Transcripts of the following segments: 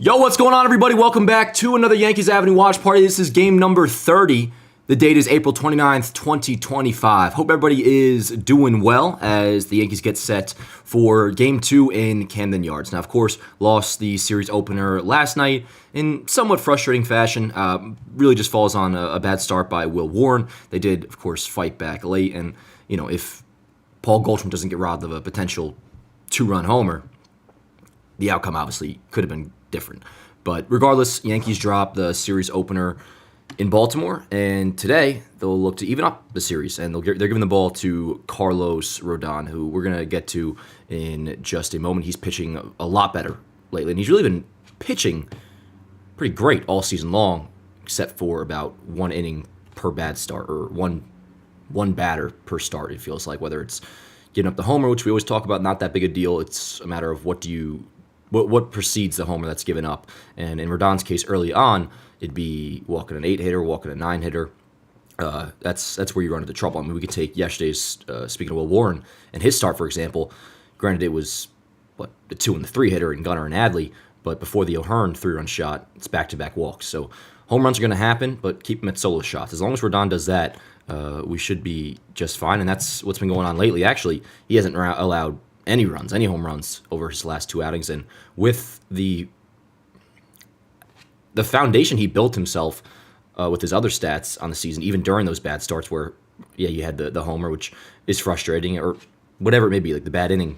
Yo, what's going on, everybody? Welcome back to another Yankees Avenue Watch Party. This is game number 30. The date is April 29th, 2025. Hope everybody is doing well as the Yankees get set for Game 2 in Camden Yards. Now, of course, lost the series opener last night in somewhat frustrating fashion. Really just falls on a bad start by Will Warren. They did, of course, fight back late. And, you know, if Paul Goldschmidt doesn't get robbed of a potential two-run homer, the outcome obviously could have been different. But regardless, Yankees drop the series opener in Baltimore, and today they'll look to even up the series, and they're giving the ball to Carlos Rodon, who we're going to get to in just a moment. He's pitching a lot better lately, and he's really been pitching pretty great all season long, except for about one inning per bad start, or one batter per start, it feels like, whether it's giving up the homer, which we always talk about, not that big a deal. It's a matter of what precedes the homer that's given up. And in Rodon's case, early on, it'd be walking an 8-hitter, walking a 9-hitter. That's where you run into trouble. I mean, we could take yesterday's, speaking of Will Warren, and his start, for example. Granted, it was, the 2 and the 3-hitter in Gunnar and Adley, but before the O'Hearn 3-run shot, it's back-to-back walks. So home runs are going to happen, but keep them at solo shots. As long as Rodon does that, we should be just fine, and that's what's been going on lately. Actually, he hasn't allowed any home runs over his last 2 outings, and with the foundation he built himself with his other stats on the season, even during those bad starts where, you had the homer, which is frustrating, or whatever it may be, like the bad inning,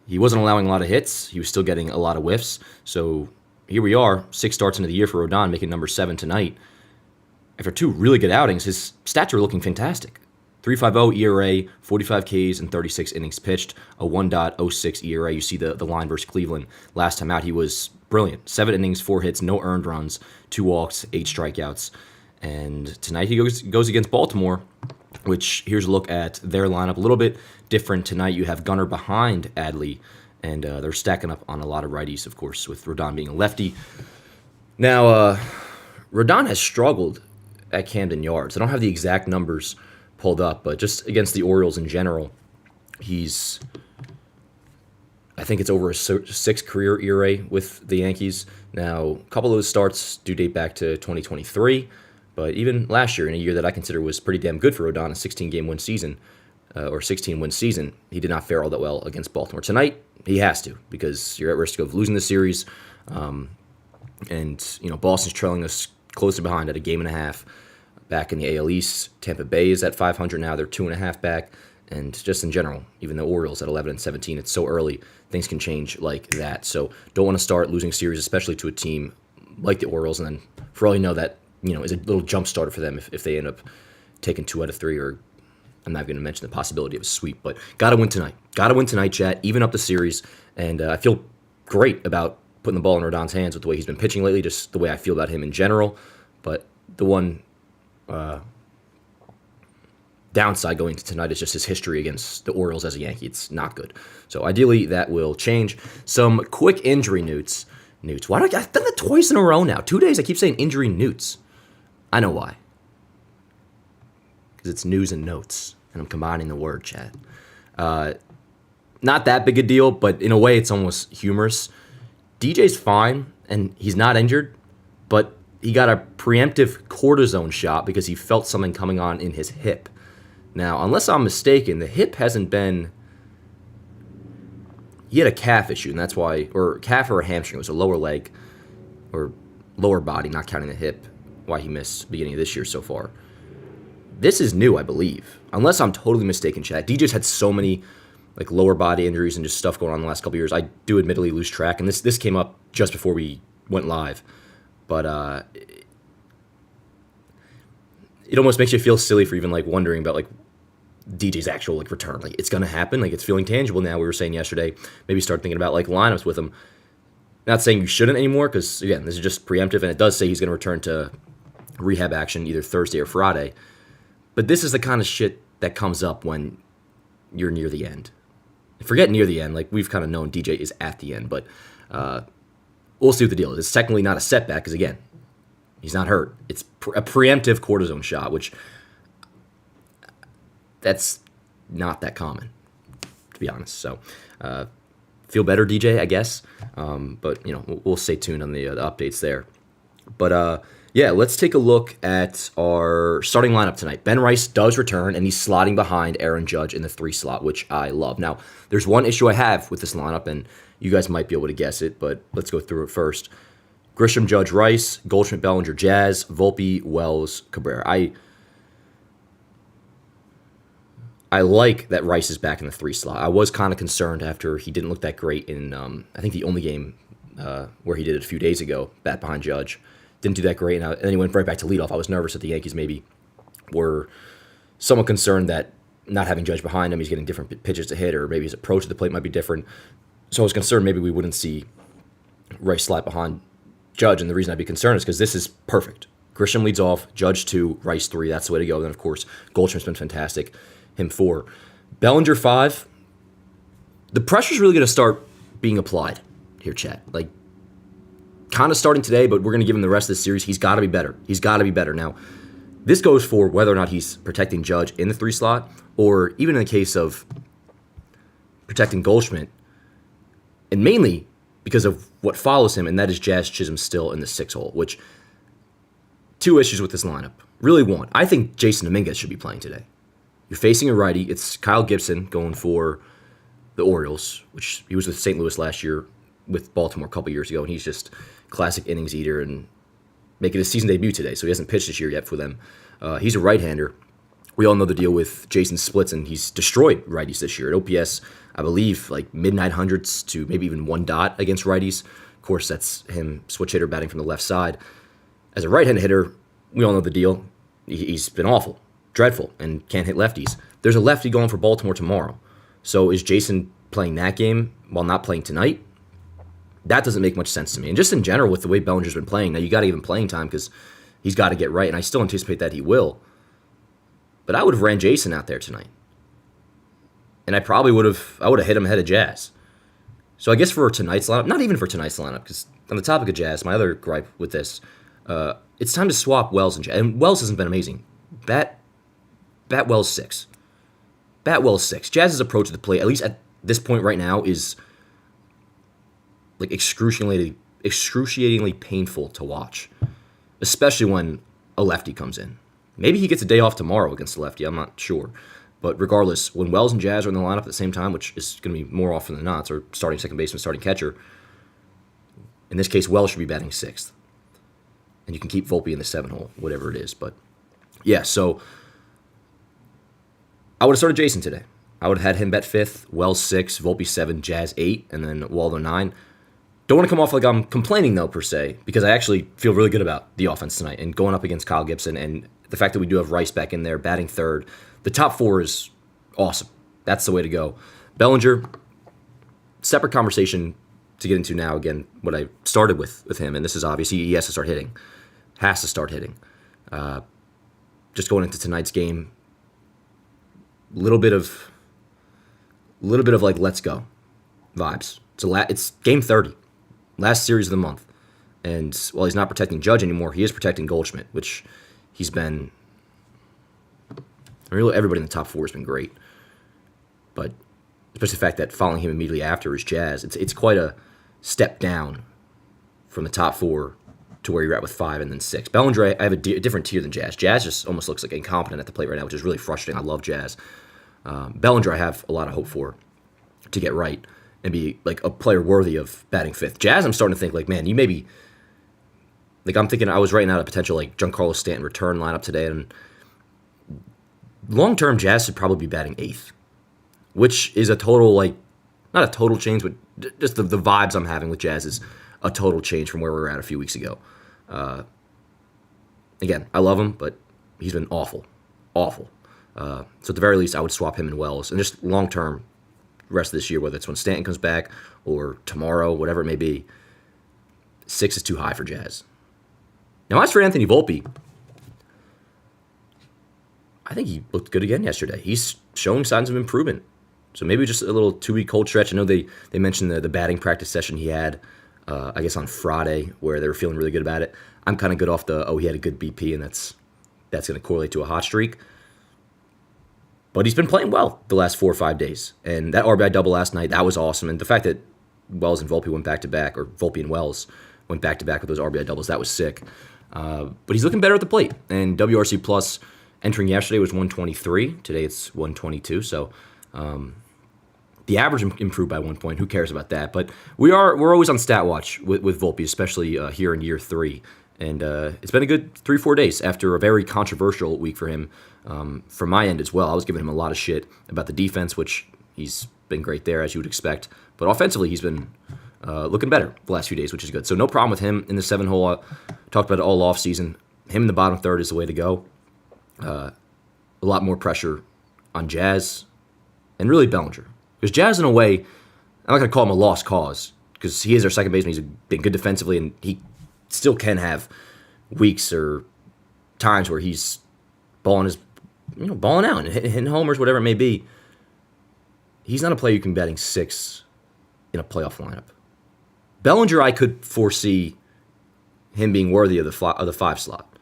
he wasn't allowing a lot of hits. He was still getting a lot of whiffs. So here we are, 6 starts into the year for Rodon, making number 7 tonight. After 2 really good outings, his stats are looking fantastic. 3.50 ERA, 45 Ks, and 36 innings pitched, a 1.06 ERA. You see the line versus Cleveland. Last time out, he was brilliant. 7 innings, 4 hits, no earned runs, 2 walks, 8 strikeouts. And tonight he goes against Baltimore, which here's a look at their lineup. A little bit different tonight. You have Gunnar behind Adley, and they're stacking up on a lot of righties, of course, with Rodon being a lefty. Now, Rodon has struggled at Camden Yards. I don't have the exact numbers pulled up, but just against the Orioles in general, I think it's over a 6 career ERA with the Yankees. Now, a couple of those starts do date back to 2023, but even last year, in a year that I consider was pretty damn good for Rodon, a 16-win season, or 16-win season, he did not fare all that well against Baltimore. Tonight, he has to, because you're at risk of losing the series, and Boston's trailing us closely behind at a game and a half. Back in the AL East, Tampa Bay is at 500 now. They're 2.5 back. And just in general, even the Orioles at 11 and 17, it's so early. Things can change like that. So don't want to start losing series, especially to a team like the Orioles. And then for all you know, that is a little jump starter for them if they end up taking 2 out of 3. Or I'm not going to mention the possibility of a sweep. But got to win tonight. Got to win tonight, chat. Even up the series. And I feel great about putting the ball in Rodon's hands with the way he's been pitching lately, just the way I feel about him in general. But the one downside going to tonight is just his history against the Orioles as a Yankee. It's not good. So ideally that will change. Some quick injury newts. Why do I've done that twice in a row now? 2 days I keep saying injury newts. I know why. Because it's news and notes, and I'm combining the word, chat. Not that big a deal, but in a way it's almost humorous. DJ's fine, and he's not injured, but he got a preemptive cortisone shot because he felt something coming on in his hip. Now, unless I'm mistaken, the hip hasn't been... He had a calf issue, and that's why... Or calf or a hamstring. It was a lower leg, or lower body, not counting the hip, why he missed beginning of this year so far. This is new, I believe. Unless I'm totally mistaken, chat. DJ's had so many lower body injuries and just stuff going on the last couple of years. I do admittedly lose track, and this came up just before we went live. But it almost makes you feel silly for even wondering about DJ's actual return. It's gonna happen. It's feeling tangible now. We were saying yesterday, maybe start thinking about lineups with him. Not saying you shouldn't anymore, because again, this is just preemptive, and it does say he's gonna return to rehab action either Thursday or Friday. But this is the kind of shit that comes up when you're near the end. Forget near the end. We've kind of known DJ is at the end, but we'll see what the deal is. It's technically not a setback because, again, he's not hurt. It's a preemptive cortisone shot, which that's not that common, to be honest. So Feel better, DJ, I guess. But, we'll stay tuned on the updates there. But, yeah, let's take a look at our starting lineup tonight. Ben Rice does return, and he's slotting behind Aaron Judge in the 3 slot, which I love. Now, there's one issue I have with this lineup, and you guys might be able to guess it, but let's go through it first. Grisham, Judge, Rice, Goldschmidt, Bellinger, Jazz, Volpe, Wells, Cabrera. I like that Rice is back in the 3 slot. I was kind of concerned after he didn't look that great in, I think, the only game where he did it a few days ago, bat behind Judge. Didn't do that great, and then he went right back to leadoff. I was nervous that the Yankees maybe were somewhat concerned that not having Judge behind him, he's getting different pitches to hit, or maybe his approach to the plate might be different. So I was concerned maybe we wouldn't see Rice slide behind Judge, and the reason I'd be concerned is because this is perfect. Grisham leads off, Judge 2, Rice 3. That's the way to go. Then, of course, Goldschmidt's been fantastic. Him 4. Bellinger 5. The pressure's really going to start being applied here, chat. Like, kind of starting today, but we're going to give him the rest of the series. He's got to be better. He's got to be better. Now, this goes for whether or not he's protecting Judge in the 3 slot, or even in the case of protecting Goldschmidt, and mainly because of what follows him, and that is Jazz Chisholm still in the 6 hole, which 2 issues with this lineup. Really 1. I think Jason Dominguez should be playing today. You're facing a righty. It's Kyle Gibson going for the Orioles, which he was with St. Louis last year, with Baltimore a couple years ago, and he's just classic innings eater and making his season debut today, so he hasn't pitched this year yet for them. He's a right-hander. We all know the deal with Jason's splits, and he's destroyed righties this year. At OPS, I believe, like mid-900s to maybe even 1 dot against righties. Of course, that's him switch hitter batting from the left side. As a right-handed hitter, we all know the deal. He's been awful, dreadful, and can't hit lefties. There's a lefty going for Baltimore tomorrow. So is Jason playing that game while not playing tonight? That doesn't make much sense to me. And just in general, with the way Bellinger's been playing, now you got to give him playing time because he's got to get right, and I still anticipate that he will. But I would have ran Jason out there tonight. And I probably would have hit him ahead of Jazz. So I guess for tonight's lineup, not even for tonight's lineup, because on the topic of Jazz, my other gripe with this, it's time to swap Wells and Jazz. And Wells hasn't been amazing. Bat Wells 6. Bat Wells 6. Jazz's approach to the plate, at least at this point right now, is like excruciatingly painful to watch, especially when a lefty comes in. Maybe he gets a day off tomorrow against the lefty. I'm not sure. But regardless, when Wells and Jazz are in the lineup at the same time, which is going to be more often than not, or starting second baseman, starting catcher, in this case, Wells should be batting 6th. And you can keep Volpe in the 7 hole, whatever it is. But yeah, so I would have started Jason today. I would have had him bet 5th, Wells 6, Volpe 7, Jazz 8, and then Waldo 9. Don't want to come off like I'm complaining, though, per se, because I actually feel really good about the offense tonight and going up against Kyle Gibson, and the fact that we do have Rice back in there, batting 3rd. The top 4 is awesome. That's the way to go. Bellinger, separate conversation to get into now. Again, what I started with him, and this is obvious, he has to start hitting. Has to start hitting. Just going into tonight's game, little bit of like let's go vibes. It's game 30, last series of the month, and while he's not protecting Judge anymore, he is protecting Goldschmidt, which he's been. Really, everybody in the top 4 has been great, but especially the fact that following him immediately after is Jazz. It's quite a step down from the top 4 to where you're at with 5 and then 6. Bellinger, I have a different tier than Jazz. Jazz just almost looks like incompetent at the plate right now, which is really frustrating. I love Jazz. Bellinger, I have a lot of hope for to get right and be like a player worthy of batting 5th. Jazz, I'm starting to think like, man, you maybe like I'm thinking I was writing out a potential like Giancarlo Stanton return lineup today, and long term Jazz should probably be batting 8th, which is a total like not a total change, but just the vibes I'm having with Jazz is a total change from where we were at a few weeks ago. Again, I love him, but he's been awful. So at the very least, I would swap him and Wells, and just long term, rest of this year, whether it's when Stanton comes back or tomorrow, whatever it may be, 6 is too high for Jazz. Now, as for Anthony Volpe, I think he looked good again yesterday. He's showing signs of improvement. So maybe just a little 2-week cold stretch. I know they mentioned the batting practice session he had, I guess on Friday, where they were feeling really good about it. I'm kind of good off he had a good BP, and that's going to correlate to a hot streak. But he's been playing well the last 4 or 5 days. And that RBI double last night, that was awesome. And the fact that Wells and Volpe went back-to-back, or Volpe and Wells went back-to-back with those RBI doubles. That was sick. But he's looking better at the plate. And WRC Plus entering yesterday was 123. Today it's 122. So the average improved by 1 point. Who cares about that? But we're always on stat watch with Volpe, especially here in year 3. And it's been a good 3-4 days after a very controversial week for him. From my end as well, I was giving him a lot of shit about the defense, which he's been great there, as you would expect. But offensively, he's been looking better the last few days, which is good. So no problem with him in the 7-hole. Talked about it all offseason. Him in the bottom third is the way to go. A lot more pressure on Jazz and really Bellinger. Because Jazz, in a way, I'm not going to call him a lost cause, because he is our second baseman. He's been good defensively, and he still can have weeks or times where he's balling out and hitting homers, whatever it may be. He's not a player you can batting 6 in a playoff lineup. Bellinger, I could foresee him being worthy of the 5 slot.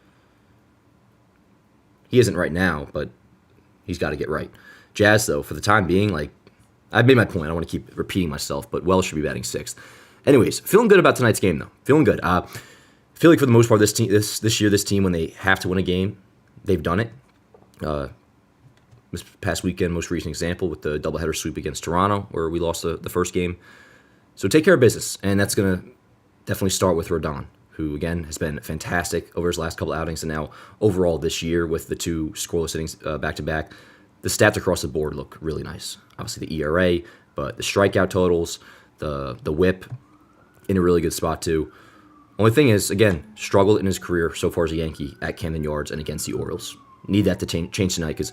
He isn't right now, but he's got to get right. Jazz, though, for the time being, I've made my point. I don't want to keep repeating myself, but Wells should be batting 6th. Anyways, feeling good about tonight's game, though. Feeling good. I feel like for the most part, this year, this team, when they have to win a game, they've done it. This past weekend, most recent example with the doubleheader sweep against Toronto, where we lost the first game. So take care of business, and that's going to definitely start with Rodon, who, again, has been fantastic over his last couple outings, and now overall this year with the 2 scoreless innings back-to-back. The stats across the board look really nice. Obviously the ERA, but the strikeout totals, the whip, in a really good spot too. Only thing is, again, struggled in his career so far as a Yankee at Camden Yards and against the Orioles. Need that to change tonight, because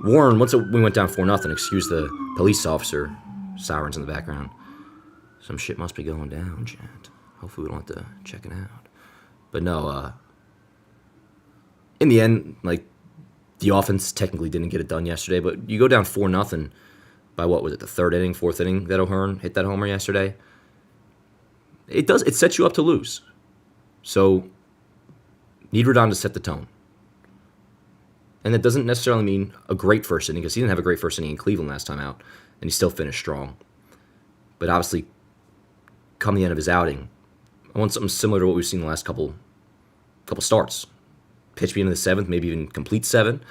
Warren, once we went down 4-0, excuse the police officer, sirens in the background. Some shit must be going down, Chad. Hopefully we don't have to check it out. But no, in the end, the offense technically didn't get it done yesterday, but you go down 4-0 by what was it, the 3rd inning, 4th inning that O'Hearn hit that homer yesterday. It sets you up to lose. So need Rodon to set the tone. And that doesn't necessarily mean a great first inning, because he didn't have a great first inning in Cleveland last time out, and he still finished strong. But obviously, come the end of his outing, I want something similar to what we've seen the last couple starts. Pitch me into the 7th, maybe even complete 7,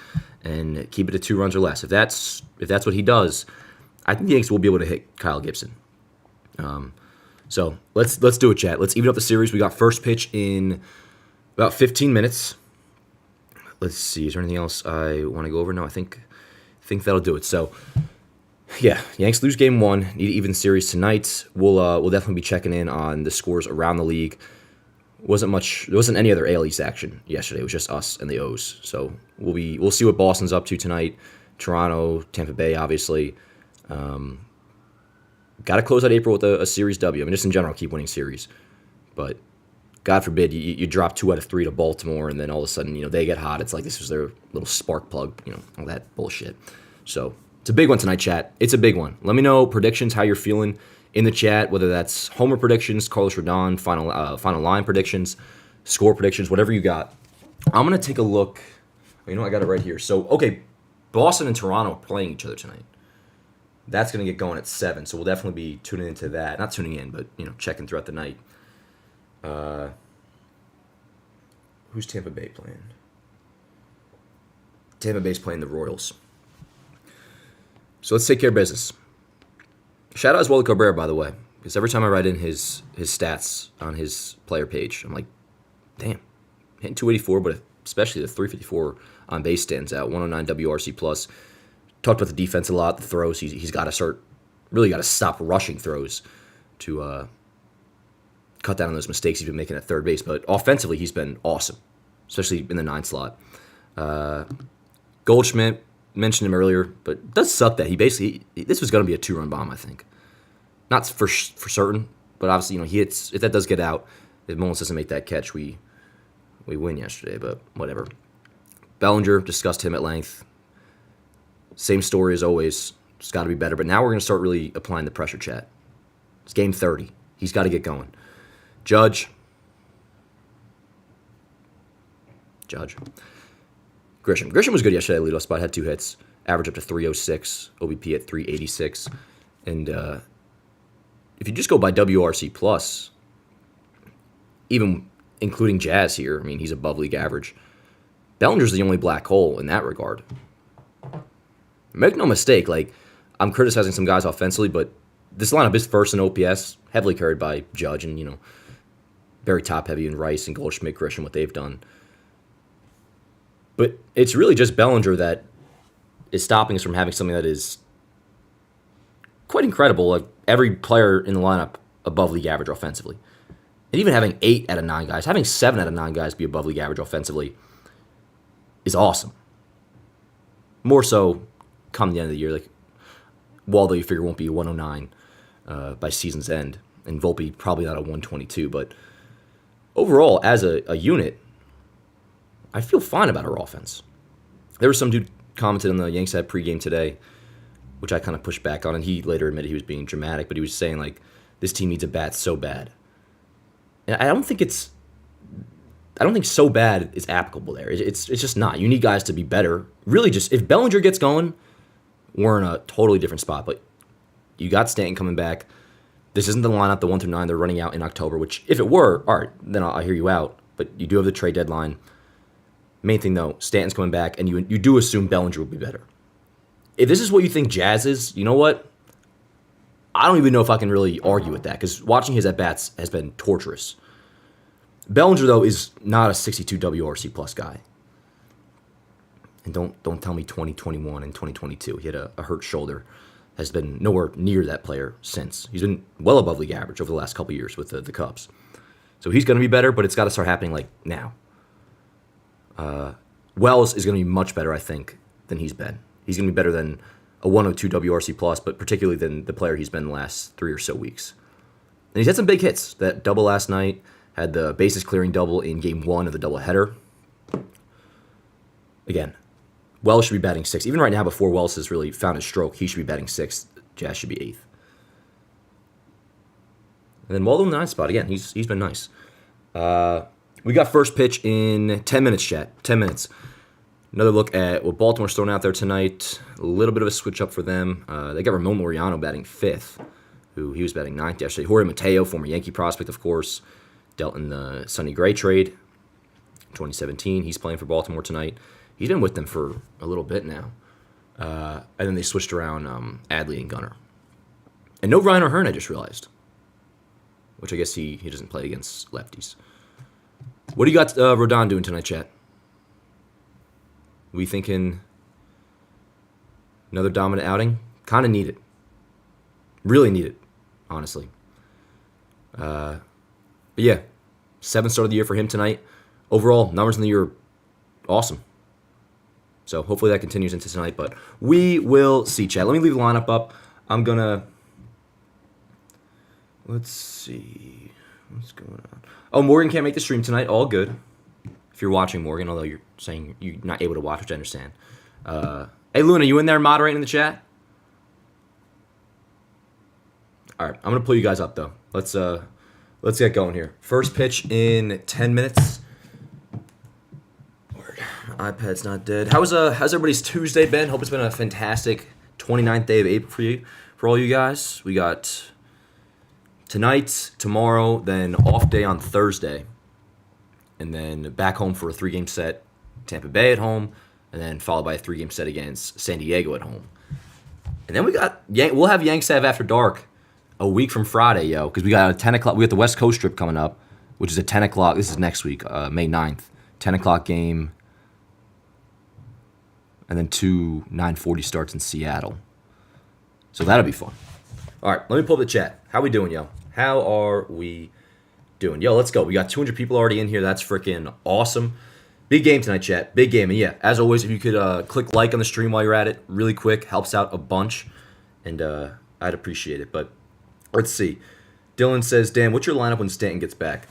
and keep it to 2 runs or less. If that's what he does, I think the Yankees will be able to hit Kyle Gibson. So let's do it, chat. Let's even up the series. We got first pitch in about 15 minutes. Let's see. Is there anything else I want to go over? No, I think that'll do it. So yeah, Yanks lose game 1. Need to even series tonight. We'll definitely be checking in on the scores around the league. There wasn't any other AL East action yesterday. It was just us and the O's. So we'll see what Boston's up to tonight. Toronto, Tampa Bay, obviously. Got to close out April with a series W. I mean, just in general, keep winning series. But God forbid you drop 2 out of 3 to Baltimore, and then all of a sudden, they get hot. It's like this was their little spark plug, all that bullshit. So it's a big one tonight, chat. It's a big one. Let me know predictions, how you're feeling in the chat, whether that's homer predictions, Carlos Rodon, final line predictions, score predictions, whatever you got. I'm going to take a look. I got it right here. So, okay, Boston and Toronto are playing each other tonight. That's going to get going at 7, so we'll definitely be tuning into that. Not tuning in, but, checking throughout the night. Who's Tampa Bay playing? Tampa Bay's playing the Royals. So let's take care of business. Shout out Oswaldo Cabrera, by the way, because every time I write in his stats on his player page, I'm like, damn, hitting 284, but especially the 354 on base stands out. 109 WRC plus. Talked about the defense a lot, the throws. He's got to stop rushing throws to cut down on those mistakes he's been making at third base. But offensively, he's been awesome, especially in the 9 slot. Goldschmidt, mentioned him earlier, but it does suck that this was going to be a 2-run bomb, I think. Not for certain, but obviously, he hits. If that does get out, if Mullins doesn't make that catch, we win yesterday, but whatever. Bellinger, discussed him at length. Same story as always. It's got to be better, but now we're going to start really applying the pressure, chat. It's game 30. He's got to get going. Judge. Grisham was good yesterday. Leadoff spot, had 2 hits. Average up to 306. OBP at 386. And if you just go by WRC plus, even including Jazz here, I mean, he's above league average. Bellinger's the only black hole in that regard. Make no mistake, like, I'm criticizing some guys offensively, but this lineup is first in OPS, heavily carried by Judge and, very top-heavy in Rice and Goldschmidt, Grisham, what they've done. But it's really just Bellinger that is stopping us from having something that is quite incredible. Like, every player in the lineup above league average offensively. And even having 8 out of 9 guys, having 7 out of 9 guys be above league average offensively is awesome. More so come the end of the year. Like, Waldo, you figure, won't be 109 by season's end. And Volpe probably not a 122. But overall, as a unit, I feel fine about our offense. There was some dude commented on the Yankees had pregame today, which I kind of pushed back on, and he later admitted he was being dramatic, but he was saying, like, this team needs a bat so bad. And I don't think so bad is applicable there. It's just not. You need guys to be better. Really, just if Bellinger gets going, we're in a totally different spot. But you got Stanton coming back. This isn't the lineup, the 1 through 9 they're running out in October, which if it were, all right, then I'll hear you out. But you do have the trade deadline. Main thing, though, Stanton's coming back, and you do assume Bellinger will be better. If this is what you think Jazz is, you know what? I don't even know if I can really argue with that, because watching his at-bats has been torturous. Bellinger, though, is not a 62 WRC plus guy. And don't tell me 2021 and 2022. He had a hurt shoulder. Has been nowhere near that player since. He's been well above league average over the last couple of years with the Cubs. So he's going to be better, but it's got to start happening like now. Wells is going to be much better, I think, than he's been. He's going to be better than a 102 WRC plus, but particularly than the player he's been the last 3 or so weeks. And he's had some big hits. That double last night, had the bases clearing double in game 1 of the doubleheader. Again, Wells should be batting 6th. Even right now, before Wells has really found his stroke, he should be batting 6th. Jazz should be 8th. And then Waldo in the 9th spot. Again, he's been nice. We got first pitch in 10 minutes, chat. 10 minutes. Another look at what Baltimore's throwing out there tonight. A little bit of a switch up for them. They got Ramon Laureano batting 5th, who he was batting 9th yesterday. Jorge Mateo, former Yankee prospect, of course, dealt in the Sonny Gray trade in 2017. He's playing for Baltimore tonight. He's been with them for a little bit now. And then they switched around Adley and Gunnar. And no Ryan O'Hearn, I just realized. Which I guess he doesn't play against lefties. What do you got Rodon doing tonight, chat? We thinking another dominant outing? Kind of need it. Really need it, honestly. But yeah, 7th start of the year for him tonight. Overall, numbers in the year, awesome. So hopefully that continues into tonight, but we will see, chat. Let me leave the lineup up. I'm going to... Let's see. What's going on? Oh, Morgan can't make the stream tonight. All good. If you're watching, Morgan, although you're saying you're not able to watch, which I understand. Hey, Luna, you in there moderating in the chat? All right, I'm going to pull you guys up, though. Let's get going here. First pitch in 10 minutes. My iPad's not dead. How's everybody's Tuesday been? Hope it's been a fantastic 29th day of April for all you guys. We got tonight, tomorrow, then off day on Thursday, and then back home for a 3-game set, Tampa Bay at home, and then followed by a 3-game set against San Diego at home. And then we'll have Yanks have After Dark a week from Friday, yo, because we got a 10 o'clock. We got the West Coast trip coming up, which is a 10 o'clock. This is next week, May 9th, 10 o'clock game, and then 2 9:40 starts in Seattle. So that'll be fun. All right, let me pull up the chat. How we doing, yo? How are we doing? Yo, let's go. We got 200 people already in here. That's freaking awesome. Big game tonight, chat. Big game. And yeah, as always, if you could click like on the stream while you're at it, really quick, helps out a bunch. And I'd appreciate it. But let's see. Dylan says, Dan, what's your lineup when Stanton gets back?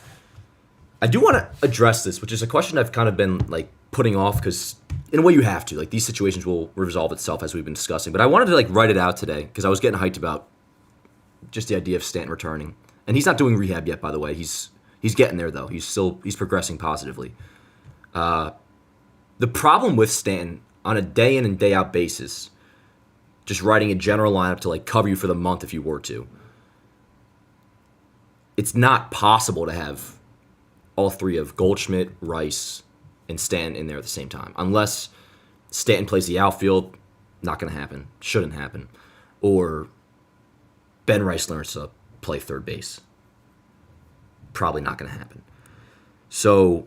I do want to address this, which is a question I've kind of been like putting off because in a way you have to. Like these situations will resolve itself as we've been discussing. But I wanted to like write it out today because I was getting hyped about just the idea of Stanton returning. And he's not doing rehab yet, by the way. He's getting there, though. He's progressing positively. The problem with Stanton, on a day in and day out basis, just writing a general lineup to like cover you for the month if you were to, it's not possible to have all three of Goldschmidt, Rice, and Stanton in there at the same time. Unless Stanton plays the outfield, not going to happen. Shouldn't happen. Or Ben Rice learns to play third base. Probably not going to happen. So,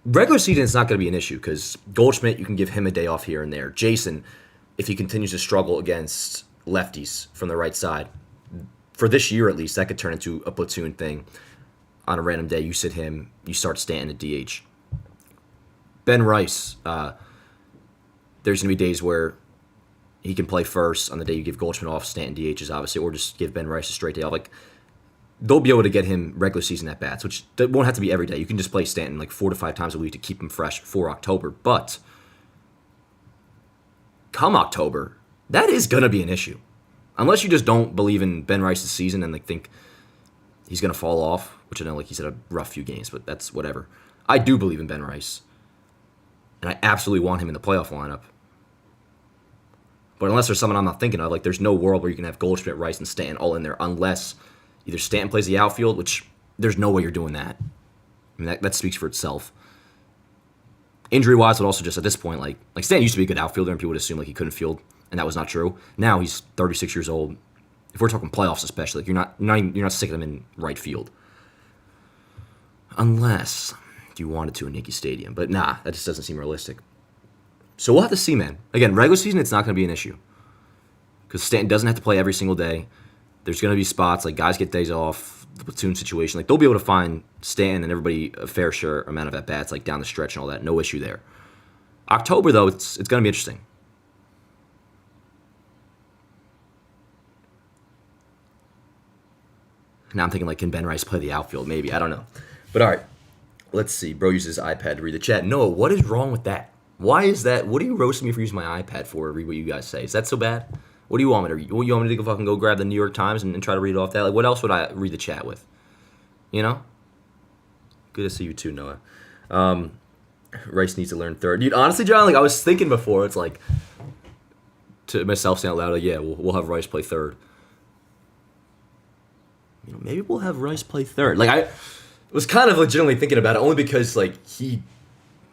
regular season is not going to be an issue because Goldschmidt, you can give him a day off here and there. Jason, if he continues to struggle against lefties from the right side, for this year at least, that could turn into a platoon thing. On a random day, you sit him, you start Stanton at DH. Ben Rice, there's going to be days where he can play first on the day you give Goldschmidt off, Stanton DHs obviously, or just give Ben Rice a straight day off. Like, they'll be able to get him regular season at bats, which won't have to be every day. You can just play Stanton like 4 to 5 times a week to keep him fresh for October. But come October, that is going to be an issue. Unless you just don't believe in Ben Rice's season and like think he's going to fall off, which I know like he's had a rough few games, but that's whatever. I do believe in Ben Rice, and I absolutely want him in the playoff lineup. But unless there's someone I'm not thinking of, like there's no world where you can have Goldschmidt, Rice, and Stanton all in there unless either Stanton plays the outfield, which there's no way you're doing that. I mean, that speaks for itself. Injury-wise, but also just at this point, like Stanton used to be a good outfielder, and people would assume like he couldn't field, and that was not true. Now he's 36 years old. If we're talking playoffs, especially, like you're not sticking him in right field, unless you wanted to in Yankee Stadium. But nah, that just doesn't seem realistic. So we'll have to see, man. Again, regular season, it's not going to be an issue because Stanton doesn't have to play every single day. There's going to be spots like guys get days off, the platoon situation. Like they'll be able to find Stanton and everybody a fair share amount of at bats, like down the stretch and all that. No issue there. October though, it's going to be interesting. Now I'm thinking like, can Ben Rice play the outfield? Maybe, I don't know. But all right, let's see. Bro uses his iPad to read the chat. Noah, what is wrong with that? Why is that? What are you roasting me for using my iPad for? Read what you guys say. Is that so bad? What do you want me to read? You want me to fucking go grab the New York Times and try to read it off that? Like, what else would I read the chat with? You know? Good to see you too, Noah. Rice needs to learn third. Dude, honestly, John, like I was thinking before, it's like to myself saying out loud, like, yeah, we'll have Rice play third. You know, maybe we'll have Rice play third. Like I was kind of legitimately thinking about it only because like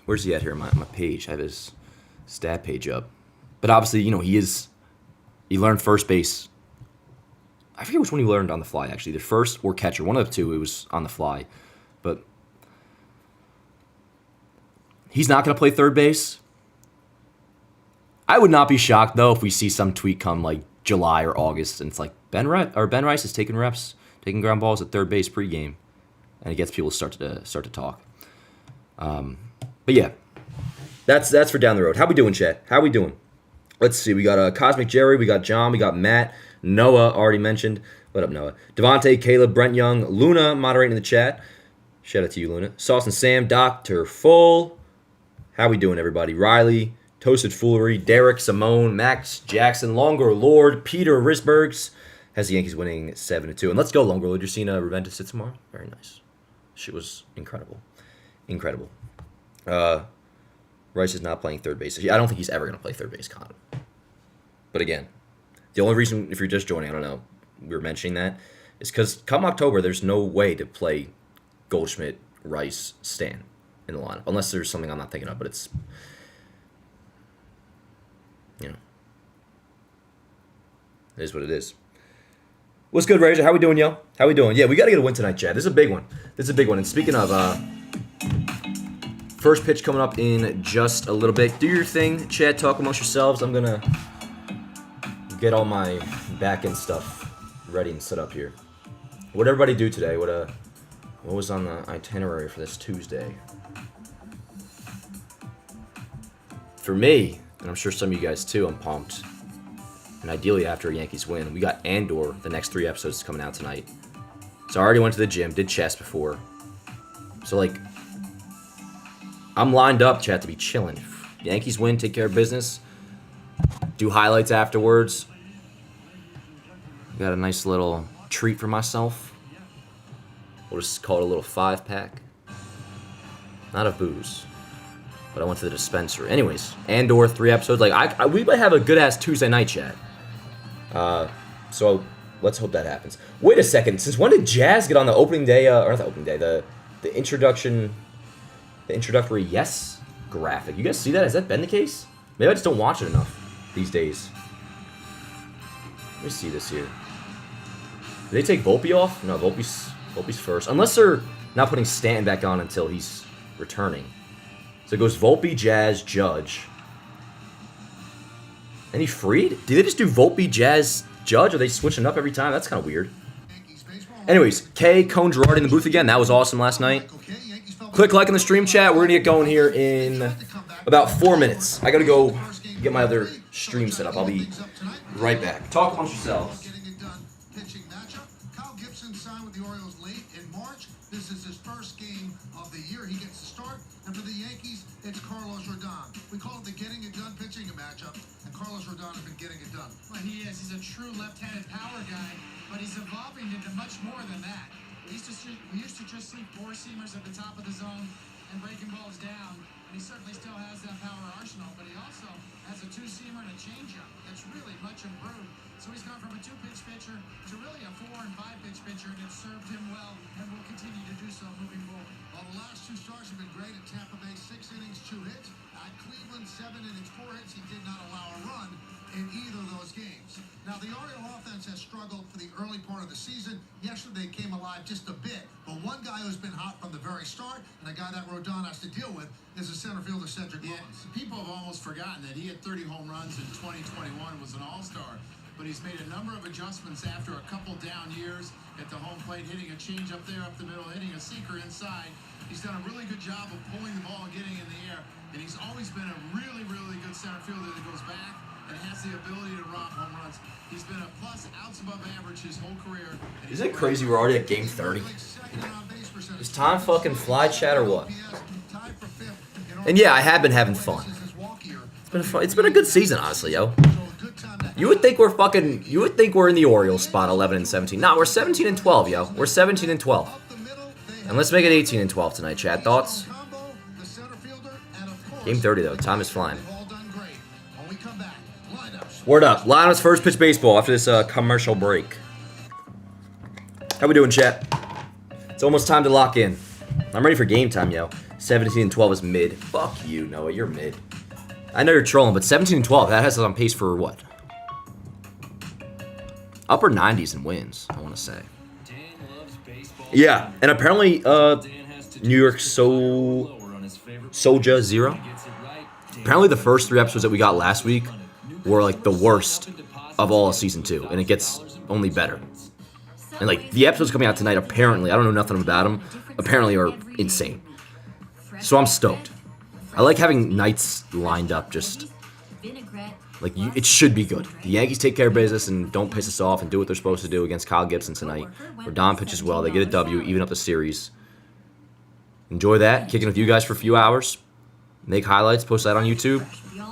where's he at here on my page? I have his stat page up. But obviously, you know, he learned first base. I forget which one he learned on the fly, actually. The first or catcher. One of the two, it was on the fly. But he's not going to play third base. I would not be shocked, though, if we see some tweet come like July or August, and it's like Ben Rice is taking reps, taking ground balls at third base pregame, and it gets people to start to talk. But yeah, that's for down the road. How we doing, chat? How we doing? Let's see. We got Cosmic Jerry. We got John. We got Matt. Noah already mentioned. What up, Noah? Devontae, Caleb, Brent Young, Luna moderating in the chat. Shout out to you, Luna. Sauce and Sam, Dr. Full. How we doing, everybody? Riley, Toasted Foolery, Derek, Simone, Max, Jackson, Longer Lord, Peter Risbergs has the Yankees winning 7-2. And let's go, Longer Lord. You're seeing Reventa sit tomorrow? Very nice. She was incredible. Incredible. Rice is not playing third base. I don't think he's ever going to play third base, Con. But again, the only reason, if you're just joining, I don't know, we were mentioning that, is because come October, there's no way to play Goldschmidt, Rice, Stan in the lineup. Unless there's something I'm not thinking of, but it's, you know, it is what it is. What's good, Razor? How we doing, yo? How we doing? Yeah, we got to get a win tonight, Chad. This is a big one. And speaking of, first pitch coming up in just a little bit. Do your thing, Chad. Talk amongst yourselves. I'm going to get all my back-end stuff ready and set up here. What did everybody do today? What was on the itinerary for this Tuesday? For me, and I'm sure some of you guys too, I'm pumped. And ideally after a Yankees win, we got Andor, the next 3 episodes coming out tonight. So I already went to the gym, did chest before. So like, I'm lined up, chat, to be chilling. Yankees win, take care of business. Do highlights afterwards. Got a nice little treat for myself. We'll just call it a little 5-pack. Not of booze, but I went to the dispensary. Anyways, Andor, 3 episodes. Like we might have a good ass Tuesday night, chat. So Let's hope that happens. Wait a second. Since when did Jazz get on the opening day, or not the opening day, the introductory yes graphic? You guys see that? Has that been the case? Maybe I just don't watch it enough these days. Let me see this here. Did they take Volpe off? No, Volpe's first. Unless they're not putting Stanton back on until he's returning. So it goes Volpe, Jazz, Judge. Any freed? Did they just do Volpe, Jazz, Judge? Are they switching up every time? That's kind of weird. Anyways, K, Cone, Girardi in the booth again. That was awesome last night. Click like in the stream chat. We're going to get going here in about 4 minutes. I got to go get my other stream set up. I'll be right back. Talk amongst yourselves. Kyle Gibson signed with the Orioles late in March. This is his first game of the year. He gets to start. And for the Yankees, it's Carlos Rodon. We call it the getting it done pitching matchup. And Carlos Rodon has been getting it done. Well, he is. He's a true left-handed power guy, but he's evolving into much more than that. We used to just see four-seamers at the top of the zone and breaking balls down, and he certainly still has that power arsenal, but he also has a two-seamer and a changeup that's really much improved. So he's gone from a two-pitch pitcher to really a 4- and 5-pitch pitcher, and it's served him well and will continue to do so moving forward. Well, the last two starts have been great at Tampa Bay. 6 innings, 2 hits. At Cleveland, 7 innings, 4 hits. He did not allow a run in either of those games. Now, the Orioles offense has struggled for the early part of the season. Yesterday came alive just a bit, but one guy who's been hot from the very start, and a guy that Rodon has to deal with, is the center fielder, Cedric Mullins. People have almost forgotten that he had 30 home runs in 2021, was an all-star, but he's made a number of adjustments after a couple down years at the home plate, hitting a change up there up the middle, hitting a sinker inside. He's done a really good job of pulling the ball and getting in the air, and he's always been a really, really good center fielder that goes back and has the ability to rob home runs. He's been a plus outs above average his whole career. Isn't it crazy we're already at game 30? Is time fucking fly, chat, or what? And yeah, I have been having fun. It's been a good season, honestly, yo. You would think we're in the Orioles spot 11 and 17. Nah, we're 17 and 12, yo. We're 17 and 12. And let's make it 18 and 12 tonight, chat. Thoughts? Game 30 though. Time is flying. Word up. Lionel's first pitch baseball after this commercial break. How we doing, chat? It's almost time to lock in. I'm ready for game time, yo. 17 and 12 is mid. Fuck you, Noah. You're mid. I know you're trolling, but 17 and 12, that has us on pace for what? Upper 90s in wins, I want to say. Yeah, and apparently New York Soja 0. Apparently the first 3 episodes that we got last week were like the worst of all of season 2, and it gets only better. And like the episodes coming out tonight, apparently, I don't know nothing about them, apparently are insane. So I'm stoked. I like having nights lined up, just like it should be good. The Yankees take care of business and don't piss us off and do what they're supposed to do against Kyle Gibson tonight. Rodon pitches well, they get a W, even up the series. Enjoy that, kicking with you guys for a few hours. Make highlights, post that on YouTube.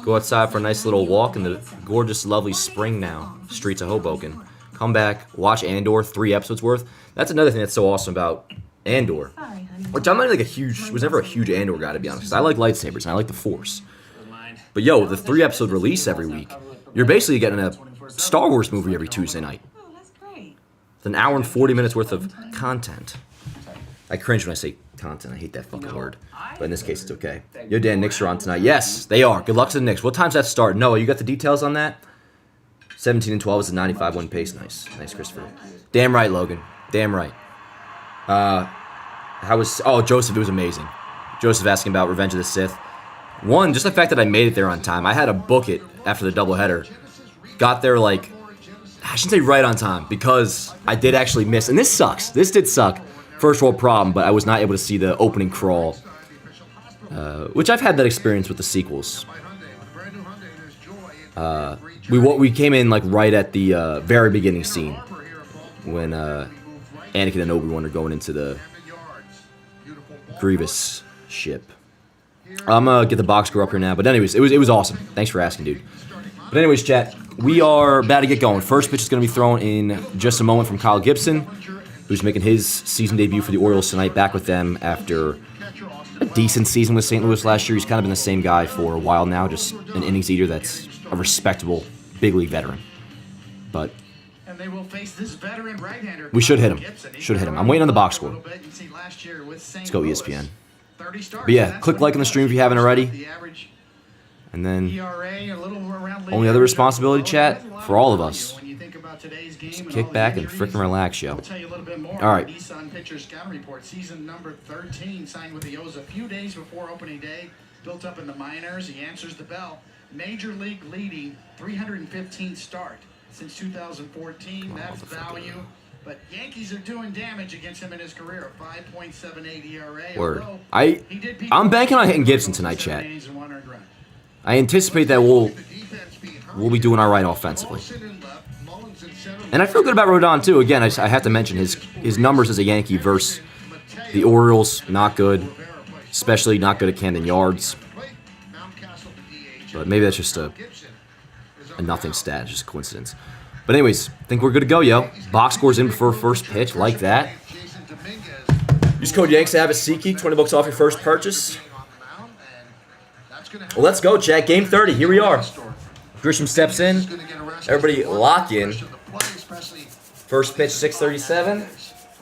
Go outside for a nice little walk in the gorgeous, lovely spring now, streets of Hoboken. Come back, watch Andor, 3 episodes worth. That's another thing that's so awesome about Andor. Which I'm not like was never a huge Andor guy, to be honest, because I like lightsabers and I like the Force. But yo, the 3-episode release every week, you're basically getting a Star Wars movie every Tuesday night. It's an hour and 40 minutes worth of content. I cringe when I say content. I hate that fucking word. But in this case, it's okay. Yo, Dan, Knicks are on tonight. Yes, they are. Good luck to the Knicks. What time's that start? Noah, you got the details on that? 17 and 12 is a 95 win pace. Nice. Nice, Christopher. Damn right, Logan. Damn right. Joseph, it was amazing. Joseph asking about Revenge of the Sith. One, just the fact that I made it there on time. I had to book it after the doubleheader. Got there like, I shouldn't say right on time, because I did actually miss, and this sucks. This did suck. First world problem, but I was not able to see the opening crawl, which I've had that experience with the sequels. We came in like right at the very beginning scene when Anakin and Obi-Wan are going into the Grievous ship. I'm gonna get the box score up here now, but anyways, it was awesome. Thanks for asking, dude. But anyways, chat, we are about to get going. First pitch is gonna be thrown in just a moment from Kyle Gibson, who's making his season debut for the Orioles tonight, back with them after a decent season with St. Louis last year. He's kind of been the same guy for a while now, just an innings eater that's a respectable big league veteran. But and they will face this veteran right-hander. We should hit him. Should hit him. I'm waiting on the box score. Let's go ESPN. But yeah, click like on the stream if you haven't already. And then only other responsibility, chat, for all of us. Just kick back and frickin' relax, yo. All right. Nissan pitcher scouting report. Season number 13, signed with the O's a few days before opening day. Built up in the minors. He answers the bell. Major league leading 315 start since 2014. That's value. But Yankees are doing damage against him in his career. 5.78 ERA. Word. I'm banking on hitting Gibson tonight, chat. I anticipate that we'll be doing all right offensively. And I feel good about Rodon, too. Again, I have to mention his numbers as a Yankee versus the Orioles, not good. Especially not good at Camden Yards. But maybe that's just a nothing stat, just a coincidence. But anyways, I think we're good to go, yo. Box scores in before first pitch, like that. Use code Yanks to have a SeatGeek, $20 off your first purchase. Well, let's go, chat. Game 30, here we are. Grisham steps in. Everybody lock in. First pitch, 6:37.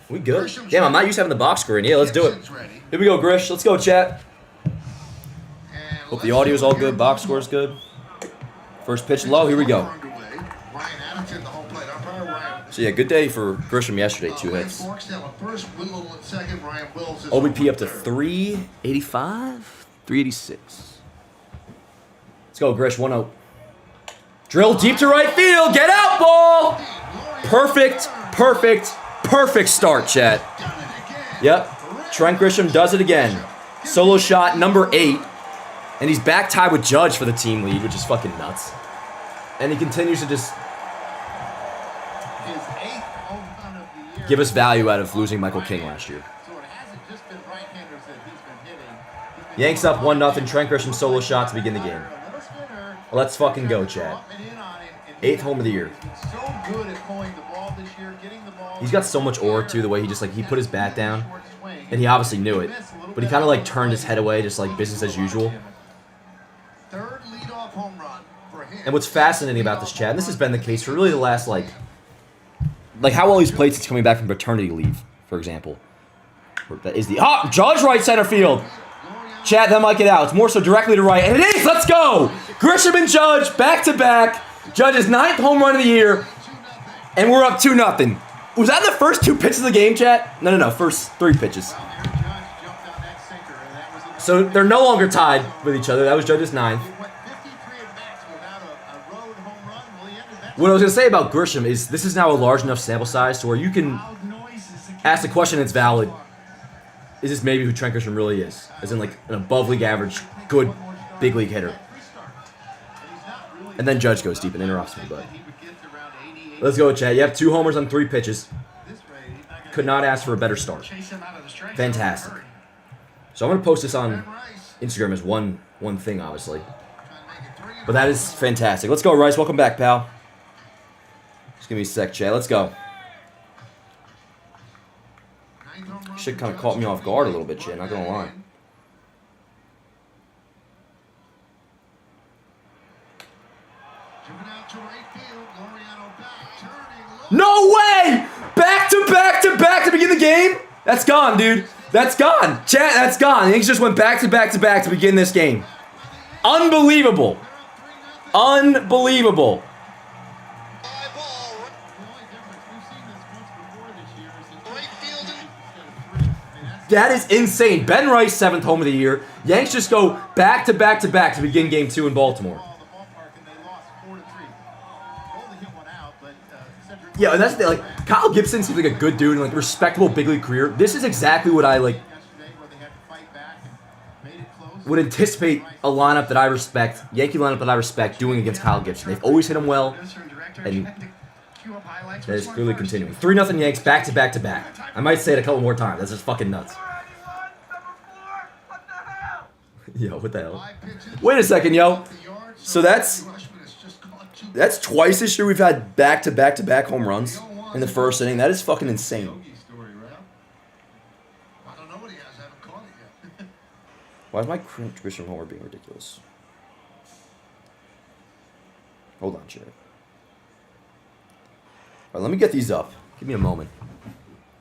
We good. Damn, I'm not used to having the box score in. Yeah, let's do it. Here we go, Grish. Let's go, chat. Hope the audio's all good. Box score's good. First pitch low. Here we go. So, yeah, good day for Grisham yesterday. 2 hits. OBP up to 385? 386. Let's go, Grish. 1-0. Drill deep to right field. Get out, ball! Perfect, perfect, perfect start, chat. Yep. Trent Grisham does it again. Solo shot number 8. And he's back tied with Judge for the team lead, which is fucking nuts. And he continues to just give us value out of losing Michael King last year. Yanks up 1-0. Trent Grisham solo shot to begin the game. Let's fucking go, Chad. 8th home of the year. He's got so much aura, too, the way he just, he put his bat down. And he obviously knew it. But he kind of, turned his head away, just, business as usual. And what's fascinating about this, Chad, and this has been the case for really the last, how well he's played since coming back from paternity leave, for example. That is the... Oh! Judge right center field! Chad, that might get out. It's more so directly to right. And it is! Let's go! Grisham and Judge, back-to-back. Judge's 9th home run of the year. And we're up 2-0. Was that the first 2 pitches of the game, Chad? No. First 3 pitches. So they're no longer tied with each other. That was Judge's 9th. What I was going to say about Grisham is this is now a large enough sample size to where you can ask the question that's valid. Is this maybe who Trent Grisham really is? As in, an above-league average, good big league hitter. And then Judge goes deep and interrupts me, but... Let's go, Chad. You have 2 homers on 3 pitches. Could not ask for a better start. Fantastic. So I'm going to post this on Instagram as one thing, obviously. But that is fantastic. Let's go, Rice. Welcome back, pal. Just give me a sec, Chad. Let's go. Shit kind of caught me off guard a little bit, Chad. Not going to lie. No way! Back to begin the game? That's gone, dude. That's gone. Chat, that's gone. Yankees just went back to begin this game. Unbelievable. Unbelievable. That is insane. Ben Rice, 7th home of the year. Yanks just go back to begin game 2 in Baltimore. Yeah, and that's the thing. Kyle Gibson seems like a good dude and respectable big league career. This is exactly what I would anticipate a lineup that I respect, Yankee lineup that I respect, doing against Kyle Gibson. They've always hit him well, and that is clearly continuing. 3-0 Yanks back to back. I might say it a couple more times. That's just fucking nuts. Yo, what the hell? Wait a second, yo. So that's twice this year we've had back home runs in the first inning. That is fucking insane. Why is my Grisham homer being ridiculous? Hold on, Chad. right, let me get these up. Give me a moment.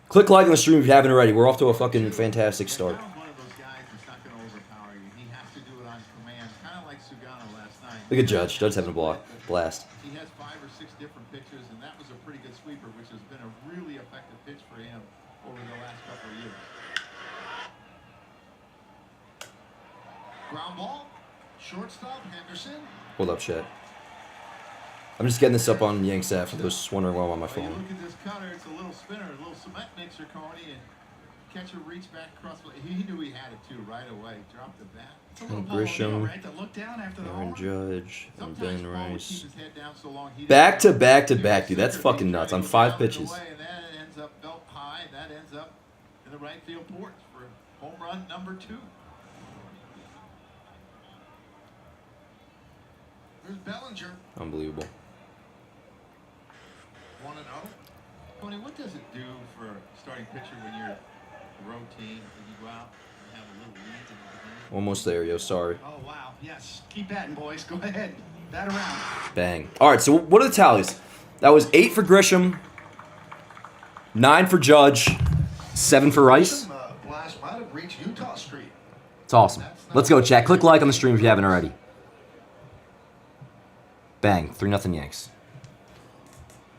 Click like on the stream if you haven't already. We're off to a fucking fantastic start. One of those guys that's not going to overpower you. He has to do it on command, kind of like Sugano last night. Look at Judge. Judge's having a blast. He has 5 or 6 different pitches, and that was a pretty good sweeper, which has been a really effective pitch for him over the last couple of years. Ground ball, shortstop Henderson. Hold up, chat. I'm just getting this up on Yanks app for those wondering why I'm on my Well, you phone. look at this cutter, it's a little spinner, a little cement mixer, Coney, and catcher reach back across. He knew he had it too right away. Dropped the bat. It's a little Grisham, right? To look down after the Aaron home. Judge, and Sometimes Ben Paul would Rice. keep his head down so long he Back to didn't- back to back, dude. That's fucking nuts on 5 pitches. And that ends up belt high. That ends up in the right field porch for home run number 2. There's Bellinger. Unbelievable. 1-0. Tony, what does it do for a starting pitcher when you're a road team and you go out and have a little lead in the beginning? Almost there, yo. Sorry. Oh, wow. Yes. Keep batting, boys. Go ahead. Bat around. Bang. All right, so what are the tallies? That was 8 for Grisham, 9 for Judge, 7 for Rice. Blast might have reached Utah Street. It's awesome. Let's go, chat. Click like on the stream if you haven't already. Bang. 3-0 Yanks.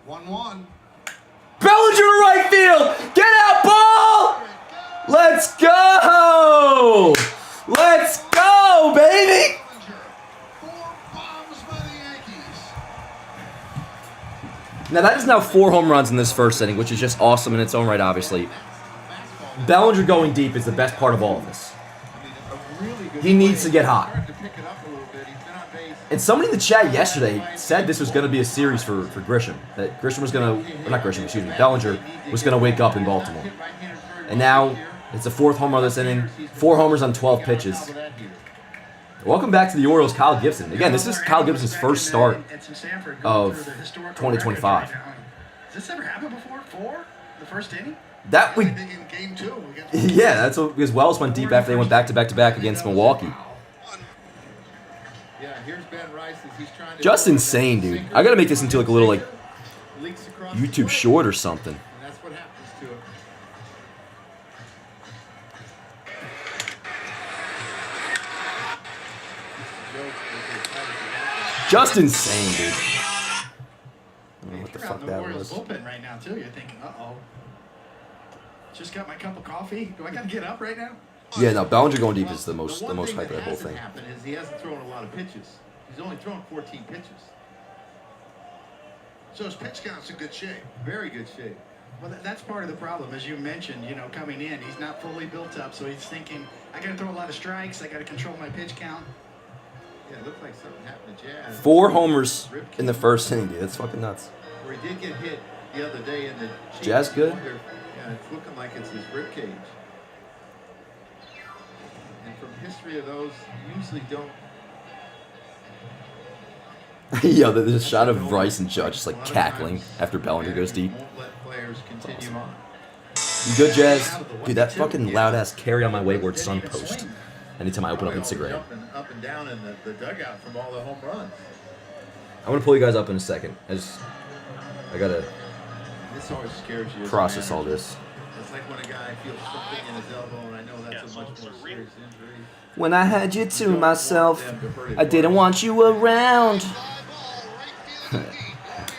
1-1. Bellinger to right field! Get out, ball! Let's go! Let's go, baby! 4 bombs by the Yankees. Now, that is now 4 home runs in this first inning, which is just awesome in its own right, obviously. Bellinger going deep is the best part of all of this. He needs to get hot. And somebody in the chat yesterday said this was going to be a series for Grisham. That Grisham was going to, or not Grisham, excuse me, Bellinger was going to wake up in Baltimore. And now it's the 4th homer of this inning. 4 homers on 12 pitches. Welcome back to the Orioles, Kyle Gibson. Again, this is Kyle Gibson's first start of 2025. Has this ever happened before? 4? The first inning? I think in game 2 against Yeah, that's what, because Wells went deep after they went back to back to back against Milwaukee. Yeah, here's Ben Rice as he's trying to Just insane, dude. I gotta make this into like a little like leaks across the YouTube plate, short or something. and that's what happens to him. Just insane, dude. I don't know what the You're out fuck in the that Orioles was. bullpen right now, too. You're thinking, uh-oh. Just got my cup of coffee. Do I got to get up right now? Yeah, no, Bellinger going deep is the most one thing hype of that whole hasn't thing. happened is he hasn't thrown a lot of pitches. He's only thrown 14 pitches. So his pitch count's in good shape. Very good shape. Well, that's part of the problem, as you mentioned, coming in. He's not fully built up, so he's thinking, I got to throw a lot of strikes. I got to control my pitch count. Yeah, it looked like something happened to Jazz. 4 homers in the first inning, dude. That's fucking nuts. Where he did get hit the other day in the cheek. Jazz good? Yeah, it's looking like it's his rib cage. And from history of those, you usually don't. Yo, there's a shot of Rice and Judge just like cackling after Bellinger goes deep. Won't let players continue on. You good, Jazz? Dude, that fucking loud ass carry on my wayward son post. Anytime I open up Instagram. Up and down in the dugout from all the home runs. I'm gonna pull you guys up in a second. I gotta This always scares you. as a process all manager. this. It's like when a guy feels something in his elbow, and I know that's a much more serious injury. When I had you to myself, I didn't want you around.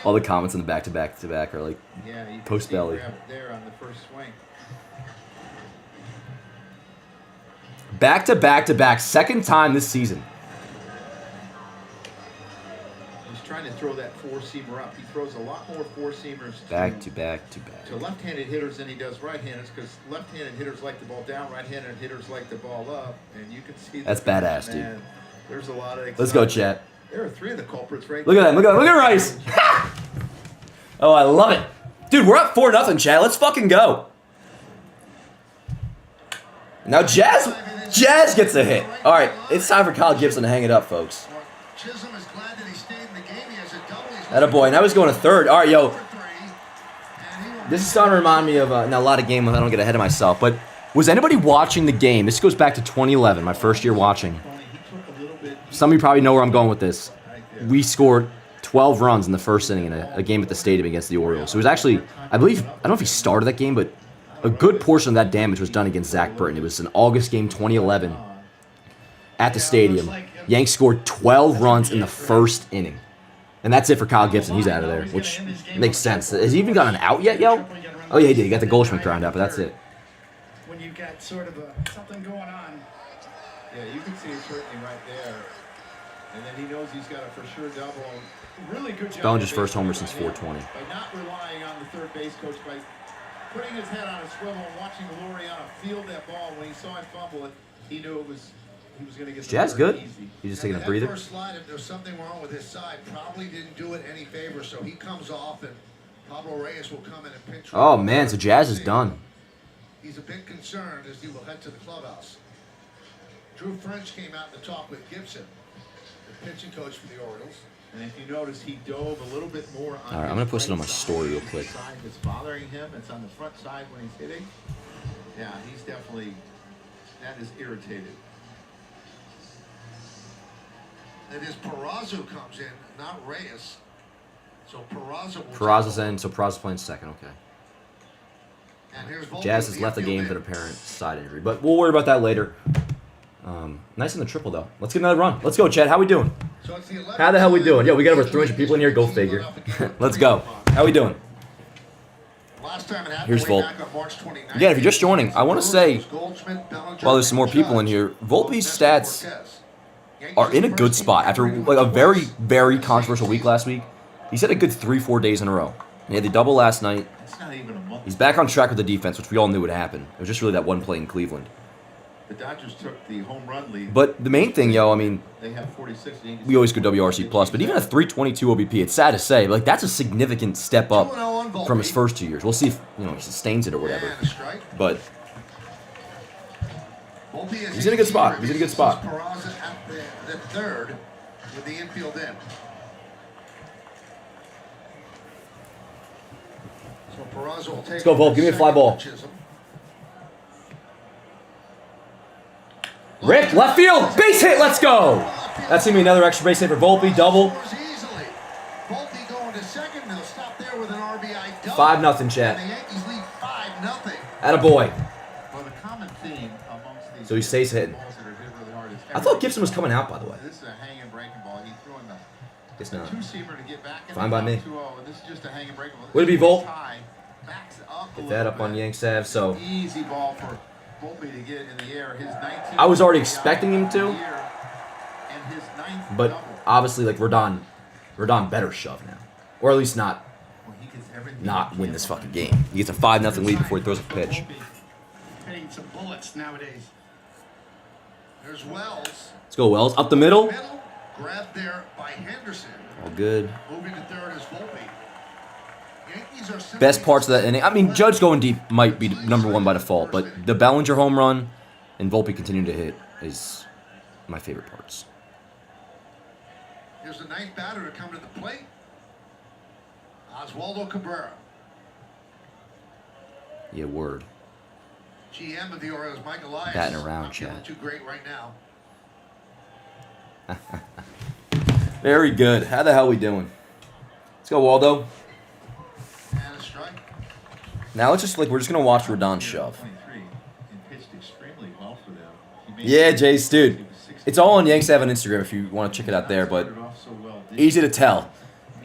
All the comments in the back to back are like, Yeah, you can Post see belly. grab it there on the first swing. back to back, second time this season. He's trying to throw that four-seamer up. He throws a lot more four-seamers Back to back to back. to left-handed hitters than he does right-handers, because left-handed hitters like the ball down, right-handed hitters like the ball up, and you can see That's the badass, dude. man. There's a lot of Let's go, excitement. chat. There are 3 of the culprits right Look at there. that. Look at Rice. Oh, I love it. Dude, we're up 4-0, chat. Let's fucking go. Now Jazz gets a hit. All right, it's time for Kyle Gibson to hang it up, folks. Chisholm is glad that he stayed in the game. He has a double. He's Attaboy. Now he's going to third. All right, yo. for 3, and he will This is starting to remind me of now a lot of games. I don't get ahead of myself, but was anybody watching the game? This goes back to 2011, my first year watching. he took a little bit Some of you probably know where I'm going with this. right there. We scored 12 runs in the first inning in a game at the stadium against the Orioles. So it was actually, I believe, I don't know if he started that game, but a good portion of that damage was done against Zach Britton. It was an August game 2011 at the stadium. Yanks scored 12 runs in the first inning. And that's it for Kyle Gibson. He's out of there, which makes sense. Has he even gotten an out yet, yo? Oh, yeah, he did. He got the Goldschmidt ground out, but that's it. When you've got sort of something going on. Yeah, you can see it certainly right there. And then he knows he's got a for sure double. Really good job. Bellinger's first homer since 420. By not relying on the third base coach, by putting his head on a swivel and watching Laureano field that ball. When he saw him fumble it, he knew he was going to get the Jazz good. Easy. He's just taking a breather. That first slide, if there's something wrong with his side, probably didn't do it any favor, so he comes off and Pablo Reyes will come in and pinch. Oh, man, so Jazz is done. He's a bit concerned as he will head to the clubhouse. Drew French came out to talk with Gibson, the pitching coach for the Orioles. And if you notice, he dove a little bit more on All right, I'm going to post it on my story real quick. side that's bothering him. It's on the front side when he's hitting. Yeah, he's definitely, that is irritated. That is Peraza comes in, not Reyes. So Peraza will Peraza's in, so Peraza's playing second, okay. And here's Volpe Jazz with has left the game infield with an in. apparent side injury, but we'll worry about that later. Nice in the triple, though. Let's get another run. Let's go, Chad. How we doing? So it's the 11th How the hell we time doing? Yo, we got over the 300 people in here. Go Yankees figure. went up again. Let's go. How we doing? Last time it happened Here's way Volpe. back on March 29th. Again, if you're just joining, I want to say, Goldschmidt, Bellinger, while there's some more and people in Judge, here, both Volpe's missed stats Cortez. Yankees are in a first good team spot. After to like a very, twice. very controversial week last week, he's had a good 3-4 days in a row. He had the double last night. That's not even a month. He's back on track with the defense, which we all knew would happen. It was just really that one play in Cleveland. The Dodgers took the home run lead. But the main thing, yo, I mean, They have 46. The Yankees we always go WRC plus, but even a 322 OBP, it's sad to say, but like that's a significant step up 2-0 on Volpe. from his first 2 years. We'll see if he sustains it or whatever. And a strike. But Volpe is He's in a good spot. He's in a good spot. Peraza at the third with the infield in. So Peraza will take. Let's go, Volpe. Give me a fly ball. Chisholm. Rick, left field, base hit, let's go. That's gonna be another extra base hit for Volpe, double. Scores easily. Volpe going to second. They'll stop there with an RBI double. 5-0, chat. And the Yankees lead 5-0. Attaboy. Well, the common theme amongst these So he stays hitting. balls that are hit really hard is I thought Gibson was coming out, by the way. This is a hanging breaking ball. He's throwing the Guess not. two-seamer to get back in Fine the by me. 2-0, and this is just a hanging breaking ball. Would it be This is Volpe? high, backs up a Get that little up on bit. Yanks Ave, so Easy ball for Volpe to get in the air. His 19th I was already RBI expecting him to, of the year, and his 9th but double. obviously like Rodon better shove now. Or at least not Well, he gets everything not he win can. this fucking game. He gets a 5-0 lead before he throws a pitch. Hitting some bullets nowadays. There's Wells. Let's go, Wells. Up the middle. Middle. Grabbed there by Henderson. All good. Moving to third is Volpe. Yankees are simply Best parts of that inning. I mean, Judge going deep might be number one by default, but the Bellinger home run and Volpe continuing to hit is my favorite parts. Here's the ninth batter to come to the plate. Oswaldo Cabrera. Yeah, word. GM of the Orioles, Mike Elias. Batting around, Not feeling Chad. too great right now. Very good. How the hell we doing? Let's go, Waldo. And a strike. Now let's just we're just gonna watch Rodon shove. 23 and pitched extremely well for them. He made Yeah, Jace, dude. It's all on Yanks Ave on Instagram if you want to check it out there, but started off so well, didn't easy to tell.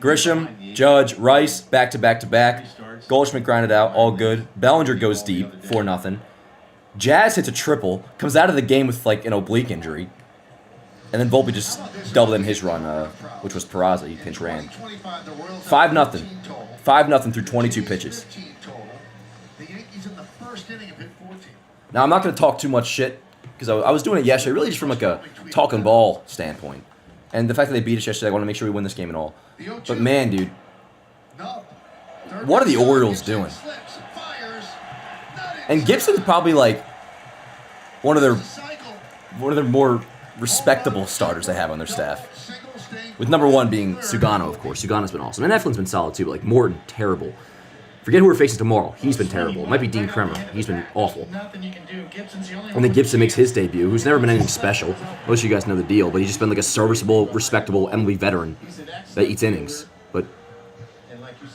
Grisham, Judge, Rice, back to back to back. Goldschmidt grinded out, all good. Bellinger goes deep, 4-0. Jazz hits a triple, comes out of the game with like an oblique injury. And then Volpe just doubled in his run, which was Peraza. He pinch ran. 2025, the Royals 5-0. have 15 total. 5-0 through 22 pitches. 15 total. The Yankees in the first inning have hit 14. Now, I'm not going to talk too much shit because I was doing it yesterday, really just from like a talking ball standpoint. And the fact that they beat us yesterday, I want to make sure we win this game and all. The 0-2. But man, dude, No. Third what are the base, Orioles Gibson doing? slips, fires, not in And Gibson's probably like one of cycle. their more respectable starters they have on their staff. Single stay With number one being Sugano, of course. Sugano's been awesome. And Eflin's been solid too, but like Morton, terrible. Forget who we're facing tomorrow. He's been terrible. It might be Dean Kremer. He's been awful. And then Gibson makes his debut, who's never been anything special. Most of you guys know the deal, but he's just been like a serviceable, respectable MLB veteran that eats innings. But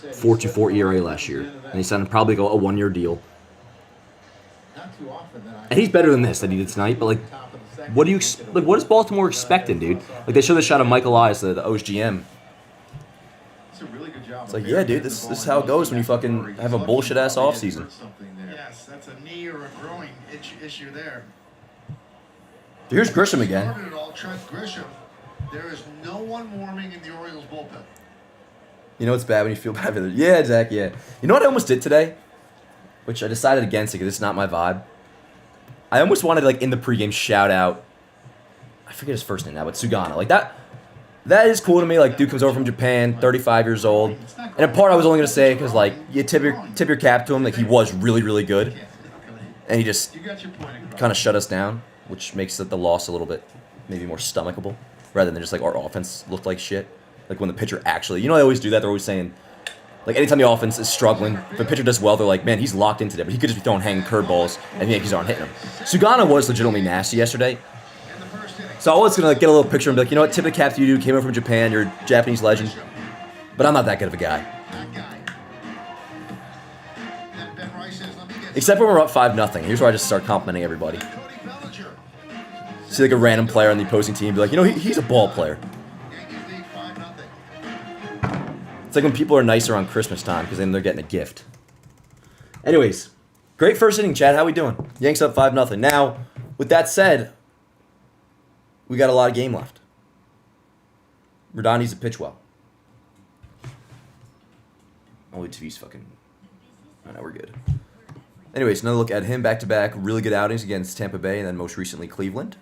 4.24 ERA last year, and he signed probably a one-year deal. And he's better than this that he did tonight. But like, what do you like? What is Baltimore expecting, dude? Like they showed the shot of Michael Elias, the O's GM. It's like, yeah, dude, this is how it goes when you fucking have a bullshit-ass offseason. Yes, that's a knee or a growing issue there. Here's Grisham again. Grisham. There is no one warming in the Orioles bullpen. You know it's bad when you feel bad for it. Yeah, Zach, yeah. You know what I almost did today? Which I decided against it because it's not my vibe. I almost wanted, like, in the pregame shout out, I forget his first name now, but Sugana. Like, that is cool to me. Like, dude comes over from Japan, 35 years old. And a part I was only going to say because, like, you tip your cap to him. Like, he was really, really good. And he just kind of shut us down, which makes the loss a little bit maybe more stomachable rather than just, like, our offense looked like shit. Like, when the pitcher actually... You know they always do that? They're always saying... Like, anytime the offense is struggling, if a pitcher does well, they're like, man, he's locked into that. But he could just be throwing hanging curveballs, and the Yankees aren't hitting him. Sugana was legitimately nasty yesterday. So I was going to like, get a little picture and be like, you know what, tip of the cap to you, dude. Came over from Japan. You're a Japanese legend. But I'm not that good of a guy. Except when we're up 5-0. Here's where I just start complimenting everybody. See like a random player on the opposing team, be like, you know, he's a ball player. It's like when people are nicer on Christmas time because then they're getting a gift. Anyways, great first inning, Chad. How we doing? Yanks up 5-0. Now, with that said, we got a lot of game left. Rodon needs to pitch well. Only TV's fucking... I know we're good. Anyways, another look at him back-to-back. Really good outings against Tampa Bay and then most recently Cleveland.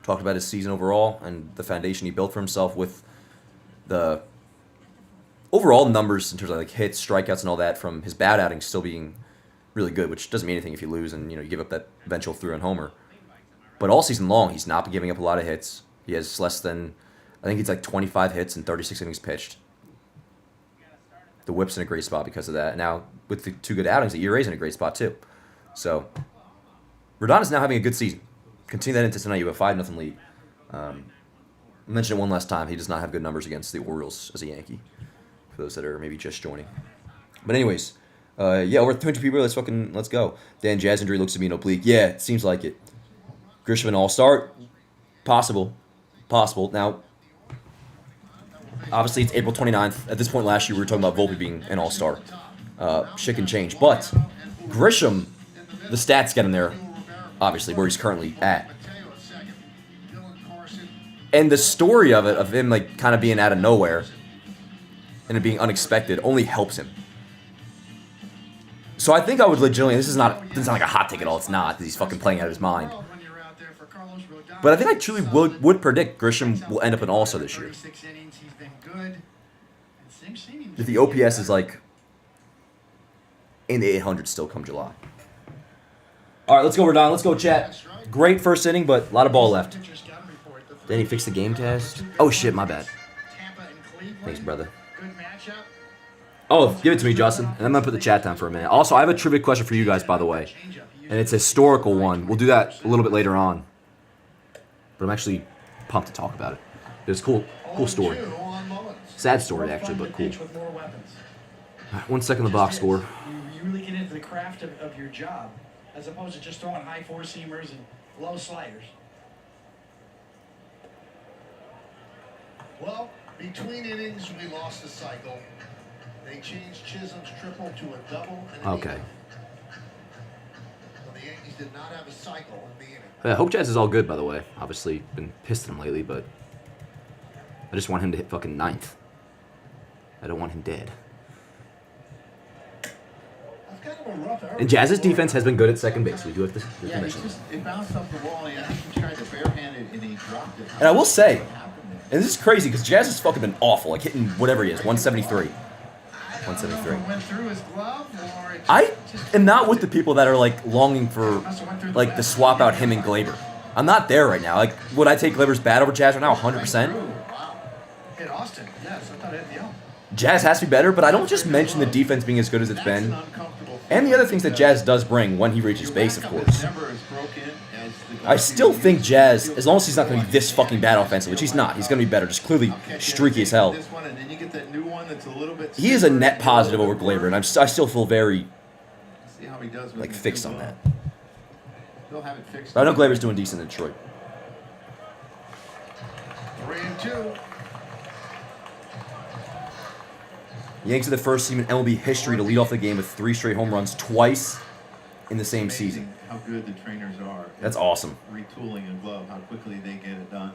Talked about his season overall and the foundation he built for himself with the overall numbers in terms of like hits, strikeouts, and all that from his bad outings still being really good, which doesn't mean anything if you lose and you give up that eventual three-run homer. But all season long, he's not been giving up a lot of hits. He has less than, I think it's like 25 hits and 36 innings pitched. The whip's in a great spot because of that. Now, with the two good outings, the ERA's in a great spot too. So, Rodon is now having a good season. Continue that into tonight. You have a 5-0 lead. I mentioned it one last time. He does not have good numbers against the Orioles as a Yankee. For those that are maybe just joining. But anyways, yeah, over 200 people. Let's go. Dan Jazz injury looks to be an oblique. Yeah, it seems like it. Grisham an all-star? Possible. Now, obviously it's April 29th. At this point last year, we were talking about Volpe being an all-star. Shit can change. But Grisham, the stats get him there, obviously, where he's currently at. And the story of it, of him like kind of being out of nowhere and it being unexpected, only helps him. So I think I would legitimately, this is not like a hot take at all, it's not, because he's fucking playing out of his mind. But I think I truly would predict Grisham will end up an all-star this year. If the OPS is like in the 800s still come July. All right, let's go, Rodon. Let's go, chat. Great first inning, but a lot of ball left. Then he fixed the game cast. Oh, shit, my bad. Thanks, brother. Oh, give it to me, Justin. And I'm going to put the chat down for a minute. Also, I have a trivia question for you guys, by the way. And it's a historical one. We'll do that a little bit later on. But I'm actually pumped to talk about it. It's cool story. Sad story, actually, but cool. Right, 1 second the box score. You really get into the craft of your job, as opposed to just throwing high four-seamers and low sliders. Well, between innings, we lost the cycle. They changed Chisholm's triple to a double and an Okay. eagle. So the Yankees did not have a cycle in the inning. Yeah, Hope Jazz is all good, by the way. Obviously, been pissed at him lately, but I just want him to hit fucking 9th. I don't want him dead. That's kind of a rough error. And Jazz's defense has been good at second base. We do have to Yeah, mention. it bounced off the wall, and I think he tried to barehand it, and he dropped it. And I will say, and this is crazy because Jazz has fucking been awful, like hitting whatever he is, 173. 173. Went through his glove, or it I am not with the people that are like longing for like the swap out him and Glaber. I'm not there right now. Like, would I take Glaber's bat over Jazz right now? 100%. Wow. Hit Austin. Yes, I thought it hit the elm. Jazz has to be better, but I don't just mention the defense being as good as it's been. And the other things that Jazz does bring when he reaches base, of course. I still think Jazz, as long as he's not going to be this fucking bad offensively, which he's not. He's going to be better, just clearly streaky as hell. He is a net positive over Glaber, and I still feel very like fixed on that. But I know Glaber's doing decent in Detroit. 3-2. Yankees are the first team in MLB history to lead off the game with 3 straight home runs twice in the same season. How good the trainers are. That's awesome. Retooling a glove, how quickly they get it done.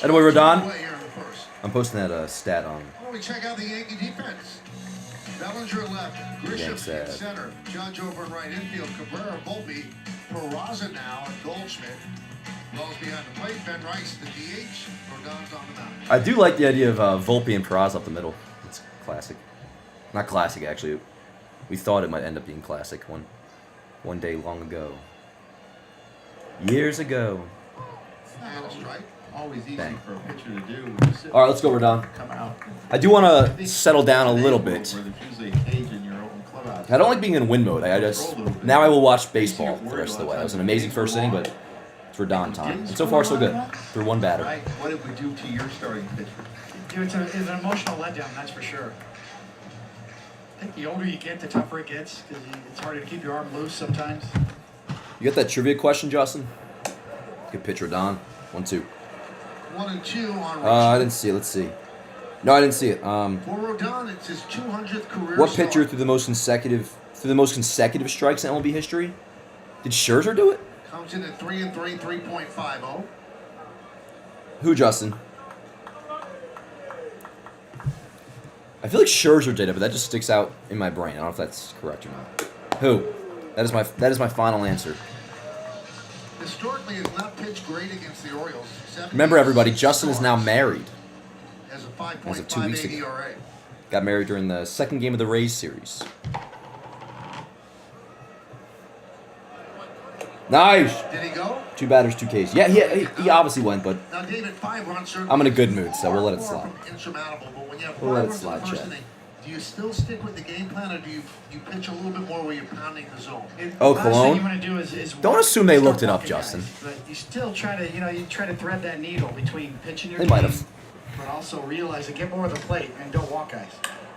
Anyway, Rodon, I'm posting that stat on. Well, we check out the Yankee defense. Bellinger left, Grisham in center, Judge over in right infield, Cabrera, Volpe, Peraza now, and Goldschmidt. Balls behind the plate, Ben Rice, the DH, Rodon's on the mound. I do like the idea of Volpe and Peraza up the middle. It's classic. Not classic, actually. We thought it might end up being classic one day long ago. Years ago. And a strike. Always easy Bang. for a pitcher to do. All right, let's go, Rodon. Come out. I do want to settle down a little bit. Where there's usually a cage in your open clubhouse. I don't like being in win mode. Now I will watch baseball the rest of the way. That was an amazing first inning, but it's Rodon time. And so far, so good. Through one batter. Right. What did we do to your starting pitcher? Dude, it's an emotional letdown, that's for sure. I think the older you get, the tougher it gets, because it's harder to keep your arm loose sometimes. You got that trivia question, Justin? Good pitch, Rodon. 1-2. 1-2 on I didn't see it. Let's see. No, I didn't see it. For Rodon, it's his 200th career What pitcher start. through the most consecutive strikes in MLB history? Did Scherzer do it? Comes in at 3-3, 3.50. Who, Justin? I feel like Scherzer did it, but that just sticks out in my brain. I don't know if that's correct or not. Who? That is my final answer. Historically, has not pitched great against the Orioles. Remember, everybody, Justin is now married. As a As of 2 weeks 5.58 ago. ERA. Got married during the second game of the Rays series. Nice. Did he go? 2 batters, 2 Ks. Yeah, he obviously went, but Now, David, 5 runs. I'm in a good mood, so we'll let it far slide. from insurmountable, but when you have 5 We'll let it runs in the slide, first Chad. inning, do you still stick with the game plan, or do you pitch a little bit more where you're pounding the zone? Oh, Last thing Cologne? you want to do is Don't walk- assume they start looked it up, walking Justin. guys, but you still try to, you try to thread that needle between pitching your They game, might have. but also realize to get more of the plate and don't walk guys.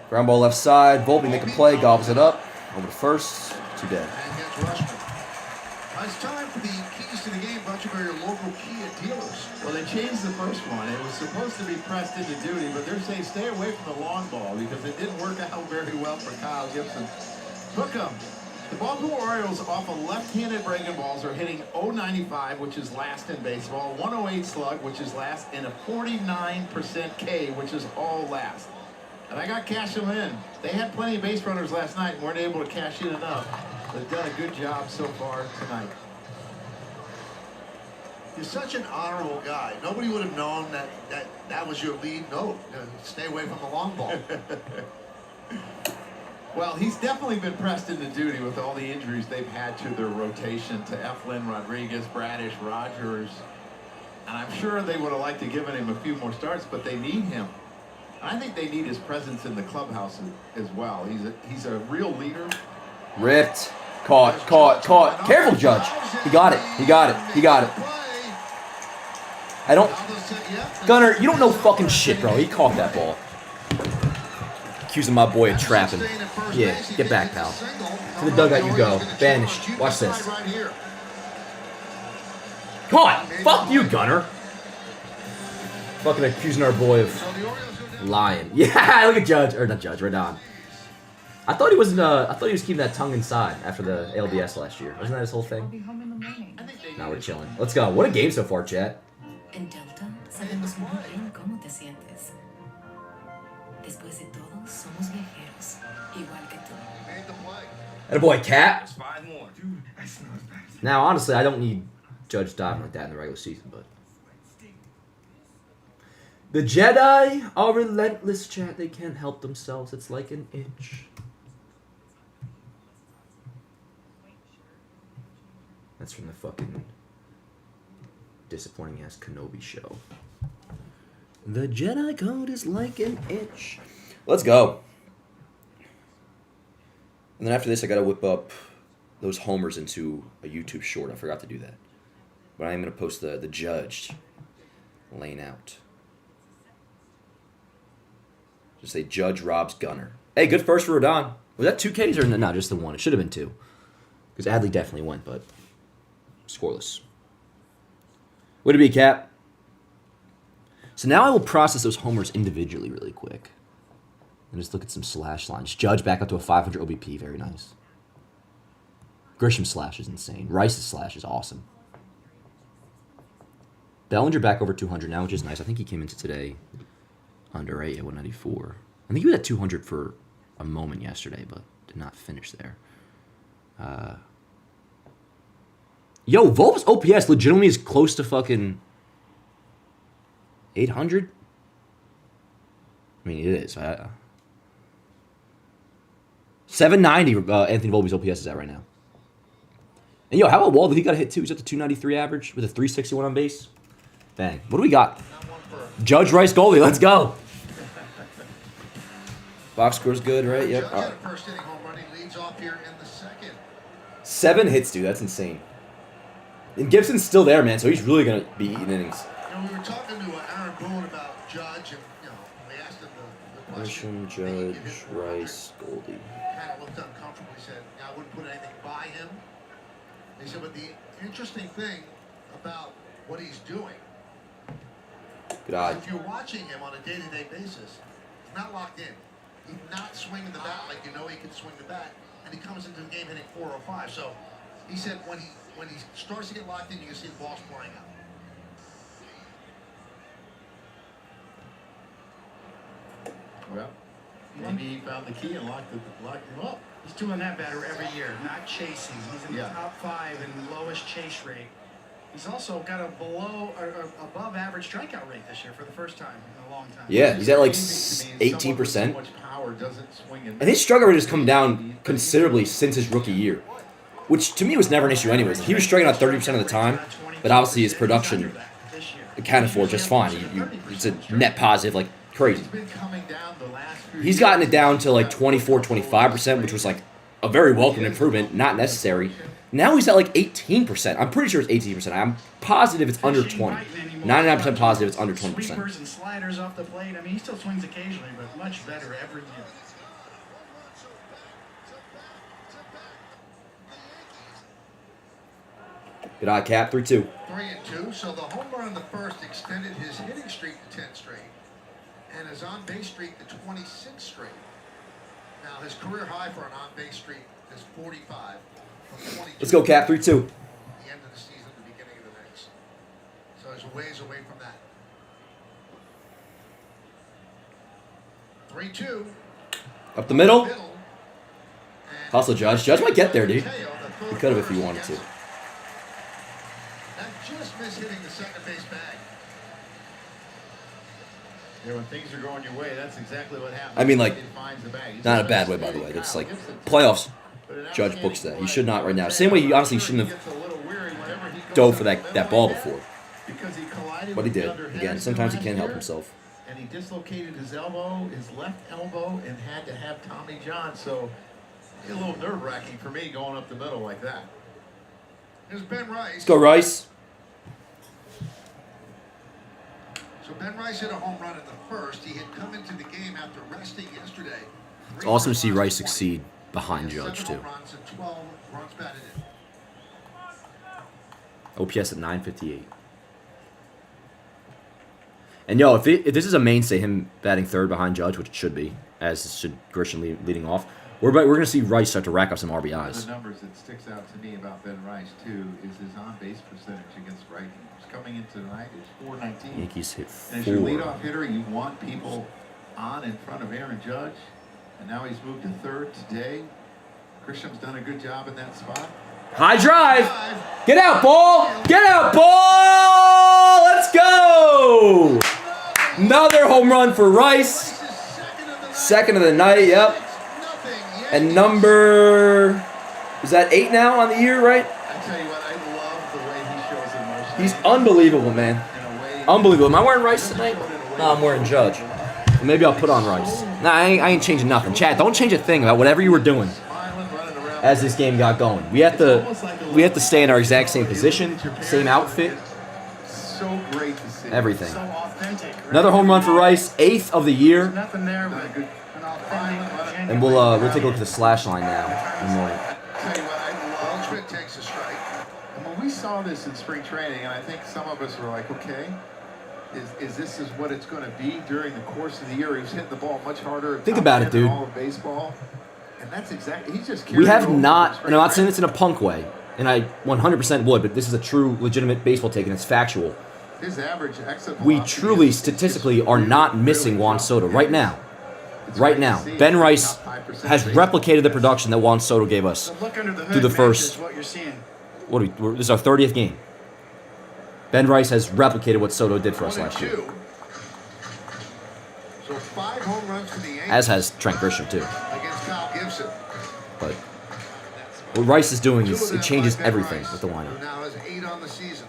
Ground ball left side. Volpe make a play, gobbles it up. Over to first. 2 dead. And gets Rushman. It's time for the keys to the game brought to you by your local Kia dealers. Well, they changed the first one. It was supposed to be pressed into duty, but they're saying stay away from the long ball because it didn't work out very well for Kyle Gibson. Hook 'em. The Baltimore Orioles off of left-handed breaking balls are hitting .095, which is last in baseball, 108 slug, which is last, and a 49% K, which is all last. And I got cash them in. They had plenty of base runners last night and weren't able to cash in enough. They've done a good job so far tonight. You're such an honorable guy. Nobody would have known that was your lead note. Stay away from the long ball. Well, he's definitely been pressed into duty with all the injuries they've had to their rotation to Eflin, Rodriguez, Bradish, Rogers. And I'm sure they would have liked to give him a few more starts, but they need him. I think they need his presence in the clubhouse as well. He's a real leader. Ripped. Caught. Careful, Judge. He got it. I don't... Gunner, you don't know fucking shit, bro. He caught that ball. Accusing my boy of trapping. Yeah, get back, pal. To the dugout you go. Banished. Watch this. Caught! Fuck you, Gunner. Fucking accusing our boy of lying. Yeah, look at Judge. Or not Judge, Rodon. I thought he was keeping that tongue inside after the ALDS last year. Wasn't that his whole I'll thing? be home in the morning. Now we're chilling. Let's go. What a game so far, chat. En Delta sabemos muy bien cómo te sientes. Después de todo, somos viajeros, igual que tú. Made the play. And a boy, Cat. 5-1. Dude, that smells bad. Now, honestly, I don't need Judge diving like that in the regular season, but... The Jedi are relentless, chat. They can't help themselves. It's like an itch. That's from the fucking disappointing-ass Kenobi show. The Jedi Code is like an itch. Let's go. And then after this, I got to whip up those homers into a YouTube short. I forgot to do that. But I am going to post the judge laying out. Just say Judge robs Gunner. Hey, good first for Rodon. Was that 2 Ks or no? Just the one. It should have been 2. Because Adley definitely went, but scoreless. Would it be, Cap? So now I will process those homers individually really quick. And just look at some slash lines. Judge back up to a 500 OBP. Very nice. Grisham's slash is insane. Rice's slash is awesome. Bellinger back over 200 now, which is nice. I think he came into today under 8 at 194. I think he was at 200 for a moment yesterday, but did not finish there. Yo, Volp's OPS legitimately is close to fucking 800. I mean, it is. 790 Anthony Volpe's OPS is at right now. And yo, how about Waldo? He got a hit too. He's at the 293 average with a 361 on base. Bang. What do we got? Judge Rice Goldie. Let's go. Box score's good, right? Yep. Judge had a first inning home run. He leads off here in the second. 7 hits, dude. That's insane. And Gibson's still there, man, so he's really going to be eating innings. You know, we were talking to Aaron Boone about Judge, and we asked him the question. Judge, Rice, Goldie. Kind of looked uncomfortable. He said, I wouldn't put anything by him. He said, but the interesting thing about what he's doing, Good eye. if you're watching him on a day-to-day basis, he's not locked in. He's not swinging the bat like you know he can swing the bat, and he comes into the game hitting 405. So he said when he starts to get locked in, you can see the balls flying out. Well, maybe he found the key and locked him up. He's doing that better every year, not chasing. He's in the Yeah. top 5 in lowest chase rate. He's also got a above average strikeout rate this year for the first time in a long time. Yeah, he's at like Amazing to me, someone with 18%. so much power doesn't swing and And his strikeout rate has come down considerably since his rookie year, which to me was never an issue anyways. He was striking out 30% of the time, but obviously his production accounted for just fine. It's a net positive, like crazy. He's been coming down the last few He's gotten it down to like 24, 25%, which was like a very welcome improvement, not necessary. Now he's at like 18%. I'm pretty sure it's 18%. I'm positive it's under 20. 99% positive it's under 20%. Sweepers and sliders off the plate. I mean, he still swings occasionally, but much better every year. Good eye, Cap. 3-2. 3-2. So the home run in the first extended his hitting streak to 10 straight, and his on-base streak to 26 straight. Now his career high for an on-base streak is 45. Let's go, Cap. 3-2. The end of the season, the beginning of the next. So he's a ways away from that. 3-2. Up the middle. And Hustle, Judge. Judge might get there, dude. Mateo, the third He could have if he batter, wanted to. yes. That just missed hitting the second base bag. Yeah, when things are going your way, that's exactly what happens. I mean, like, He finds the bag. He's not a the bad best way, by the hitter. way. That's Kyle like Gibson. playoffs. But an Judge outstanding books that. He play. should not right now. Same way he honestly shouldn't have Gets a little weary whenever he goes dove for up the that middle ball like that, before. because he collided But he with the did. underhand Again, sometimes he last can't help year, himself. And he dislocated his elbow, his left elbow, and had to have Tommy John. So it's a little nerve-wracking for me going up the middle like that. Here's Ben Rice. Let's go, Rice. So Ben Rice hit a home run in the first. He had come into the game after resting yesterday. It's awesome to see Rice succeed behind Judge, 7 too. home runs and 12 runs batted in. OPS at 958. And yo, if this is a mainstay, him batting third behind Judge, which it should be, as should Grisham leading off, we're going to see Rice start to rack up some One of RBIs. the numbers that sticks out to me about Ben Rice, too, is his on-base percentage against righties. Coming into tonight, it's 419. Yankees hit And as your 4. leadoff hitter, you want people on in front of Aaron Judge. And now he's moved to third today. Grisham's done a good job in that spot. High drive. Get out, ball. Get out, ball. Let's go. Another home run for Rice. Second of the night, yep. And number, is that 8 now on the year, right? I tell you what, I love the way he shows emotion. He's unbelievable, man. In a way, Unbelievable. Am I wearing Rice tonight? in a No, I'm wearing Judge. Well, maybe I'll put on Rice. Nah, I ain't changing nothing. Chad, don't change a thing about whatever you were doing as this game got going. We have to stay in our exact same position, same outfit, So great to see. everything. So authentic. Right? Another home run for Rice, 8th of the year, Nothing there but an authentic, and we'll take a look at the slash line now in a moment. Tell you what, I love Schmidt takes a strike. And when we saw this in spring training, and I think some of us were like, okay, is this what it's going to be during the course of the year? He's hitting the ball much harder. Think about it, dude. In all of baseball, and that's exactly. He's just. We have carrying over not, from and I'm not saying spring this in a punk way, and I 100% would, but this is a true, legitimate baseball take, and it's factual. training. His average exit We velocity truly, is statistically, just are not missing Juan dropped. Soto right now. It's Right great now, to see. Ben Rice Top 5% has baseball. replicated the production that Juan Soto gave us. The look under the hood through the matches first- what you're seeing. This is our 30th game. Ben Rice has replicated what Soto did for us 1 and last year, 2. So 5 home runs for the Yankees as has Trent Grisham too. against Kyle Gibson. But what Rice is doing Two is of it them changes by Ben everything Rice, with the who lineup. now has 8 on the season.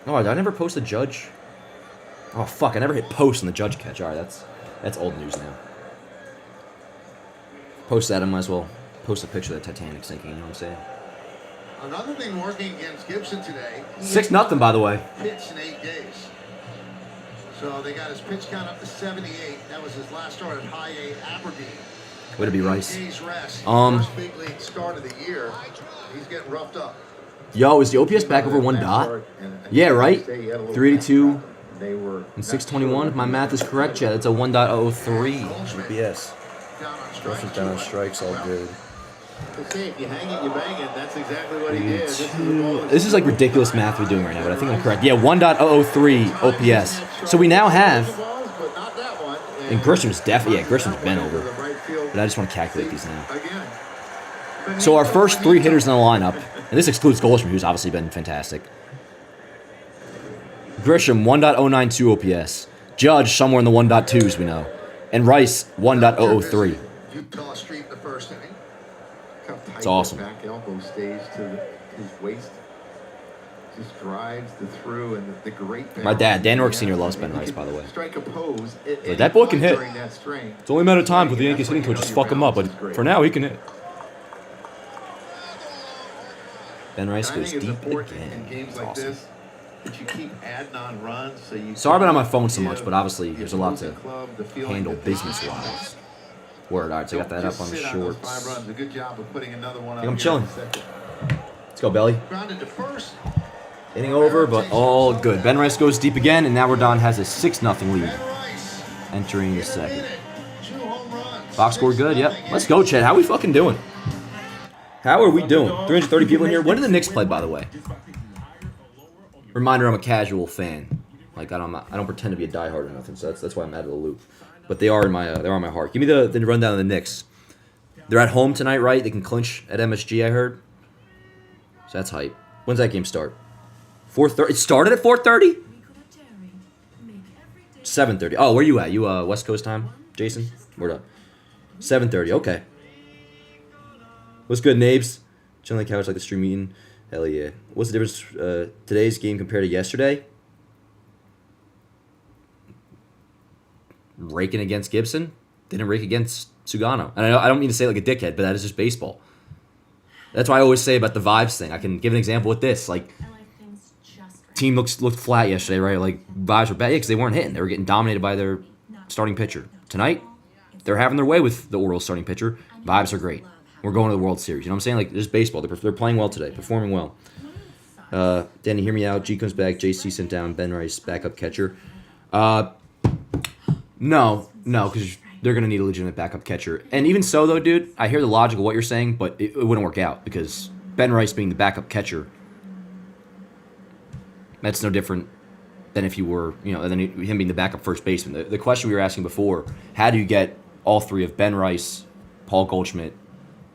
Oh, did I never post a Judge? Oh fuck, I never hit post on the Judge catch. All right, that's old news now. Post that, I might as well post a picture of the Titanic sinking. You know what I'm saying? Another thing working against Gibson today. he 6-0, by the way. pitched in 8 days. So they got his pitch count up to 78. That was his last start at High A Aberdeen. Way to be 8 Rice. days rest. First big league start of the year. He's getting roughed up. Yo, is the OPS back over 1 dot? Yeah, right? 382 and 621. If my math is correct, yeah, that's a 1.03 OPS. Down on strike. Down on strikes, all good. Say, if you hang it, you bang it. That's exactly what he did. This is the ball that's- This is like ridiculous math we're doing right now, but I think I'm correct. Yeah, 1.003 OPS. So we now have, Balls, but not that one. and Grisham's definitely, yeah, Grisham's been To over. the right field. But I just want to calculate these now. Again. So our first 3 hitters in the lineup, and this excludes Goldschmidt, who's obviously been fantastic. Grisham, 1.092 OPS. Judge, somewhere in the 1.2s, we know. And Rice, 1.003. Utah Street in the first inning. Look how tight It's awesome. that back elbow stays to his waist. Just drives the through and the great. My dad, Dan balance. Ork Sr. loves Ben Rice, He by the way. Strike a pose. Like, that boy can hit. During that strain. It's only a matter of time for the Yankees hitting coach just fuck him up, but for now he can hit. Ben Rice And I goes think it's deep important in again. games It's like awesome. this that you keep adding on runs. So you Sorry about on my can phone so much, give but obviously the there's a lot to opposing club the feeling handle that business-wise. Word, all right, so I got that up on the Just sit shorts. those 5 runs. A good job of putting another one think up I'm here chilling. in second. Let's go, Belly. Grounded to first. Inning over, but all good. Ben Rice goes deep again, and now Rodon has a 6-0 lead Ben Rice. entering the In second. it. 2 home runs. Box score good, yep. Let's go, Chad. How we fucking doing? How are we doing? 330 people in here. When did the Knicks play, by the way? Reminder, I'm a casual fan. Like I don't pretend to be a diehard or nothing, so that's why I'm out of the loop. But they are in my my heart. Give me the rundown of the Knicks. They're at home tonight, right? They can clinch at MSG, I heard. So that's hype. When's that game start? 4:30. It started at 4:30. 7:30. Oh, where you at? You West Coast time, Jason? Word up. 7:30. Okay. What's good, Nabes? Chilling on the couch like the stream eating. Hell yeah. What's the difference today's game compared to yesterday? Raking against Gibson. Didn't rake against Sugano. And I don't mean to say like a dickhead, but that is just baseball. That's why I always say about the vibes thing. I can give an example with this. Like, team looked flat yesterday, right? Like, vibes were bad. Yeah, because they weren't hitting. They were getting dominated by their starting pitcher. Tonight, they're having their way with the Orioles starting pitcher. Vibes are great. We're going to the World Series. You know what I'm saying? Like, there's baseball. They're playing well today, performing well. Danny, hear me out. G comes back. JC sent down. Ben Rice, backup catcher. No, because they're going to need a legitimate backup catcher. And even so, though, dude, I hear the logic of what you're saying, but it wouldn't work out because Ben Rice being the backup catcher, that's no different than if you were, than him being the backup first baseman. The question we were asking before, how do you get all 3 of Ben Rice, Paul Goldschmidt,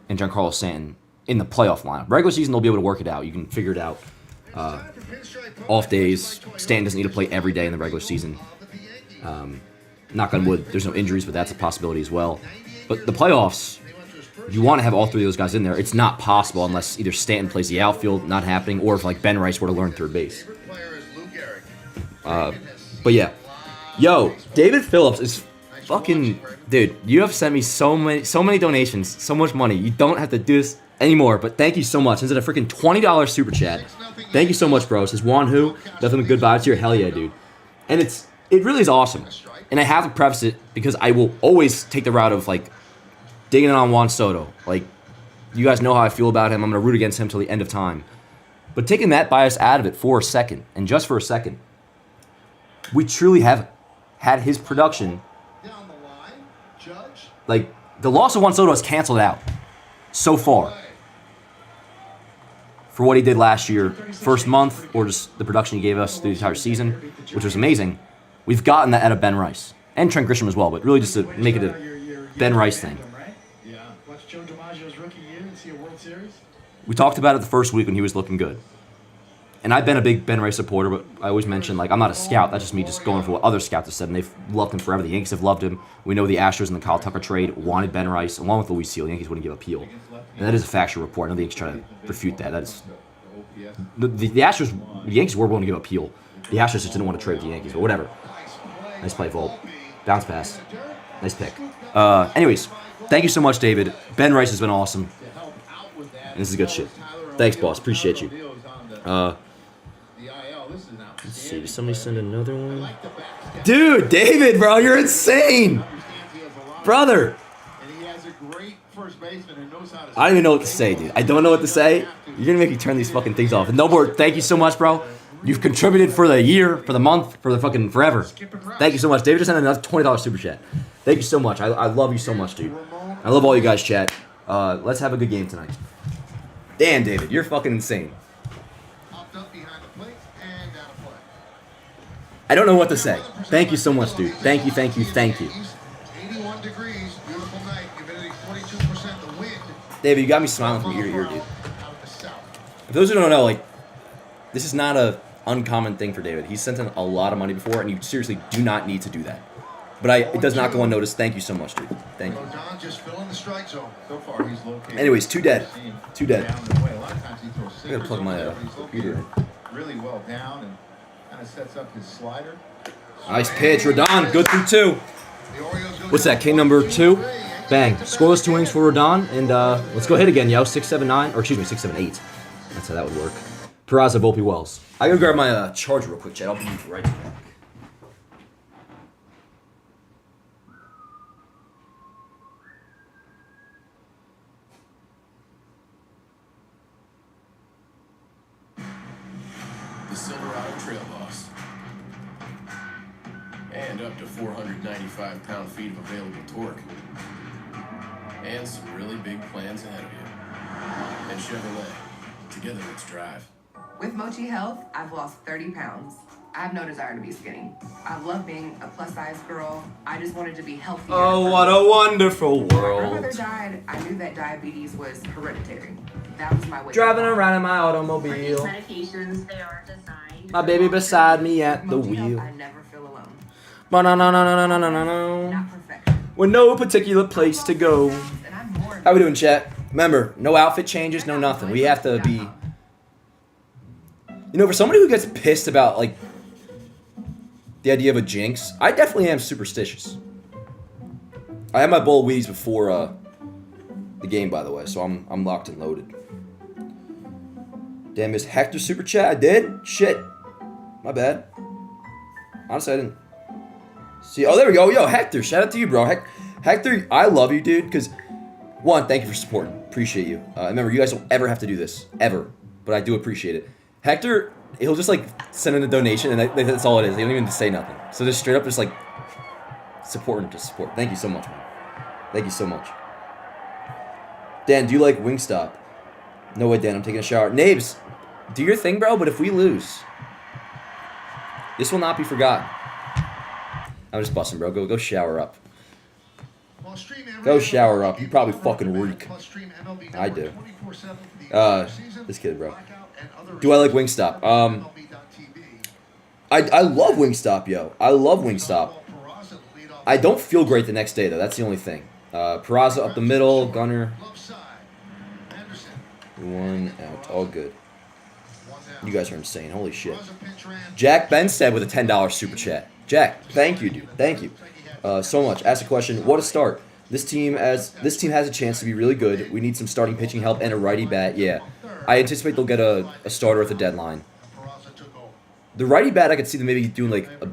and Giancarlo Stanton in the playoff lineup? Regular season, they'll be able to work it out. You can figure it out. Off days, Stanton doesn't need to play every day in the regular season. Knock on wood, there's no injuries, but that's a possibility as well. But the playoffs, you want to have all 3 of those guys in there. It's not possible unless either Stanton plays the outfield, not happening, or if like Ben Rice were to learn third base. But yeah. Yo, David Phillips is fucking... Dude, you have sent me so many donations, so much money. You don't have to do this anymore, but thank you so much. This is a freaking $20 super chat. Thank you so much, bro. It says, Juan Who, nothing but good vibes here. Hell yeah, dude. And it really is awesome. And I have to preface it because I will always take the route of, like, digging on Juan Soto. Like, you guys know how I feel about him. I'm going to root against him till the end of time. But taking that bias out of it for a second, and just for a second, we truly have had his production. Down the line, Judge. Like, the loss of Juan Soto has canceled out so far for what he did last year, first month, or just the production he gave us through the entire season, which was amazing. We've gotten that out of Ben Rice and Trent Grisham as well, but really just to make it a Ben Rice thing. Watch Joe DiMaggio's rookie year and see a World Series. We talked about it the first week when he was looking good. And I've been a big Ben Rice supporter, but I always mention, like, I'm not a scout. That's just me just going for what other scouts have said, and they've loved him forever. The Yankees have loved him. We know the Astros in the Kyle Tucker trade wanted Ben Rice, along with Luis Seal. The Yankees wouldn't give appeal. And that is a factual report. I know the Yankees try to refute that. That is... The Astros... The Yankees were willing to give appeal. The Astros just didn't want to trade with the Yankees, but whatever. Nice play, Volt. Bounce pass. Nice pick. Anyways, thank you so much, David. Ben Rice has been awesome. And this is good shit. Thanks, boss. Appreciate you. Let's see. Did somebody send another one? Dude, David, bro, you're insane. Brother. I don't even know what to say, dude. I don't know what to say. You're going to make me turn these fucking things off. And no more, thank you so much, bro. You've contributed for the year, for the month, for the fucking forever. Thank you so much. David just sent another $20 super chat. Thank you so much. I love you so much, dude. I love all you guys, chat. Let's have a good game tonight. Damn, David, you're fucking insane. I don't know what to say. Thank you so much, dude. Thank you, thank you, thank you. 81 degrees, beautiful night, humidity 42%, the wind. David, you got me smiling from ear to ear, dude. For those who don't know, like, this is not a uncommon thing for David. He's sent in a lot of money before, and you seriously do not need to do that. But it does not go unnoticed. Thank you so much, dude. Thank you. Rodon just filling the strike zone. So far, he's located. Anyways, 2 dead. 2 dead. Down and away. A lot of times he throws I gotta plug my computer in. really well down and kind of sets up his slider. Nice pitch, Rodon. Good through 2. What's that? King number 2. Bang. Scoreless 2 innings for Rodon, and let's go hit again, yo. 6-7-9, or excuse me, 6-7-8. That's how that would work. Peraza, Volpe, Wells. I gotta grab my charger real quick, Chad. I'll be right back. The Silverado Trail Boss. And up to 495 pound-feet of available torque. And some really big plans ahead of you. And Chevrolet. Together, let's drive. With Mochi Health, I've lost 30 pounds. I have no desire to be skinny. I love being a plus-size girl. I just wanted to be healthier. Oh, what a wonderful When my world. grandmother died, I knew that diabetes was hereditary. That was my way. Driving around in my automobile. Medications, they are designed. My baby beside me at the Mochi Health, wheel. I never feel alone. Ba-na-na-na-na-na-na-na. Not perfection. With no particular place to go. And I'm more How we doing, chat? Remember, no outfit changes, no nothing. We have to be... You know, for somebody who gets pissed about, like, the idea of a jinx, I definitely am superstitious. I had my bowl of Wheaties before the game, by the way, so I'm locked and loaded. Damn, missed Hector super chat. I did? Shit. My bad. Honestly, I didn't see. Oh, there we go. Yo, Hector, shout out to you, bro. Hector, I love you, dude, because, one, thank you for supporting. Appreciate you. Remember, you guys don't ever have to do this. Ever. But I do appreciate it. Hector, he'll just, like, send in a donation, and that's all it is. He don't even say nothing. So just straight up just, like, support him to support. Thank you so much, man. Thank you so much. Dan, do you like Wingstop? No way, Dan. I'm taking a shower. Nabes, do your thing, bro, but if we lose, this will not be forgotten. I'm just busting, bro. Go shower up. Go shower up. You probably fucking reek. I do. This kid, bro. Do I like Wingstop? I love Wingstop, yo. I love Wingstop. I don't feel great the next day, though. That's the only thing. Peraza up the middle. Gunner. 1 out. All good. You guys are insane. Holy shit. Was a pitch ran. Jack Benstead with a $10 super chat. Jack, thank you, dude. Thank you so much. Ask a question. What a start. This team has a chance to be really good. We need some starting pitching help and a righty bat. Yeah. I anticipate they'll get a starter at the deadline. Peraza took over. The righty bat, I could see them maybe doing like a...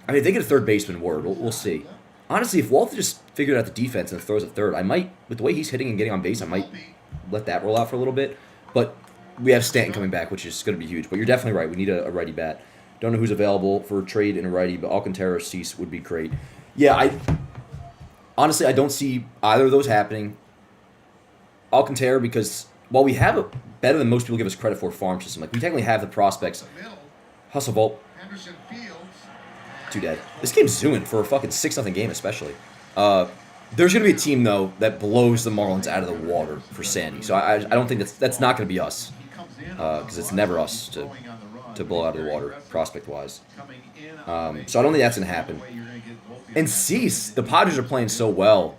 I mean, if they get a third baseman, we'll see. Honestly, if Walter just figured out the defense and throws a third, I might, with the way he's hitting and getting on base, I might let that roll out for a little bit. But we have Stanton coming back, which is going to be huge. But you're definitely right. We need a righty bat. Don't know who's available for trade in a righty, but Alcantara or Cease would be great. Yeah, honestly, I don't see either of those happening. Alcantara, because while we have a better than most people give us credit for farm system, like we technically have the prospects. Hasselvolt, Henderson Fields. too dead. This game's zooming for a fucking 6-0 game, especially. There's going to be a team, though, that blows the Marlins out of the water for Sandy. So I don't think that's not going to be us. Because it's never us to blow out of the water, prospect-wise. So I don't think that's going to happen. And Cease, the Padres are playing so well.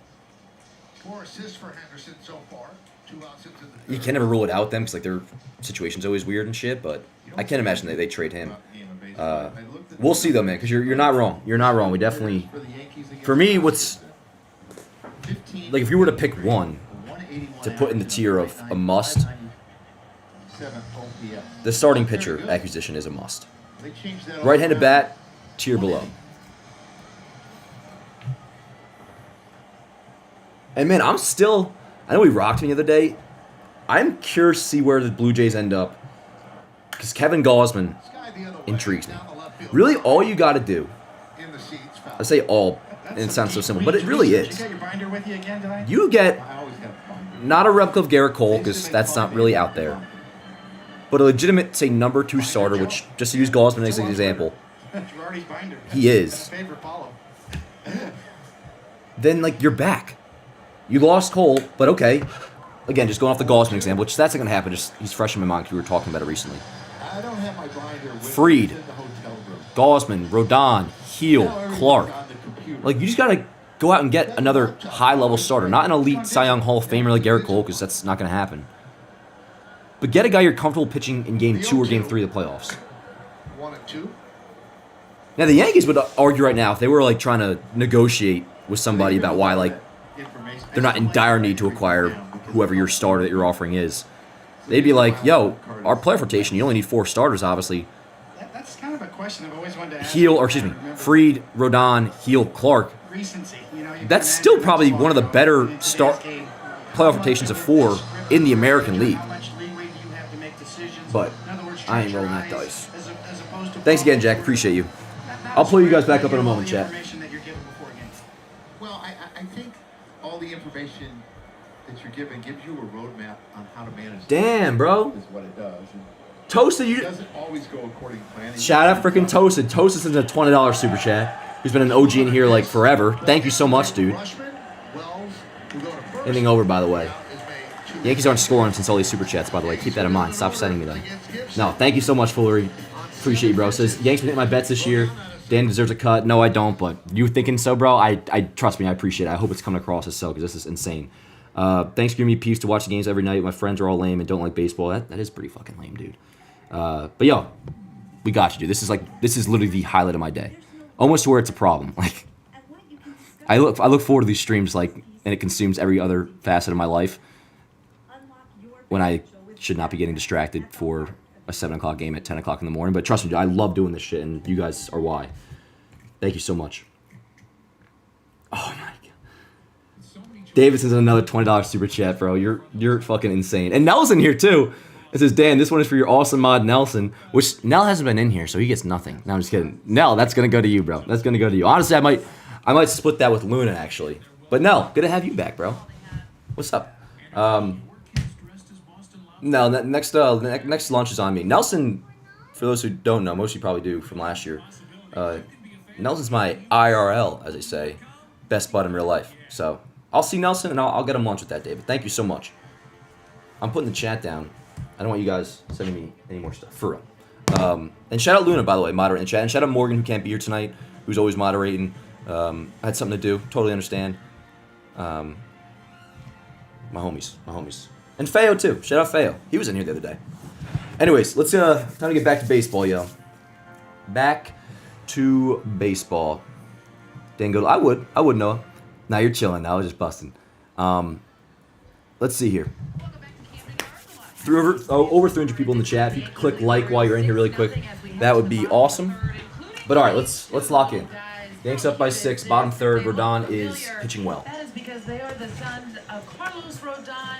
4 assists for Henderson so far. 2 outs into the You can never rule it out with them because like their situation's always weird and shit. But I can't imagine they trade him. We'll see though, man. Because you're not wrong. You're not wrong. We definitely. For me, what's like if you were to pick one to put in the tier of a must, the starting pitcher acquisition is a must. Right-handed bat, tier below. And man, I know we rocked me the other day. I'm curious to see where the Blue Jays end up. Because Kevin Gausman intrigues me. Really, all you got to do, I say all, and it sounds so simple, but it really is. You get not a replica of Garrett Cole, because that's not really out there, but a legitimate, say, number 2 starter, which, just to use Gausman as an example, he is. Then, like, you're back. You lost Cole, but okay. Again, just going off the Gausman example, which that's not going to happen. Just he's fresh in my mind because we were talking about it recently. Fried, Gausman, Rodon, Heel, Clark. Like, you just got to go out and get another high-level starter. Not an elite Cy Young Hall of Famer like Garrett Cole, because that's not going to happen. But get a guy you're comfortable pitching in Game 2 or Game 3 of the playoffs. 1 and 2. Now, the Yankees would argue right now if they were, like, trying to negotiate with somebody about why, like, they're not in dire need to acquire whoever your starter that you're offering is. They'd be like, yo, our playoff rotation, you only need 4 starters, obviously. That's kind of a question I've always wanted to ask. Fried, Rodon, Heel, Clark. That's still probably one of the better playoff rotations of 4 in the American League. But I ain't rolling that dice. Thanks again, Jack. Appreciate you. I'll pull you guys back up in a moment, chat. Well, I think all the information that you're given gives you a roadmap on how to manage. Damn, bro. Is what it does. Toasted, It doesn't always go according to plan. Shout out freaking Toasted. Toasted sends a $20 super chat. He's been an OG in here like forever. Thank you so much, dude. Anything over, by the way. Yankees aren't scoring since all these super chats, by the way. Keep that in mind. Stop sending me them. No, thank you so much, Foolery. Appreciate you, bro. Says, Yanks been hitting my bets this year. Dan deserves a cut. No, I don't, but you thinking so, bro? I trust me, I appreciate it. I hope it's coming across as so, because this is insane. Thanks for giving me peace to watch the games every night. My friends are all lame and don't like baseball. That is pretty fucking lame, dude. But yo, we got you, dude. This is literally the highlight of my day. Almost to where it's a problem. Like, I look forward to these streams, like, and it consumes every other facet of my life when I should not be getting distracted for a 7 o'clock game at 10 o'clock in the morning. But trust me, dude, I love doing this shit, and you guys are why. Thank you so much. Oh my god. Davidson's another $20 super chat, bro. You're fucking insane. And Nelson here too. It says, Dan, this one is for your awesome mod Nelson, which Nell hasn't been in here, so he gets nothing. No, I'm just kidding. Nell, that's gonna go to you, bro. That's gonna go to you. Honestly, I might split that with Luna actually. But Nell, good to have you back, bro. What's up? No, next lunch is on me. Nelson, for those who don't know, most of you probably do from last year. Nelson's my IRL, as they say, best bud in real life. So I'll see Nelson and I'll get him lunch with that, David. Thank you so much. I'm putting the chat down. I don't want you guys sending me any more stuff, for real. And shout out Luna, by the way, moderating the chat. And shout out Morgan, who can't be here tonight, who's always moderating. I had something to do. Totally understand. My homies. And Feo, too. Shout out Feo. He was in here the other day. Anyways, let's time to get back to baseball, yo. Back to baseball. Dango, I would Noah. Now you're chilling. Now I was just busting. Let's see here. Over 300 people in the chat. If you could click like while you're in here really quick, that would be awesome. But all right, let's lock in. Yanks up by 6, bottom third. Rodon is pitching well. That is because they are the sons of Carlos Rodon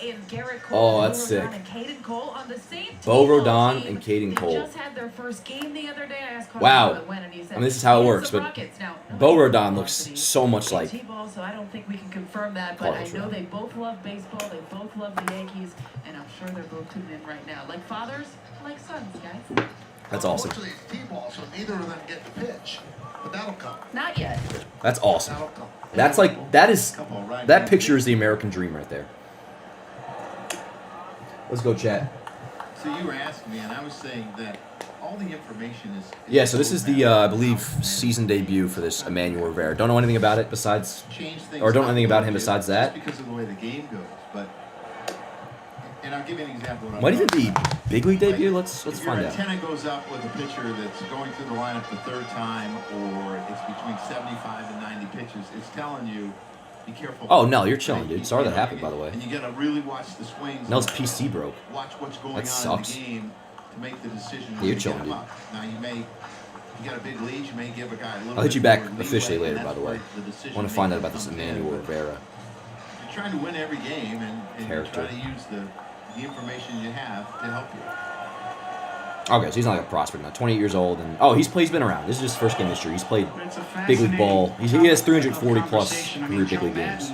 and Garrett Cole. Oh, that's sick. And Caden Cole on the same team. Bo Rodon and Caden Cole. They just had their first game the other day. I asked Carlos Wow. how it went, and he said, I mean, this is how it works, "It's the but Rockets." Now, Bo Rodon looks so much like T-ball, so I don't think we can confirm that, but I know they both love baseball. They both love the Yankees, and I'm sure they're both tuned in right now. Like fathers, like sons, guys. That's awesome. Unfortunately, it's T-ball, so neither of them get the pitch. But that'll come. Not yet. That's awesome. That'll come. That's like that picture is the American dream right there. Let's go, chat. So you were asking me, and I was saying that all the information is. Yeah, so this is the I believe season debut for this Emmanuel Rivera. Don't know anything about it besides, or don't know anything about him besides that. Because of the way the game goes, but. And I'll give you an example. Might even be big league debut. Let's find If out. your antenna goes up with a pitcher that's going through the lineup the third time, or it's between 75 and 90 pitches, it's telling you, be careful. Oh, Nell, you're chilling, dude. Sorry that happened, by the way. And you gotta really watch the swings. Nell's PC broke. Watch what's going That on sucks. in the game to make the decision. Yeah, you're to chilling, get 'em dude. up. Now you got a big lead. You may give a guy a little. I'll hit you bit back more leeway, officially and later, that's by the way. where the decision I want to find out making about this comes in, Emmanuel but Rivera. You're trying to win every game, and you Character. try to use the information you have to help you. Okay, so he's not like a prospect now. 28 years old, and he's been around. This is his first game this year. He's played big league ball. He has 340 plus career big league games.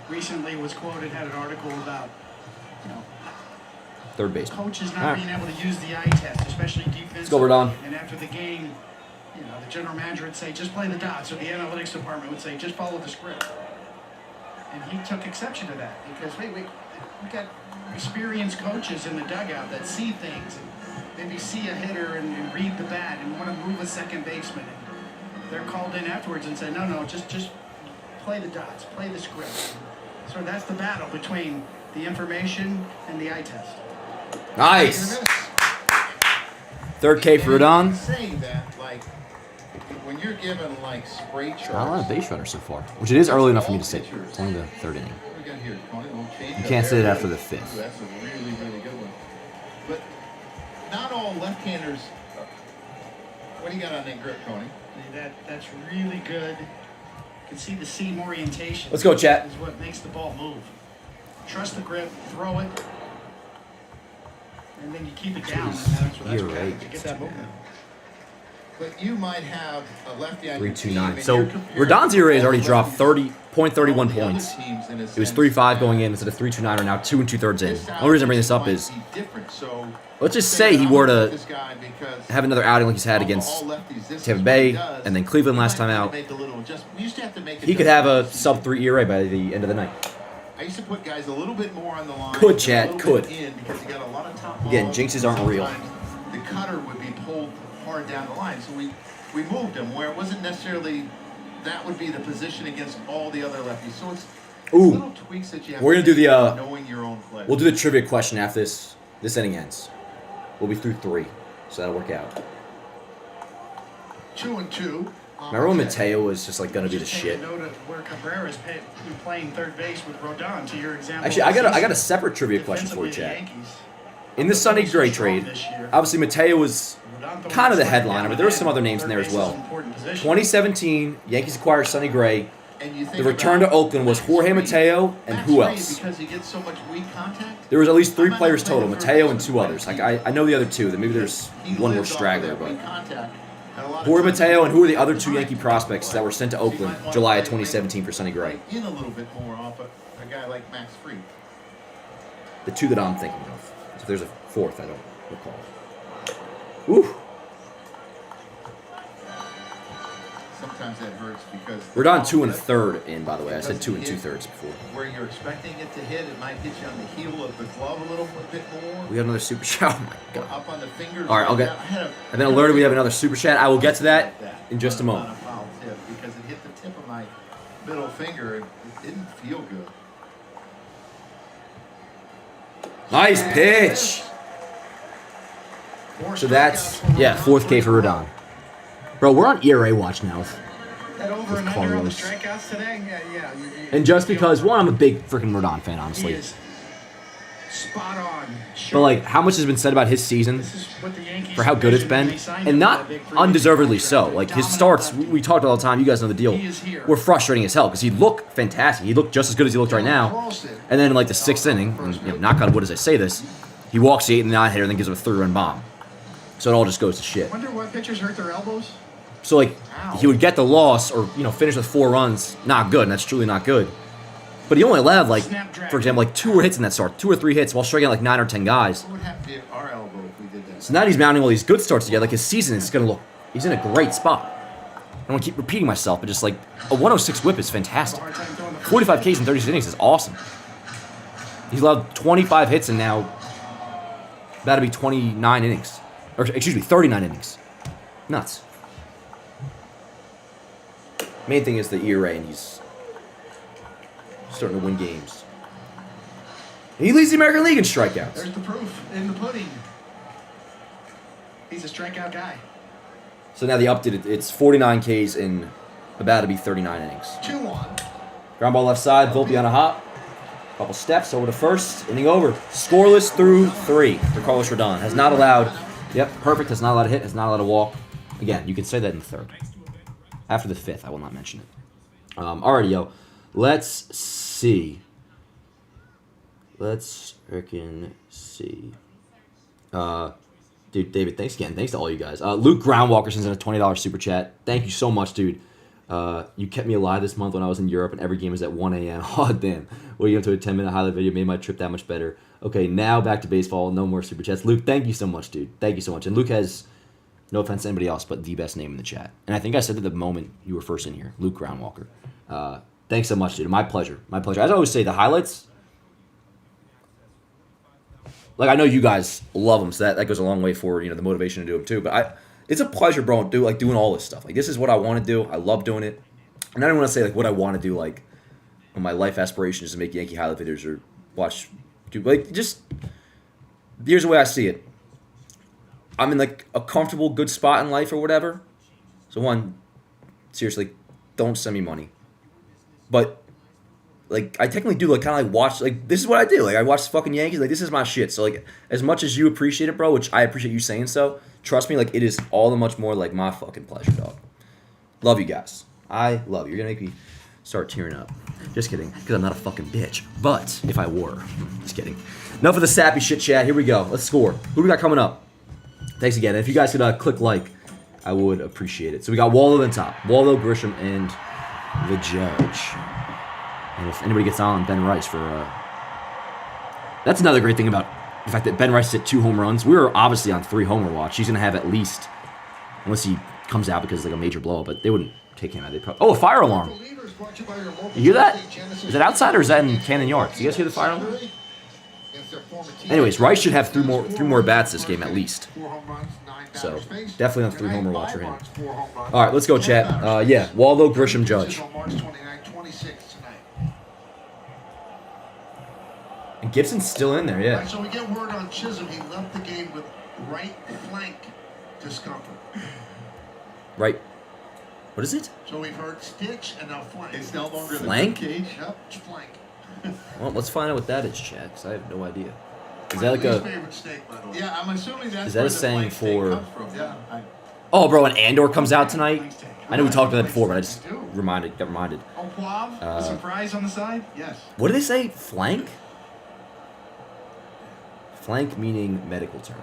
Recently was quoted, had an article about, Third base. coaches not being able to use the eye test, especially defense. Let's go, Rodon. And after the game, the general manager would say, just play the dots, or the analytics department would say, just follow the script. And he took exception to that because we got experienced coaches in the dugout that see things and maybe see a hitter and read the bat and want to move a second baseman. And they're called in afterwards and say, no, just play the dots, play the script. So that's the battle between the information and the eye test. Nice. Third K for Rodon. Saying that, like, when you're given like spray charts. Not a lot of base runners so far, which it is early enough for me to say. It's only the third inning. What we got here, Tony? Little change You up can't say there. it after the fifth. Ooh, that's a really, really good one. But not all left-handers. What do you got on that grip, Tony? That's really good. You can see the seam orientation. Let's go, chat. Is what makes the ball move. Trust the grip, throw it, and then you keep it down. And that's what You're you right. get that movement. But you might have a lefty on your 3.29. team, So and you're comparing Rodon's ERA has already all dropped the 30.31 other points. teams in a It was sense 3.5 going that in instead of 3.29 right now, 2 2/3 in. this The only reason I bring this up might is be different. So let's just say he were to this guy because have another outing like he's had all against lefties, this Tampa is Bay what he does. and then Cleveland You last might time need to out. make a little adjustment. We used to have to make He could have a adjustments. sub-3 ERA by the end of the night. I used to put guys a little bit more on the line. Could, a Chad, little bit could. in because you got a lot of top Again, balls. jinxes aren't real. Sometimes the cutter would be pulled hard down the line, so we moved him where it wasn't necessarily that would be the position against all the other lefties. So it's Ooh. little tweaks that you have We're to gonna do make the, knowing your own play. We'll do the trivia question after this inning ends. We'll be through 3, so that'll work out. 2-2. Remember when Mateo was just like gonna be the Just take shit? a note of where Cabrera's playing third base with Rodon, to your example. Actually, I got a separate trivia question for you, Defensively, the Chad. Yankees, In the Sonny so Gray strong trade, this year. obviously Mateo was Rodon throwing kind of the strike headliner, down but there were the some end. other names in there as Third base is well. an important position. 2017, Yankees acquired Sonny Gray. And you think The return to about Oakland was Max Jorge Fried. Mateo and Max who Fried, else? Because he gets so much weak contact. There was at least 3 I'm not players playing total, for Mateo a and reason, 2 others. Like I know the other 2. Then maybe there's He one more lives off of straggler, that but weak contact. And a lot of Jorge times Mateo and who are the he other gets 2 Yankee behind. prospects that were sent to So you Oakland might wanna July of play 2017 for Sonny Gray? in a little bit more off a guy like Max Fried. The 2 that I'm thinking of. If there's a 4th, I don't recall. Ooh. Sometimes that hurts because Rodon 2 1/3 in, by the way. I said 2 2/3 before. where you're expecting it to hit, it might hit you on the heel of the glove a little bit more. We got another super chat. Oh my Or god. up on the fingers. All right, I'll get. I've been alerted we have another super chat. I will get to that in just a On moment. a foul tip because it hit the tip of my middle finger and it didn't feel good. Nice pitch. So that's, yeah, 4th K for Rodon. Bro, we're on ERA watch now. That over and under on the strikeouts today? Yeah. And just because, one, I'm a big freaking Rodon fan, honestly. He is spot on. But, like, how much has been said about his season This is what the Yankees for how good it's been? And not undeservedly so. Like, his starts, we talked all the time, you guys know the deal, were frustrating as hell because he looked fantastic. He looked just as good as he looked right now. And then in, like, the 6th inning, and, you know, knock on wood as I say this, he walks the 8th and 9th hitter and then gives him a 3-run bomb. So it all just goes to shit. I wonder what pitchers hurt their elbows? So, like, he would get the loss or, you know, finish with 4 runs. Not good, and that's truly not good. But he only allowed, like, for example, like 2 hits in that start. 2 or 3 hits while striking out like 9 or 10 guys. What would happen to our elbow if we did that? So now he's mounting all these good starts together. Like, his season is going to look... He's in a great spot. I don't want to keep repeating myself, but just, like, a 106 whip is fantastic. 45 Ks in 36 innings is awesome. He's allowed 25 hits and now about to be 29 innings. Or, excuse me, 39 innings. Nuts. Main thing is the ERA, and he's starting to win games. And he leads the American League in strikeouts. There's the proof in the pudding. He's a strikeout guy. So now the update, it's 49 Ks in about to be 39 innings. 2-1. Ground ball left side, Volpe on a hop. Couple steps over to first, inning over. Scoreless through 3 for Carlos Rodon. Has not allowed, yep, perfect, has not allowed a hit, has not allowed a walk. Again, you could say that in the 3rd. After the 5th, I will not mention it. Alrighty, yo. Let's see. Let's freaking see. Dude, David, thanks again. Thanks to all you guys. Luke Groundwalker sends in a $20 super chat. Thank you so much, dude. You kept me alive this month when I was in Europe and every game was at 1 a.m. Oh, damn. Waking up to a 10-minute highlight video made my trip that much better. Okay, now back to baseball. No more super chats. Luke, thank you so much, dude. Thank you so much. And Luke has, no offense to anybody else, but the best name in the chat. And I think I said it the moment you were first in here. Luke Groundwalker. Thanks so much, dude. My pleasure. My pleasure. As I always say, the highlights, like, I know you guys love them, so that goes a long way for, you know, the motivation to do them too. But it's a pleasure, bro, doing all this stuff. Like, this is what I want to do. I love doing it. And I don't want to say, like, what I want to do, like, my life aspiration is to make Yankee highlight videos or watch, like, just, here's the way I see it. I'm in, like, a comfortable, good spot in life or whatever. So, one, seriously, don't send me money. But, like, I technically do, like, kind of, like, watch, like, this is what I do. Like, I watch the fucking Yankees. Like, this is my shit. So, like, as much as you appreciate it, bro, which I appreciate you saying so, trust me, like, it is all the much more, like, my fucking pleasure, dog. Love you guys. I love you. You're going to make me start tearing up. Just kidding, because I'm not a fucking bitch. But, if I were. Just kidding. Enough of the sappy shit chat. Here we go. Let's score. Who do we got coming up? Thanks again. And if you guys could click like, I would appreciate it. So, we got Waldo on top. Waldo, Grisham, and the Judge. And if anybody gets on Ben Rice for... That's another great thing about the fact that Ben Rice hit 2 home runs. We were obviously on 3 homer watch. He's going to have at least... Unless he comes out because it's like a major blow, but they wouldn't take him out. They'd probably... Oh, a fire alarm. You hear that? Is that outside or is that in Cannon Yards? Do you guys hear the fire alarm? Anyways, Rice should have 3 more bats this game at least. So, definitely on 3 homer watch for him. All right, let's go, chat. Yeah, Waldo, Grisham, Judge. And Gibson's still in there, yeah. So we get word on Chisholm. He left the game with right flank discomfort. Right. What is it? So we've heard stitch and now flank. It's no longer flank? the cage. Yep, it's flank. Well, let's find out what that is, chat, because I have no idea. Is that like a... favorite steak, by the way. Yeah, I'm assuming that's Is that where a the saying flank steak for... comes from. Yeah, Oh, bro, an Andor comes out tonight? I know we talked about that before, but I just got reminded. Oh, Poivre, a surprise on the side? yes. What did they say? Flank? Flank meaning medical term.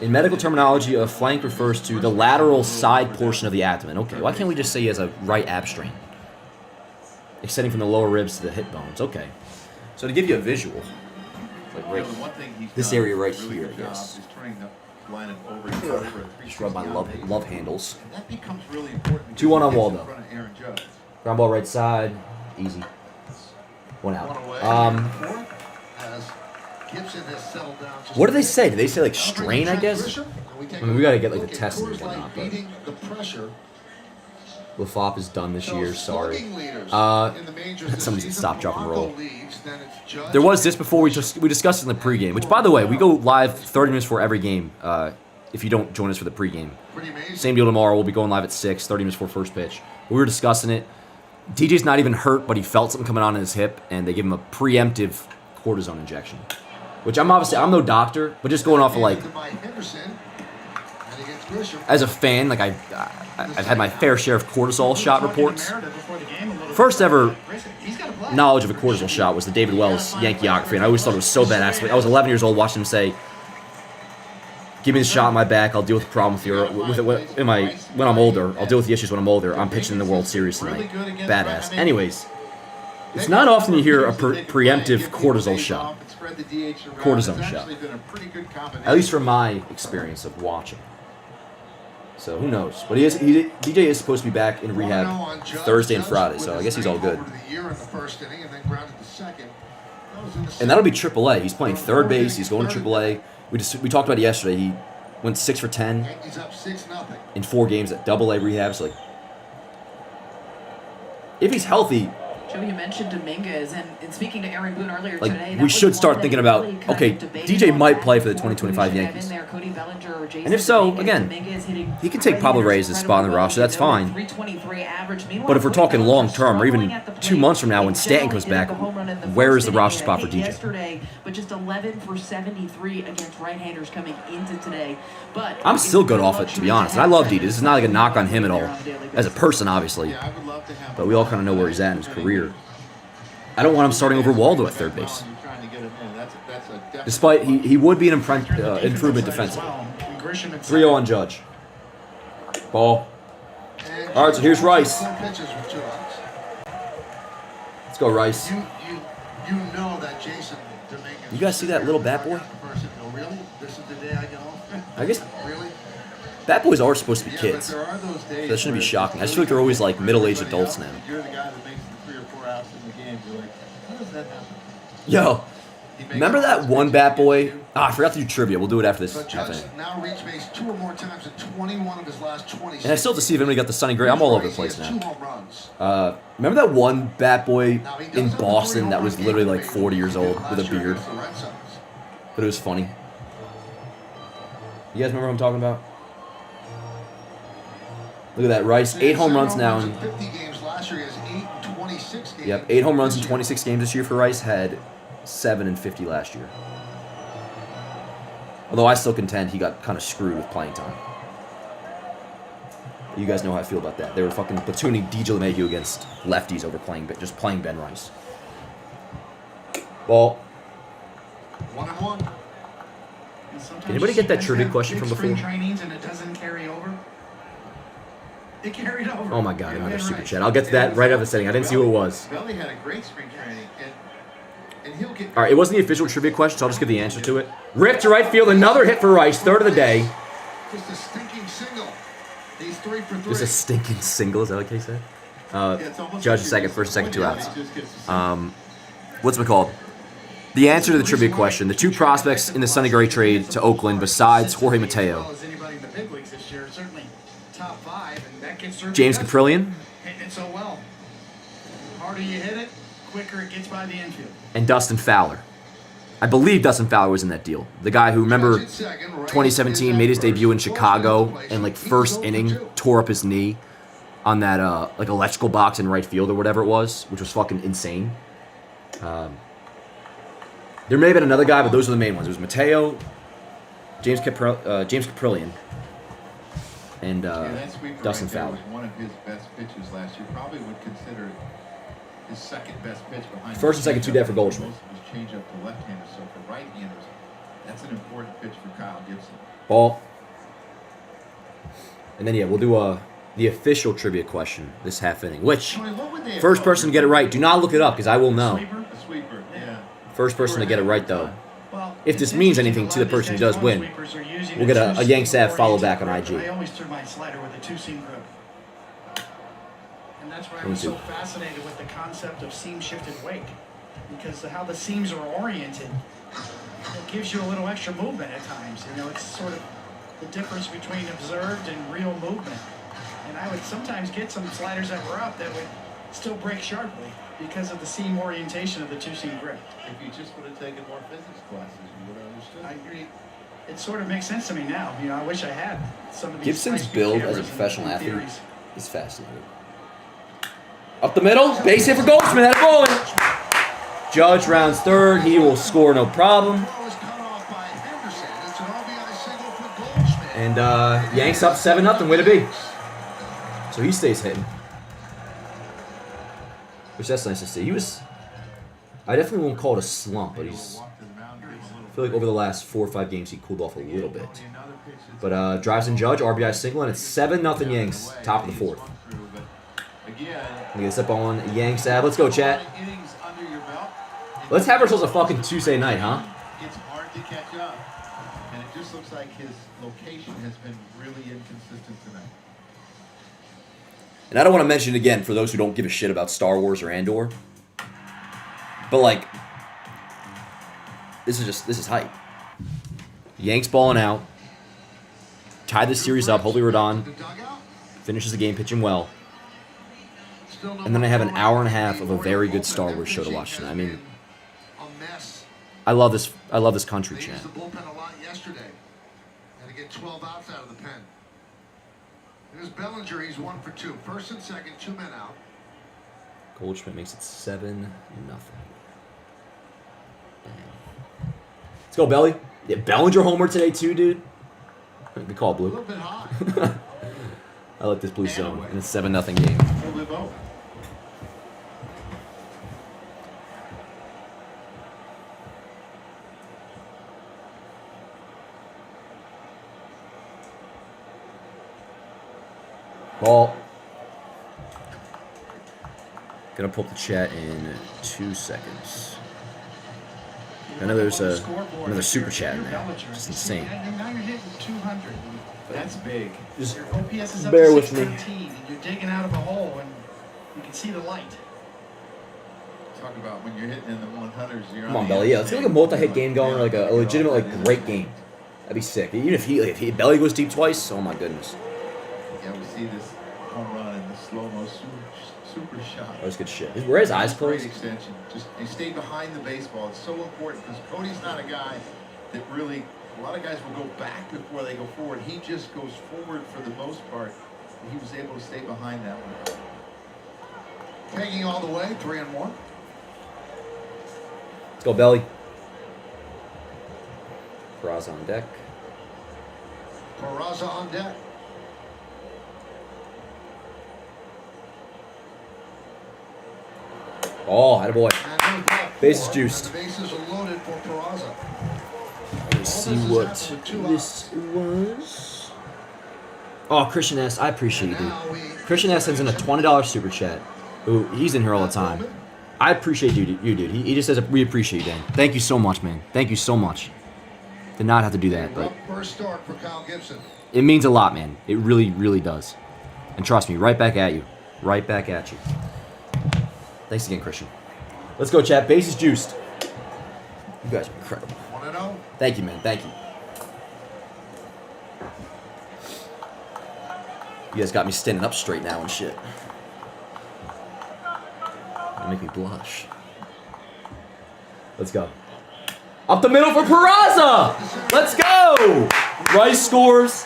In medical terminology, a flank refers to the lateral side portion of the abdomen. Okay, why can't we just say he has a right ab strain? Extending from the lower ribs to the hip bones. Okay. So to give you a visual, like right, this area right here, I guess. Just rub my love handles. That becomes really important. 2-1 on Waldo. In front of Aaron Judge. Ground ball right side, easy. 1 out. What do they say? Do they say like strain? I guess. I mean, we gotta get like the test and whatnot. But LaFop is done this year. Sorry. Someone needs to stop, drop, and roll. There was this before we discussed it in the pregame, which, by the way, we go live 30 minutes before every game if you don't join us for the pregame. Same deal tomorrow. We'll be going live at 6, 30 minutes before first pitch. We were discussing it. DJ's not even hurt, but he felt something coming on in his hip, and they give him a preemptive cortisone injection. Which I'm no doctor, but just going off of like, as a fan, like I've had my fair share of cortisol shot reports. First ever knowledge of a cortisol shot was the David Wells Yankeeography, and I always thought it was so badass. I was 11 years old watching him say, "Give me the shot in my back. I'll deal with the problem when I'm older. I'll deal with the issues when I'm older. I'm pitching in the World Series tonight." Badass. Anyways, it's not often you hear a preemptive cortisol shot. Cortisone shot. At least from my experience of watching. So who knows? But DJ is supposed to be back in rehab Thursday and Friday, so I guess he's all good. And that'll be AAA. He's playing third base. He's going to AAA. We talked about it yesterday. He went 6 for 10 in 4 games at AA rehab. So like, if he's healthy. Joe, you mentioned Dominguez, and speaking to Aaron Boone earlier like, today, we should start thinking about, okay, DJ might play for the 2025 Yankees. And if so, again, he can take Pablo Reyes' spot in the roster. That's fine. But if we're talking long term, or even 2 months from now when Stanton comes back, where is the roster spot for DJ? Yesterday, but just 11 for 73 against right-handers coming into today. But I'm still good off it, to be honest. And I love DJ. This is not like a knock on him at all. As a person, obviously. But we all kind of know where he's at in his career. I don't want him starting over Waldo at third base. Despite he would be an improvement defensively. 3-0 on Judge. Ball. All right, so here's Rice. Let's go, Rice. You know that Jason Dominguez. You guys see that little bat boy? Really? This is the day I get home? I guess Really? bat boys are supposed to be kids. There are those days So that shouldn't be shocking. I just feel like they're always like middle-aged adults now. You're the guy that makes the 3 or 4 outs in the game. You're like, how does that happen? Yo, remember that one bat boy? I forgot to do trivia. We'll do it after this. But Judge now reached base 2 or more times in 21 of his last 26. And I still have to see if anybody got the Sonny Gray. I'm all over the place now. 2 home runs. Remember that one bat boy in Boston that was literally like 40 years old with a beard? But it was funny. You guys remember what I'm talking about? Look at that, Rice. 8 home runs now. 50 games last year. He has 8 in 26 games. Yep, 8 home runs in 26 games this year for Rice. Had 7 in 50 last year. Although I still contend he got kind of screwed with playing time. You guys know how I feel about that. They were fucking platooning DJ LeMahieu against lefties over just playing Ben Rice. Ball. 1-1. Did anybody get that trivia question from before? Trainings and it doesn't carry over. It carried over. Oh my god, another super chat. I'll get to that right after the setting. I didn't see who it was. Belly had a great spring training, and he'll get. All right, it wasn't the official trivia question, so I'll just give the answer to it. Rip to right field, another hit for Rice, third of the day. Just a stinking single. He's 3 for 3. Just a stinking single, is that what Kay said? Judge second, first, second, 2 outs. What's it called? The answer to the trivia question: the 2 prospects in the Sonny Gray trade to Oakland besides Jorge Mateo. James Caprillion. Hitting it so well. Harder you hit it, quicker it gets by the infield. And Dustin Fowler. I believe Dustin Fowler was in that deal. The guy who, remember, 2017 made his debut in Chicago and like first inning tore up his knee on that like electrical box in right field or whatever it was, which was fucking insane. There may have been another guy, but those are the main ones. It was Mateo, James Caprillion, and Dustin Fowler. Was one of his best pitches last year. Probably would consider it his second best pitch behind. First and second, 2 dead for Goldschmidt. Most of his changeup to left-handers, so for right-handers, that's an important pitch for Kyle Gibson. Ball. And then yeah, we'll do the official trivia question this half inning. Which first person to get it right? Do not look it up because I will know. A sweeper, yeah. First person to get it right though. If this means anything to the person who does win, we'll get a Yanks Ave follow back on IG. I always threw my slider with a 2-seam grip. And that's why I'm so fascinated with the concept of seam-shifted wake. Because how the seams are oriented, it gives you a little extra movement at times. You know, it's sort of the difference between observed and real movement. And I would sometimes get some sliders that were up that would still break sharply because of the seam orientation of the two-seam grip. If you just would have taken more physics classes, you would have understood. I agree. It sort of makes sense to me now. You know, I wish I had some of these. Gibson's high-speed build as a cameras professional and athlete theories. is fascinating. Up the middle, base hit for Goldschmidt. Had it rolling. Judge rounds third. He will score no problem. And Yanks up 7-0. Way to be. So he stays hitting. Which that's nice to see. I definitely won't call it a slump, but I feel like over the last 4 or 5 games he cooled off a little bit. But drives in Judge, RBI single, and it's 7-0 Yanks, top of the fourth. Let me get this up on Yanks ad. Let's go, chat. Let's have ourselves a fucking Tuesday night, huh? It's hard to catch up. And it just looks like his location has been really inconsistent tonight. And I don't want to mention it again for those who don't give a shit about Star Wars or Andor. But like, this is hype. Yanks balling out. Tie this series up. Hopefully Rodon finishes the game pitching well. And then I have an hour and a half of a very good Star Wars show to watch tonight. I mean, I love this country, chat. The bullpen a lot yesterday. Had to get 12 outs out of the pen. Here's Bellinger. He's 1 for 2. First and second, 2 men out. Goldschmidt makes it 7-0. Let's go, Belly. Yeah, Bellinger homer today too, dude. Good call, Blue. A little bit hot. I like this blue zone, and it's 7-0 game. Ball. Gonna pull up the chat in 2 seconds. I know there's another super chat in there. Just insane. Now you're hitting 200. That's big. Just Your OPS is up bear to with me. 613, and you're digging out of a hole, and you can see the light. Talk about when you're hitting in the 100s. You're Come on, Belly. Yeah, let's get like a multi-hit game going, or like a legitimate, like great game. That'd be sick. Even if he Belly goes deep twice, oh my goodness. Yeah, we see this home run and the slow-mo super shot. That was good shit. Were his eyes Great closed? extension. Just he stayed behind the baseball. It's so important because Cody's not a guy that really. A lot of guys will go back before they go forward. He just goes forward for the most part. He was able to stay behind that one. Taking all the way, 3 and 1. Let's go, Belly. Peraza on deck. Peraza on deck. Oh, attaboy. And there's ball 4, Bases juiced. and the bases are loaded for Peraza. Let's see what this was. Oh, Christian S. I appreciate you, dude. Christian S. sends in a $20 super chat. Ooh, he's in here all the time. I appreciate you, dude. He just says, we appreciate you, Dan. Thank you so much, man. Thank you so much. Did not have to do that, but First start for Kyle Gibson. it means a lot, man. It really, really does. And trust me, right back at you. Right back at you. Thanks again, Christian. Let's go, chat. Bases juiced. You guys are incredible. 1-0. Thank you, man. Thank you. You guys got me standing up straight now and shit. Gonna make me blush. Let's go. Up the middle for Peraza! Let's go! Rice scores.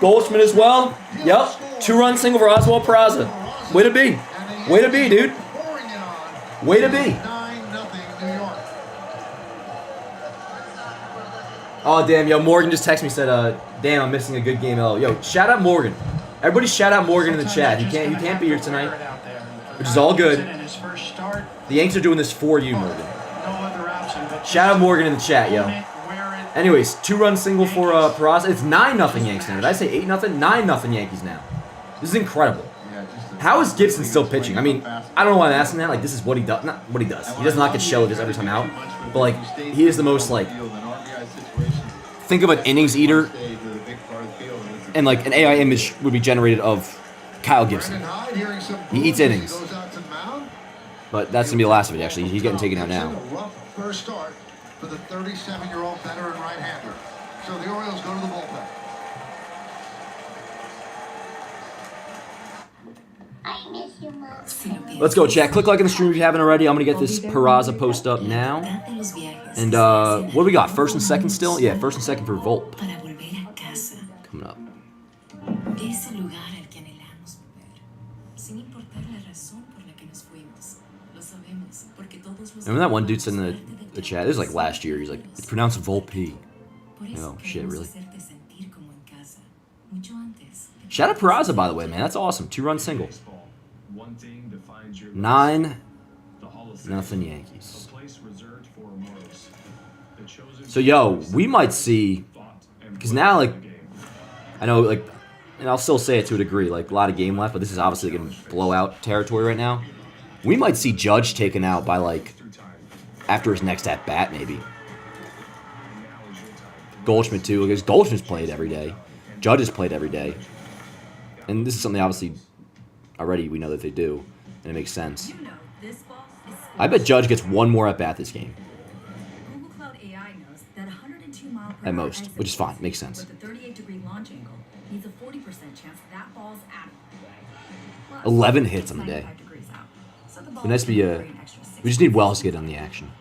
Goldschmidt as well. Yep. 2-run single for Oswald Peraza. Way to be. Way to be, dude. Way to be. 9-0 New York. Oh, damn. Yo, Morgan just texted me, said, damn, I'm missing a good game. Yo, shout out Morgan. Everybody shout out Morgan in the chat. He can't be here tonight, which is all good. The Yanks are doing this for you, Morgan. Shout out Morgan in the chat, yo. Anyways, 2-run single for Peraza. It's 9-0 Yanks now. Did I say 8-0? 9-0 Yankees now. This is incredible. How is Gibson still pitching? I mean, I don't know why I'm asking that. Like, this is what he does. Not what he does. He does not get shelled just every time out. But, like, he is the most, like, think of an innings eater. And, like, an AI image would be generated of Kyle Gibson. He eats innings. But that's going to be the last of it, actually. He's getting taken out now. First start for the 37-year-old veteran right-hander. So the Orioles go to the bullpen. Let's go, chat. Click like in the stream if you haven't already. I'm going to get this Peraza post up now. And what do we got? First and second still? Yeah, first and second for Volpe. Coming up. Remember that one dude said in the chat? This was like last year. He's like, it's pronounced Volpe. Oh, shit, really? Shout out Peraza, by the way, man. That's awesome. 2-run single. 9-0 Yankees. So, yo, we might see, because now, like, I know, like, and I'll still say it to a degree, like, a lot of game left, but this is obviously going to blow out territory right now. We might see Judge taken out by, like, after his next at-bat, maybe. Goldschmidt, too, because Goldschmidt's played every day. Judge has played every day. And this is something, obviously, already we know that they do, and it makes sense. I bet Judge gets one more at-bat this game. At most, which is fine. Makes sense. 11 hits on the day. But nice to be we just need Wells to get on the action.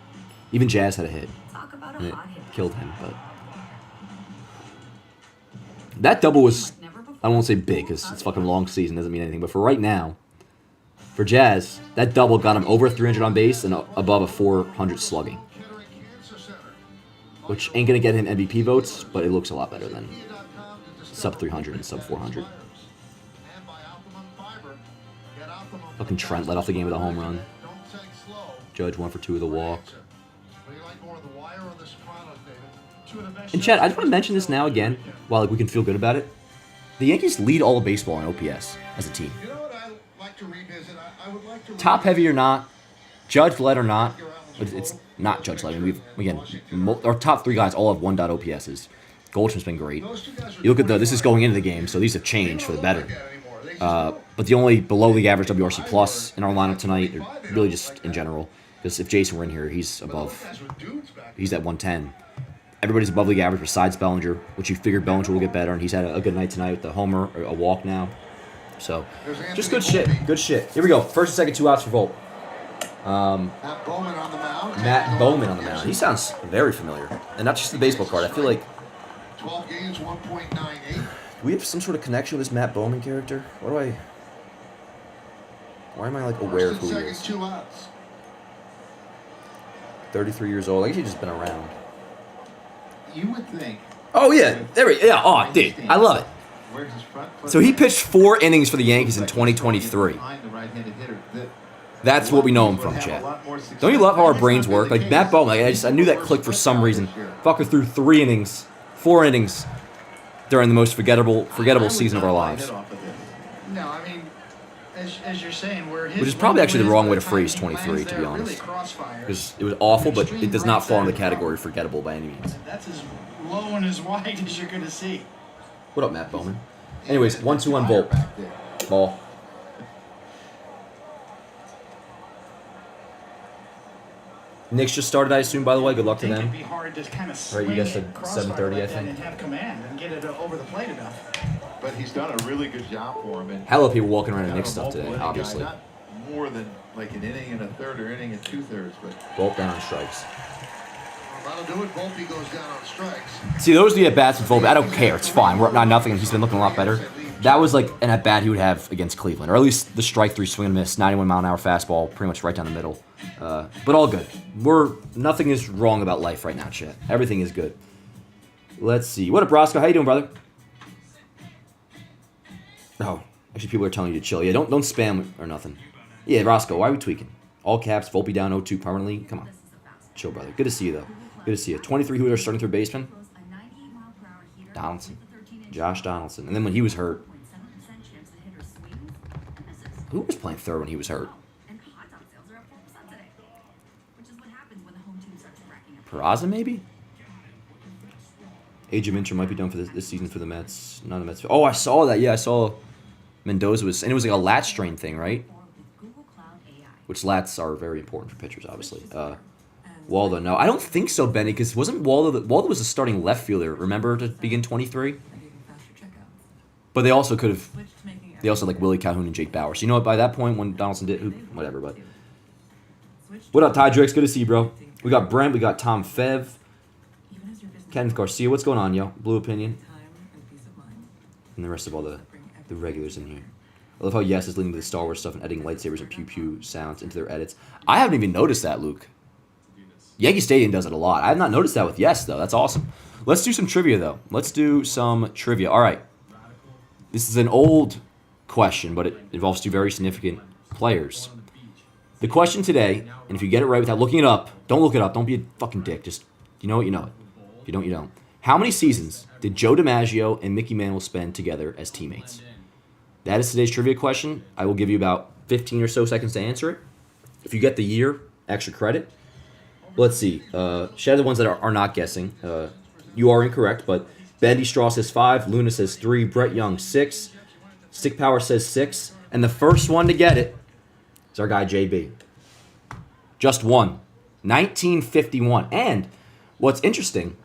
Even Jazz had a hit, and it killed him. But that double was, I won't say big because it's fucking long season, doesn't mean anything. But for right now, for Jazz, that double got him over 300 on base and above a 400 slugging. Which ain't going to get him MVP votes, but it looks a lot better than sub 300 and sub 400. Fucking Trent let off the game with a home run. Judge 1 for 2 with a walk. And Chad, I just want to mention this now again, while like, we can feel good about it. The Yankees lead all of baseball in OPS as a team. You know what I like to revisit? I would like to top heavy or not, Judge led or not, but it's not Judge led. I mean, our top 3 guys all have 1. OPSs. Goldschmidt's been great. You look at this is going into the game, so these have changed for the better. But the only below league average WRC plus in our lineup tonight, or really just in general, because if Jason were in here, he's above. He's at 110. Everybody's above league average besides Bellinger, which you figured Bellinger will get better, and he's had a good night tonight with the homer, or a walk now. So, just good shit. Good shit. Here we go. First and second, 2 outs for Volpe. Matt Bowman on the mound. Matt Bowman on the mound. He sounds very familiar. And not just the baseball card. I feel like 12 games, 1.98. do we have some sort of connection with this Matt Bowman character? Why am I like aware of who he is? 2 outs. 33 years old. I guess he's just been around. You would think. Oh yeah, Oh, dude, I love it. So he pitched 4 innings for the Yankees in 2023. That's what we know him from, Chad. Don't you love how our brains work? Like Matt Bowman, I knew that clicked for some reason. Fucker threw 4 innings during the most forgettable season of our lives. No, I mean, as you're saying, which is probably actually the wrong way to phrase 23, to be honest. Because it was awful, but it does not fall in the category forgettable by any means. That's as low and as wide as you're going to see. What up, Matt Bowman? Anyways, 1-2 on Volpe. Ball. Knicks just started, I assume, by the way. Good luck to them. It'd be hard to kind of right, you guys said 7:30, I think. And have command and get it over the plate enough. But he's done a really good job for him. And hell of people walking around in Knicks stuff today, obviously. Not more than like an inning and a third or inning and 2/3, but Volpe down on strikes. That'll do it. Volpe goes down on strikes. See, those are the at-bats with Volpe. I don't care. It's fine. We're up 9-0, and he's been looking a lot better. That was like an at-bat he would have against Cleveland, or at least the strike 3 swing and miss, 91-mile-an-hour fastball, pretty much right down the middle. But all good. Nothing is wrong about life right now, chat. Everything is good. Let's see. What up, Roscoe? How you doing, brother? Oh, actually, people are telling you to chill. Yeah, don't spam or nothing. Yeah, Roscoe, why are we tweaking? All caps, Volpe down 0-2 permanently. Come on. Chill, brother. Good to see you, though. Good to see you. 23 Hooters starting third baseman. Donaldson. Josh Donaldson. And then when he was hurt. Who was playing third when he was hurt? Peraza, maybe? Age of Inter might be done for this season for the Mets. None of the Mets. Oh, I saw that. Yeah, I saw Mendoza was... And it was like a lat strain thing, right? Which lats are very important for pitchers, obviously. Waldo, no. I don't think so, Benny, because wasn't Waldo... Waldo was a starting left fielder, remember, to begin 23? But they also could have They also had like Willie Calhoun and Jake Bauer. So you know what? By that point, when Donaldson did, whatever. But what up, Ty Drix? Good to see you, bro. We got Brent. We got Tom Fev. Kenneth Garcia. What's going on, yo? Blue Opinion. And the rest of all the regulars in here. I love how Yes is leading to the Star Wars stuff and editing lightsabers and pew pew sounds into their edits. I haven't even noticed that, Luke. Yankee Stadium does it a lot. I have not noticed that with Yes, though. That's awesome. Let's do some trivia, though. Let's do some trivia. All right. This is an old question, but it involves two very significant players. The question today, and if you get it right without looking it up, don't look it up. Don't be a fucking dick. Just, you know it, you know it. If you don't, you don't. How many seasons did Joe DiMaggio and Mickey Mantle spend together as teammates? That is today's trivia question. I will give you about 15 or so seconds to answer it. If you get the year, extra credit. Let's see. Shout out the ones that are not guessing. You are incorrect, but Bendy Straw says 5, Luna says 3, Brett Young 6, Stick Power says 6, and the first one to get it is our guy JB. Just one. 1951. And what's interesting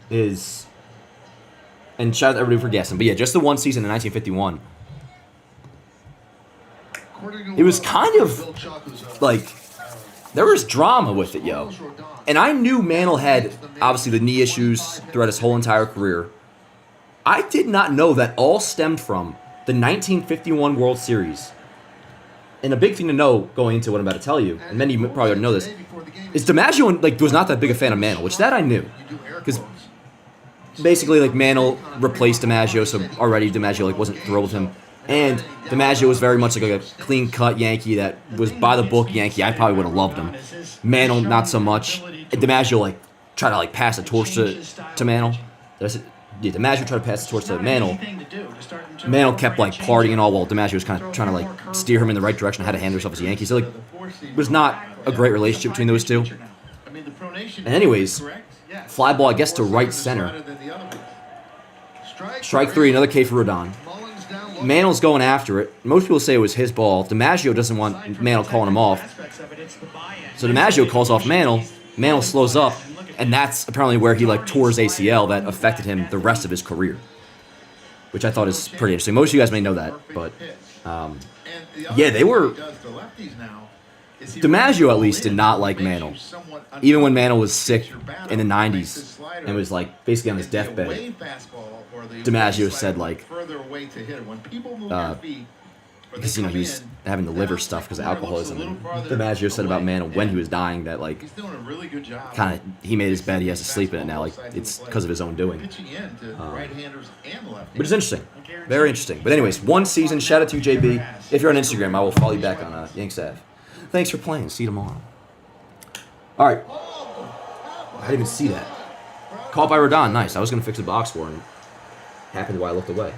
is, and shout out to everybody for guessing, but yeah, just the one season in 1951. It was kind of like, there was drama with it, yo. And I knew Mantle had, obviously, the knee issues throughout his whole entire career. I did not know that all stemmed from the 1951 World Series. And a big thing to know going into what I'm about to tell you, and many of you probably already know this, is DiMaggio was not that big a fan of Mantle, which that I knew. Because basically, Mantle replaced DiMaggio, so already DiMaggio wasn't thrilled with him. And DiMaggio was very much like a clean-cut Yankee that was by-the-book Yankee. I probably would have loved him. Mantle, not so much. And DiMaggio, tried to, pass the torch to Mantle. Yeah, DiMaggio tried to pass the torch to Mantle. Mantle kept, partying all while DiMaggio was kind of trying to, steer him in the right direction, how to handle himself as a Yankee. So, it was not a great relationship between those two. And anyways, fly ball, I guess, to right center. Strike 3, another K for Rodon. Mantle's going after it. Most people say it was his ball. DiMaggio doesn't want Mantle calling him off. So DiMaggio calls off Mantle. Mantle slows up, and that's apparently where he tore his ACL that affected him the rest of his career, which I thought is pretty interesting. Most of you guys may know that, but yeah, they were. DiMaggio at least did not like Mantle, even when Mantle was sick in the '90s and was basically on his deathbed. DiMaggio said because he was having the liver stuff because of alcoholism. And DiMaggio said about Mantle when he was dying that kind of he made his bed, he has to sleep in it now. It's because of his own doing. But it's interesting, very interesting. But anyways, one season. Shout out to you, JB. If you're on Instagram, I will follow you back on Yanks Ave. Thanks for playing. See you tomorrow. All right. I didn't even see that. Caught by Rodon. Nice. I was gonna fix the box score and happened while I looked away.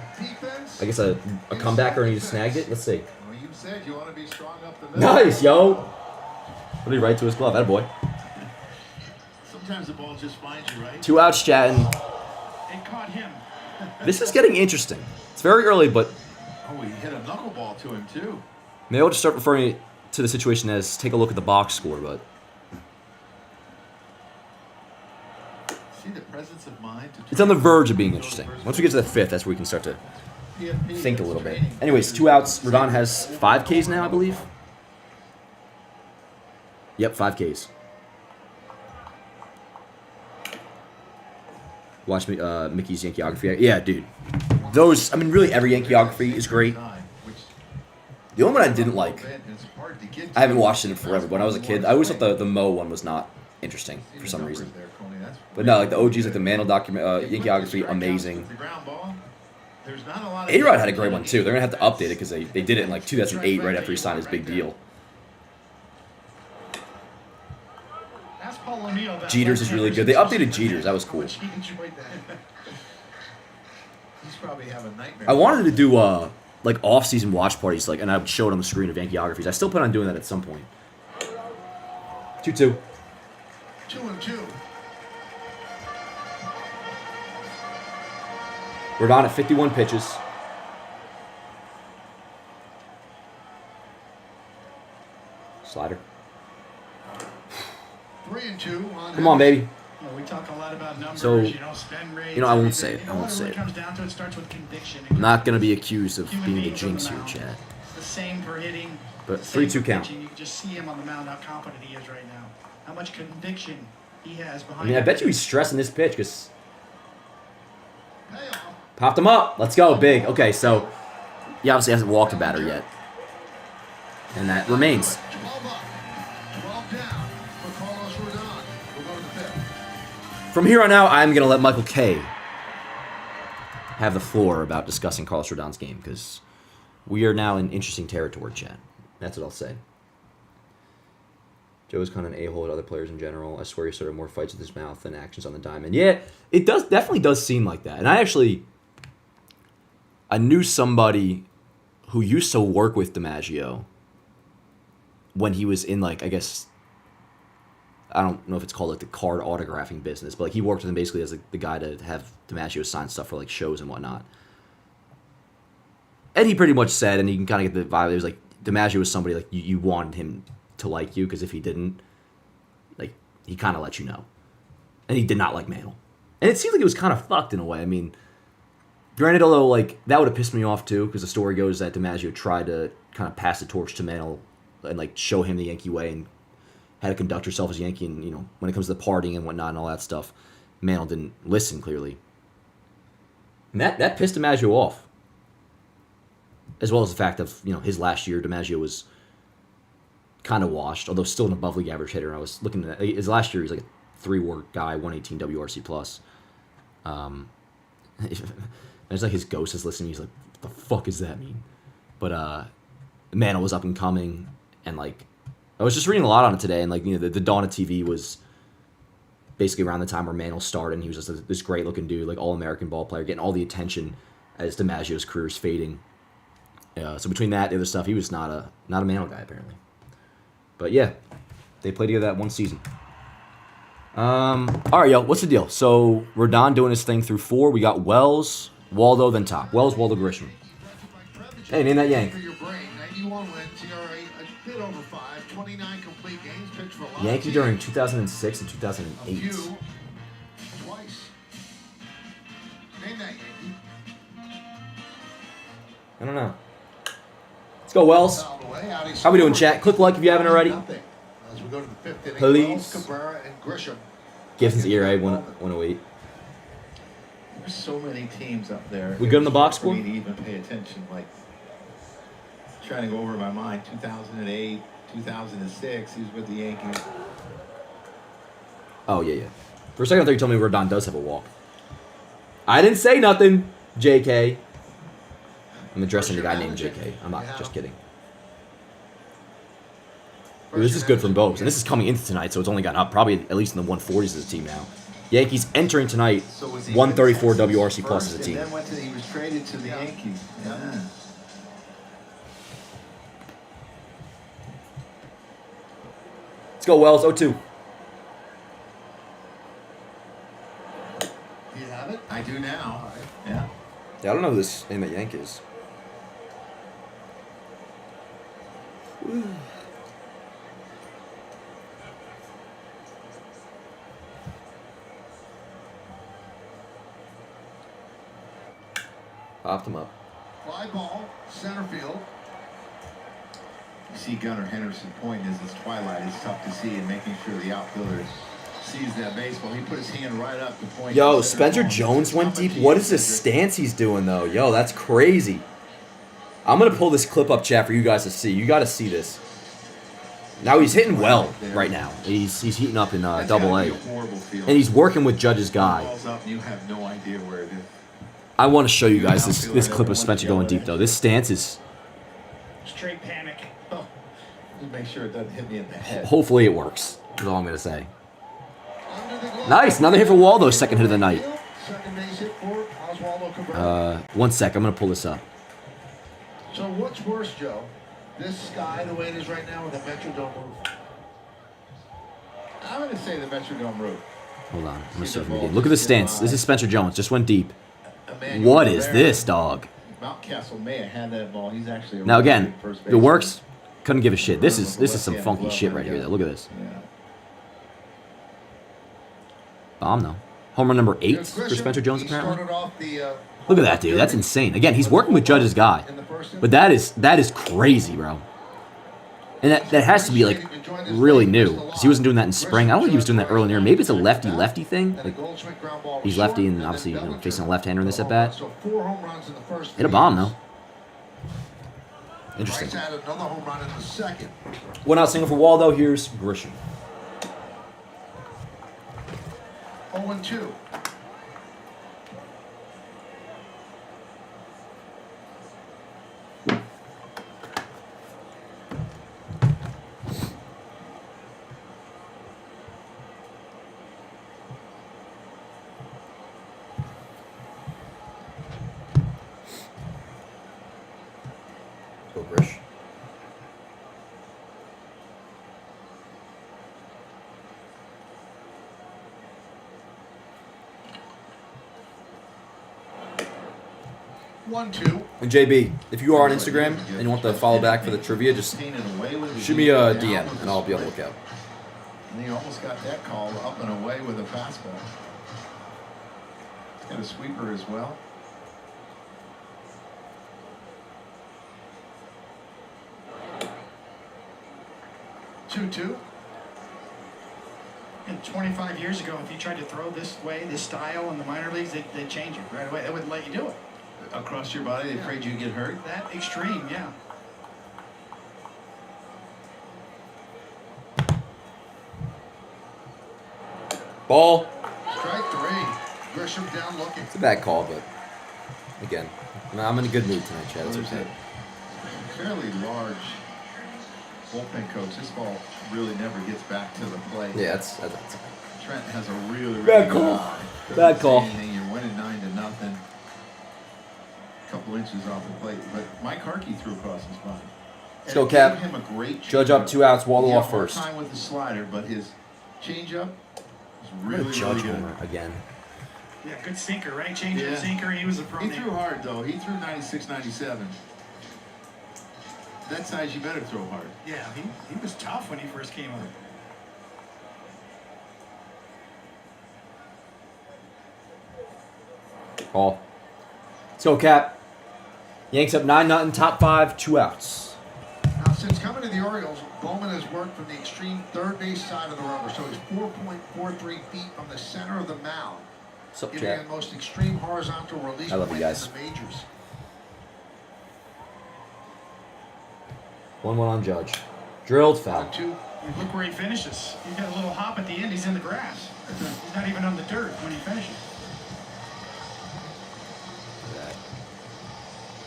I guess a comebacker and he just snagged it. Let's see. Nice, yo. What did he write to his glove? Attaboy. Sometimes the ball just finds you, right? 2 outs, chatting. It caught him. This is getting interesting. It's very early, but Oh, he hit a knuckleball to him too. maybe I'll just start referring to the situation as take a look at the box score. But See the presence of mind to it's on the verge of being interesting. Once we get to the 5th, that's where we can start to think a little bit. Anyways, 2 outs. Rodon has 5 Ks now, I believe. Yep, 5 Ks. Watch me, Mickey's Yankeeography. Yeah, dude. Those, really every Yankeeography is great. The only one I didn't like, I haven't watched it in forever, but when I was a kid, I always thought the Mo one was not interesting for some reason. But no, the OGs, the Mantle Yankeeography, amazing. A-Rod had a great one too. They're going to have to update it because they did it in 2008 right after he signed his big deal. Jeter's is really good. They updated Jeter's. That was cool. I wanted to do off-season watch parties, and I would show it on the screen of Yankeeographies. I still plan on doing that at some point. 2-2. 2-2. Rodon at 51 pitches. Slider. 3-2. Come on, baby. We talk a lot about So, spend rates, I won't everything. say it. I won't say When it. it comes down to it, starts with conviction. I'm not going to be accused of Human being the beings on jinx the here, mound. Chad. It's the same for hitting. But the same 3-2 for count. pitching. You can just see him on the mound, how confident he is right now. How much conviction he has behind I mean, I him. bet you he's stressing this pitch because Payoff. popped him up. Let's go, big. Okay, so he obviously hasn't walked a batter yet. And that remains. 12 up. 12 down for Carlos Rodon. We'll go to the fifth. From here on out, I'm going to let Michael K have the floor about discussing Carlos Rodon's game because we are now in interesting territory, Chad. That's what I'll say. Joe's kind of an a-hole at other players in general. I swear he started more fights with his mouth than actions on the diamond. Yeah, it definitely does seem like that. And I knew somebody who used to work with DiMaggio when he was in, like, I guess, I don't know if it's called, like, the card autographing business, but, like, he worked with him basically as the guy to have DiMaggio sign stuff for, like, shows and whatnot. And he pretty much said, and you can kind of get the vibe, it was like, DiMaggio was somebody, like, you wanted him to like you, because if he didn't, like, he kind of let you know. And he did not like Mantle. And it seemed like it was kind of fucked in a way. I mean, granted, although, like, that would have pissed me off, too, because the story goes that DiMaggio tried to kind of pass the torch to Mantle and, like, show him the Yankee way and had to conduct yourself as a Yankee, and, you know, when it comes to the partying and whatnot and all that stuff, Mantle didn't listen, clearly. And that pissed DiMaggio off. As well as the fact of, you know, his last year, DiMaggio was kind of washed, although still an above league average hitter. I was looking at his last year, he's like a 3-WAR guy, 118 WRC plus. It's like his ghost is listening. He's like, what the fuck does that mean? But Mantle was up and coming, and, like, I was just reading a lot on it today, and, like, you know, the dawn of TV was basically around the time where Mantle started, and he was just this great looking dude, like all-American ball player, getting all the attention as DiMaggio's career is fading. So between that and the other stuff, he was not a Mantle guy, apparently. But yeah, they played together that one season. All right, yo, what's the deal? So Rodon doing his thing through 4. We got Wells, Waldo, then top. Wells, Waldo, Grisham. Hey, name that Yank. For your brain, 91 wins, ERA a bit over 5, 29 complete games, pitched for a lot Yankee of during teams. 2006 and A 2008. few, twice. Name that Yankee. I don't know. Let's go, Wells. Fouled away, out he How we doing, scored. chat? Click like if you haven't already. Nothing. As we go to the 5th inning, Please. Wells, Cabrera, and Grisham. Gibson's ERA 108. There's so many teams up there. We good in the box for me score? to even pay attention. Like, trying to go over my mind. 2008, 2006. He was with the Yankees. Oh, yeah. For a second, I thought you told me Rodon does have a walk. I didn't say nothing, JK. I'm addressing the guy named JK. I'm not just kidding. Ooh, this is good from both. And this is coming into tonight, so it's only gotten up probably at least in the 140s as a team now. Yankees entering tonight, So was he 134 with Texas WRC plus first, as a and team. then he was traded to the Yankees. Yeah. Let's go, Wells, 0-2. Do you have it? I do now. All right. Yeah. Yeah, I don't know who this name at Yank is. Popped him up. Fly ball, center field. You see Gunnar Henderson's point is his twilight is tough to see, and making sure the outfielder sees that baseball. He put his hand right up to point. Yo, to center Spencer field. Jones went deep. What is this stance he's doing, though? Yo, that's crazy. I'm going to pull this clip up, chat, for you guys to see. You got to see this. Now he's hitting well right now. He's heating up in That's Double gotta A. be a horrible feeling. And he's working with Judge's guy. Ball's up and you have no idea where it is. I want to show you guys this clip of Spencer going deep, though. This stance is... Straight panic. Oh, just make sure it doesn't hit me in the head. Hopefully it works, is all I'm going to say. Under the glove. Nice. Another hit for Waldo, second hit of the night. Second base hit for Oswaldo Cabrera. One sec. I'm going to pull this up. So what's worse, Joe? This sky, the way it is right now, with the Metrodome roof? I'm going to say the Metrodome roof. Hold on. I'm going to start from the beginning. Look at the stance. This is Spencer Jones. Just went deep. Emmanuel What is Rivera. this, dog? Mountcastle may have had that ball. He's actually a Now, really again, good first if it baseman. works, couldn't give a shit. This is some funky shit right here, though. Look at this. Yeah. Bomb, though. Home run number 8 for Spencer Jones, apparently. Look at that, dude. That's insane. Again, he's working with Judge's guy. But that is crazy, bro. And that has to be, like, really new. Because he wasn't doing that in spring. I don't think he was doing that early in the year. Maybe it's a lefty-lefty thing. Like, he's lefty and obviously facing a left-hander in this at-bat. Hit a bomb, though. Interesting. One out single for Waldo. Here's Grisham. 0-2. Go Grish. And JB, if you are on Instagram and you want to follow back for the trivia, just shoot me a DM and I'll be on the lookout. And he almost got that call up and away with a fastball. He's got a sweeper as well. And 25 years ago, if you tried to throw this way, this style in the minor leagues, they'd change it right away. They wouldn't let you do it. Across your body, they're afraid you get hurt? That extreme, yeah. Ball. Strike 3. Grisham down looking. It's a bad call, but again, I'm in a good mood tonight, Chad. That's There's okay. a fairly large bullpen coach. This ball really never gets back to the plate. Yeah, that's Trent has a really bad good call. eye. Doesn't Bad say call. anything. You're winning 9-0. A couple inches off the plate, but Mike Harkey threw across his body. Let's go, Cap. Him a great Judge up 2 outs, Waldo off first. Time with the slider, but his changeup is really, What a Judge really good. homer again. Yeah, good sinker, right? Change of sinker. He was a pro. He threw hard though. He threw 96, 97. That size, you better throw hard. Yeah, he was tough when he first came up. Ball. Let's go, Cap. Yanks up 9-0, top 5, 2 outs. Now, since coming to the Orioles, Bowman has worked from the extreme third base side of the rubber, so he's 4.43 feet from the center of the mound. What's up, Giving Chad? him the most extreme horizontal release I love you point guys. in the majors. 1-1 on Judge. Drilled, foul. 1-2. Look where he finishes. He's got a little hop at the end. He's in the grass. He's not even on the dirt when he finishes.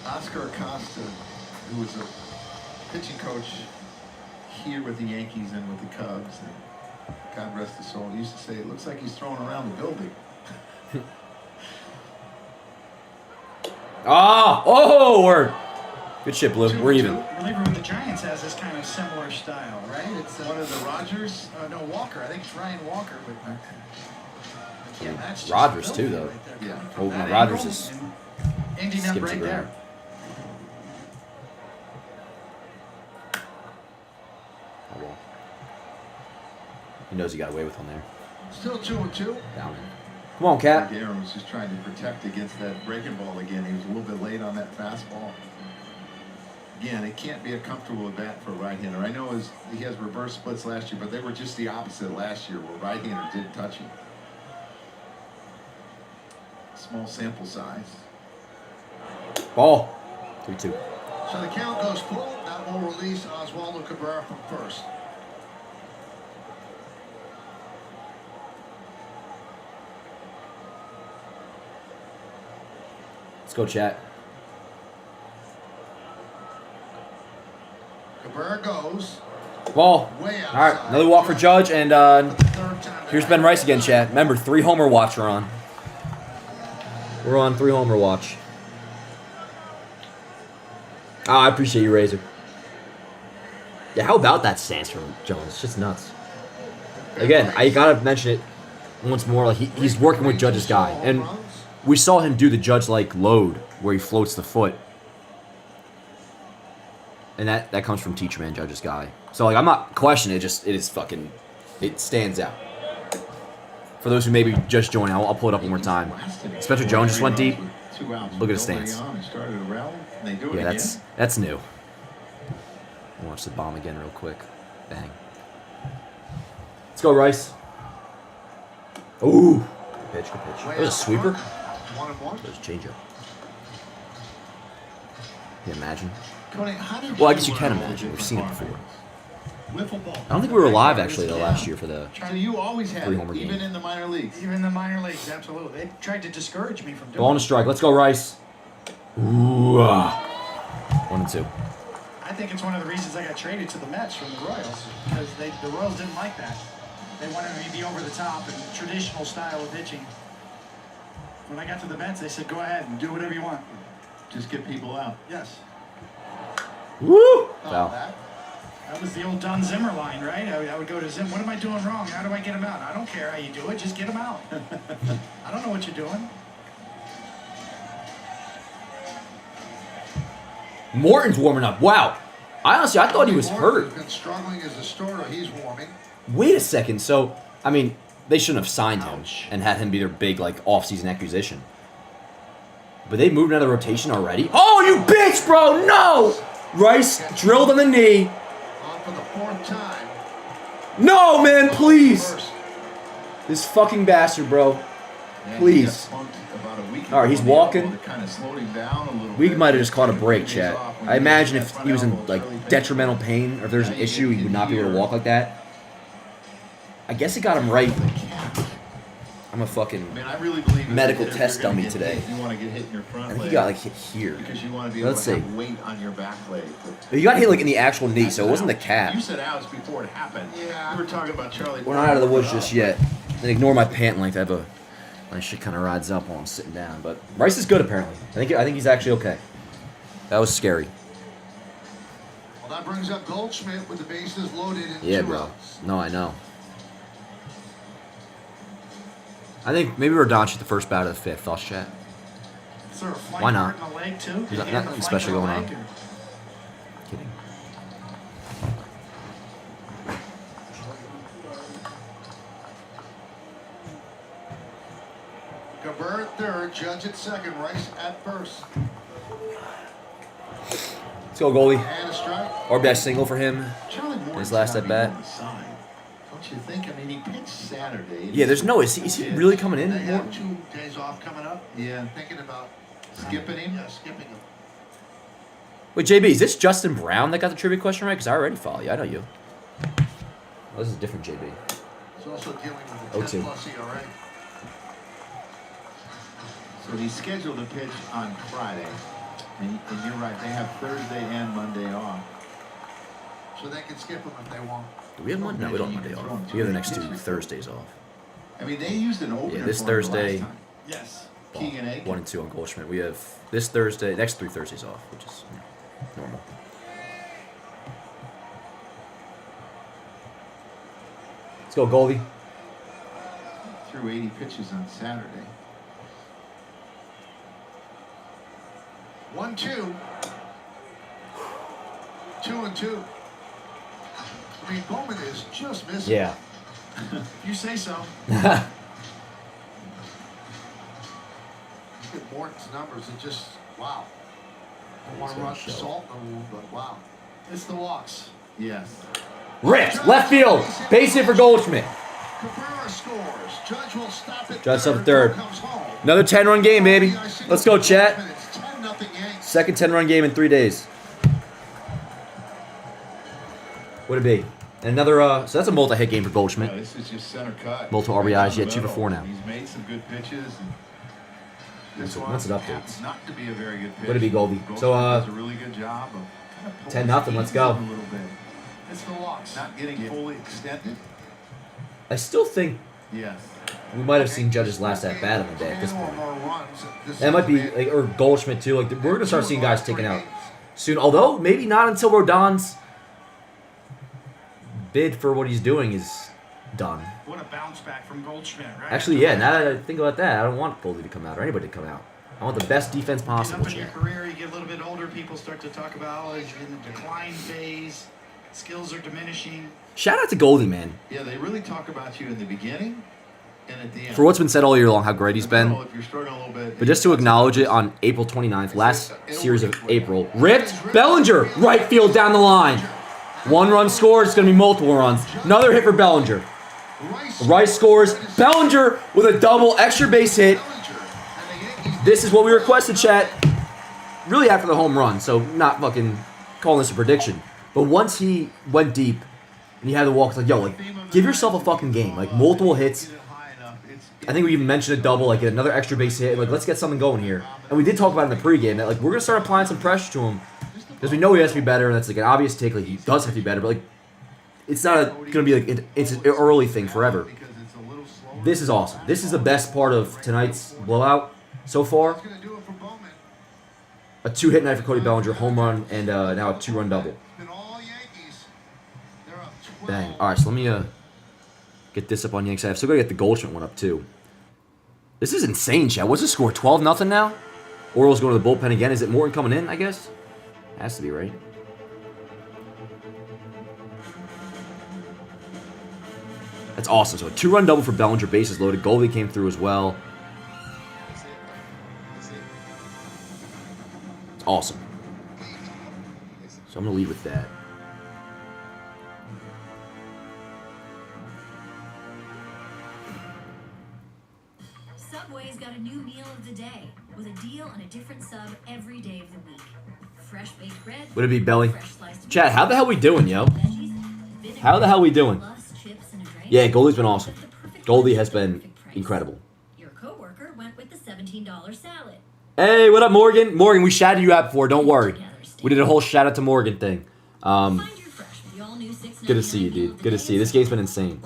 Oscar Acosta, who was a pitching coach here with the Yankees and with the Cubs, and God rest his soul, he used to say, it looks like he's throwing around the building. Oh, word. Good shit, Blue. We're even. Reliever with the Giants has this kind of similar style, right? It's One of the Rogers? no, Walker. I think it's Ryan Walker. But yeah, that's just Rodgers, filthy too, though. right there. Yeah. Oh, That no, Rodgers angle is and ending up skips right the there. ground. Oh, well. He knows he got away with one there. Still 2-2. Down in. Come on, Cap. Aaron was just trying to protect against that breaking ball again. He was a little bit late on that fastball. Again, it can't be a comfortable at bat for a right-hander. I know he has reverse splits last year, but they were just the opposite last year where right-handers didn't touch him. Small sample size. Ball. 3-2. So the count goes full. That will release Oswaldo Cabrera from first. Let's go, chat. Cabrera goes. Ball. Way All right, outside. another walk for Judge, and Third time here's tonight. Ben Rice again, chat. Remember, 3 homer watch we're on. We're on 3 homer watch. I appreciate you, Razor. Yeah, how about that stance from Jones? It's just nuts. Again, I gotta mention it once more. Like he's working with Judge's guy, and we saw him do the Judge-like load where he floats the foot, and that comes from Teacher Man Judge's guy. So like I'm not questioning it. Just it stands out. For those who maybe just joined, I'll pull it up one more time. Spencer Jones just went deep. Look at his stance. Yeah, that's new. Watch the bomb again real quick. Bang. Let's go, Rice. Ooh. Good pitch, good pitch. That was a sweeper? That was a changeup. Can you imagine? Well, I guess you can imagine. We've seen it before. I don't think we were live, actually, though, last year for the So you always had it, homer even game. in the minor leagues. Even in the minor leagues, absolutely. They tried to discourage me from doing Ball on a strike. Let's go, Rice. Ooh. 1-2. I think it's one of the reasons I got traded to the Mets from the Royals, because the Royals didn't like that. They wanted me to be over the top and traditional style of pitching. When I got to the Mets, they said, go ahead and do whatever you want. Just get people out. Yes. Woo! Foul. That was the old Don Zimmer line, right? I would go to Zim, what am I doing wrong? How do I get him out? I don't care how you do it, just get him out. I don't know what you're doing. Morton's warming up. Wow. I thought he was hurt. He's been struggling as a starter. He's warming. Wait a second. So, I mean, they shouldn't have signed him and had him be their big, like, off-season acquisition. But they moved into the rotation already? Oh, you bitch, bro! No! Rice drilled on the knee. On for the 4th time. No, man, please! This fucking bastard, bro. Please. All right, he's walking. We might have just caught a break, chat. I imagine if he was in, like, detrimental pain or if there's an issue, he would not be able to walk like that. I guess it got him right. I'm a fucking medical test dummy today. I think he got, like, hit here. Let's see. He got hit, like, in the actual knee, so it wasn't the calf. You said outs before it happened. Yeah. We were talking about Charlie. We're not out of the woods just yet. And ignore my pant length. I have a... My shit kind of rides up while I'm sitting down. But Rice is good, apparently. I think he's actually okay. That was scary. Well, that brings up Goldschmidt with the bases loaded in 2 bro. outs. No, I know. I think maybe Rodon shoot the first bat of the 5th. Thoughts, chat? Is there a flank Why not? hurt in the leg, too? There's nothing special going on. Kidding. Gabert at 3rd, Judge at 2nd, Rice at 1st. Let's go, goalie. And a strike. RBI single for him. His last at bat. Don't you think? I mean, he pitched Saturday. Yeah, there's no. Is he really coming in? They have 2 days off coming up. Yeah. Thinking about Skipping him? Yeah, skipping him. Wait, JB, is this Justin Brown that got the trivia question right? Because I already follow you. I know you. Oh, this is a different JB. He's also dealing with a 10+ ERA. So he's scheduled to pitch on Friday. And you're right, they have Thursday and Monday off. So they can skip him if they want. Do we have Monday? No, we don't have Monday off. We have the next 2 Thursdays off. I mean, they used an opener. Yeah, this for him Thursday. last time. Yes. Keegan Aiken. 1 and 2 on Goldschmidt. We have this Thursday, next 3 Thursdays off, which is normal. Let's go, goalie. Threw 80 pitches on Saturday. 1-2. 2-2. I mean, Bowman is just missing. Yeah. You say so. Look at Morton's numbers. It just, wow. I want to rush the salt in the wound, but wow. It's the walks. Yes. Ripped. Left field. Base hit for Goldschmidt. Cabrera scores. Judge will stop it. Judge up 3rd. Another 10-run game, baby. Let's go, chat. It's 10-0 Yankees. Second 10-run game in 3 days. What'd it be? And another, so that's a multi-hit game for Goldschmidt. Yeah, this is just center cut. Multiple RBIs, yet 2 for 4 now. He's made some good pitches. And this What's it up to? happens not to be a very good pitch. What'd it be, Goldie? So, does a really good job of kind of 10-0, let's go. a little bit. It's the walks. Not getting fully extended. I still think Yes. we might have seen Judge's last at bat of the day at this 10 or point. more runs. That might be, like, or Goldschmidt too. Like, we're gonna start seeing guys taken out soon. Although maybe not until Rodon's bid for what he's doing is done. What a bounce back from Goldschmidt, right? Actually, yeah. Now that I think about that, I don't want Goldie to come out or anybody to come out. I want the best defense Get possible. up in your career, you get a little bit older, people start to talk about, oh, you're in the decline phase, skills are diminishing. Shout out to Goldie, man. Yeah, they really talk about you in the beginning, And at the end, For what's been said all year long, how great he's been. if you're struggling a little bit, But just to acknowledge it on April 29th, last series of April, ripped Bellinger, right field down the line. 1 run scores, it's going to be multiple runs. Another hit for Bellinger. Rice scores. Bellinger with a double, extra base hit. This is what we requested, chat. Really after the home run, so not fucking calling this a prediction. But once he went deep and he had the walk, it's like, yo, like, give yourself a fucking game. Like, multiple hits. I think we even mentioned a double, like another extra base hit. Like, let's get something going here. And we did talk about it in the pregame that, like, we're going to start applying some pressure to him because we know he has to be better, and that's, like, an obvious take. Like, he does have to be better, but, like, it's not going to be, like, it's an early thing forever. This is awesome. This is the best part of tonight's blowout so far. A 2-hit night for Cody Bellinger, home run, and now a 2-run double. Dang. All right, so let me get this up on Yanks. I've still got to get the Goldschmidt one up, too. This is insane, chat. What's the score? 12-0 now? Orioles going to the bullpen again. Is it Morton coming in, I guess? Has to be, right? That's awesome. So a 2-run double for Bellinger, bases loaded. Goldie came through as well. It's awesome. So I'm going to lead with that. Subway's got a new meal of the day with a deal on a different sub every day of the week. Fresh baked bread. Would it be Belly? Chad, how the hell we doing, yo? How the hell we doing? Yeah, Goldie's been awesome. Goldie has been incredible. Your coworker went with the $17 salad. Hey, what up, Morgan? Morgan, we shouted you out before. Don't worry. We did a whole shout out to Morgan thing. Good to see you, dude. Good to see you. This game's been insane.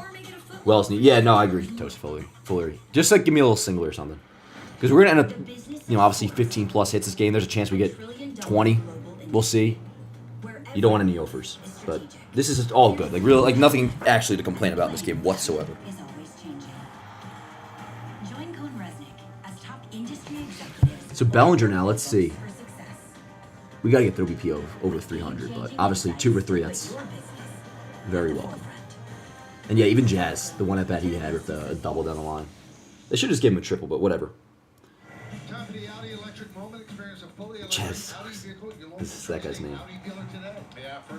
Who else need? Yeah, no, I agree. Toast Fullery. Just like give me a little single or something. Because we're gonna end up, obviously 15 plus hits this game. There's a chance we get 20. We'll see. You don't want any offers, but this is all good. Like really, like nothing actually to complain about in this game whatsoever. So Bellinger now, let's see. We gotta get the OBP over 300, but obviously 2 for 3, that's very welcome. And yeah, even Jazz, the one at bat he had with a double down the line. They should just give him a triple, but whatever. Jazz. This is that guy's name.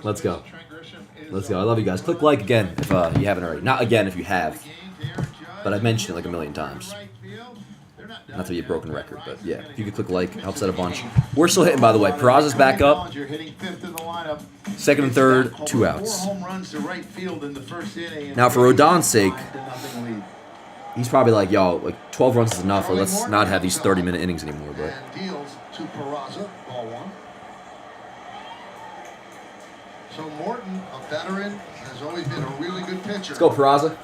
Let's go. Let's go. I love you guys. Click like again if you haven't already. Not again if you have. But I've mentioned it like a million times. Not to be a broken record, but yeah. If you could click like, it helps out a bunch. We're still hitting, by the way. Peraza's back up. Second and third, 2 outs. Now, for Rodon's sake, he's probably like, yo, like 12 runs is enough, or let's not have these 30-minute innings anymore. But So Morton, a veteran, has always been a really good pitcher. Let's go, Peraza.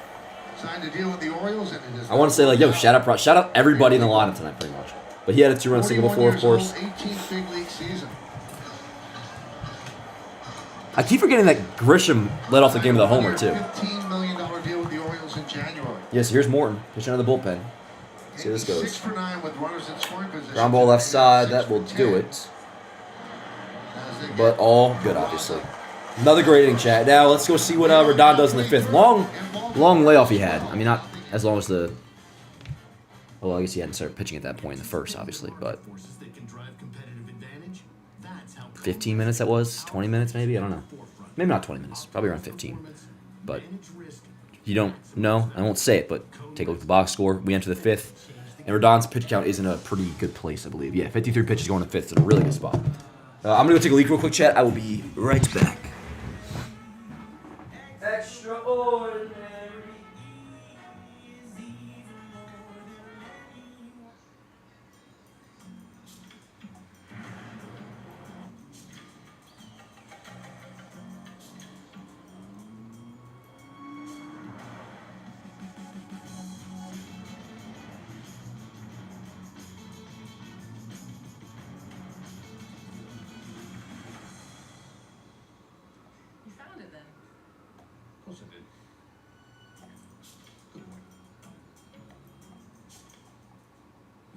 Signed a deal with the Orioles, and it is. I want to say, like, yo, shout out everybody in the lineup tonight, pretty much. But he had a 2-run single before, of course. 18th big league season. I keep forgetting that Grisham led off the game with a homer, too. $15 million deal with the Orioles in January. Yes, here's Morton pitching out of the bullpen. See how this goes. 6 for 9 with runners in scoring position. Ground ball left side, that will do it. But all good, obviously. Another great inning, chat. Now let's go see what Rodon does in the 5th. Long layoff he had. I mean, not as long as the. Well, I guess he hadn't started pitching at that point in the 1st, obviously, but 15 minutes that was, 20 minutes maybe. I don't know. Maybe not 20 minutes. Probably around 15. But you don't know. I won't say it, but take a look at the box score. We enter the 5th, and Rodon's pitch count is in a pretty good place, I believe. Yeah, 53 pitches going to 5th. It's in a really good spot. I'm gonna go take a leak real quick, chat. I will be right back. Extraordinary.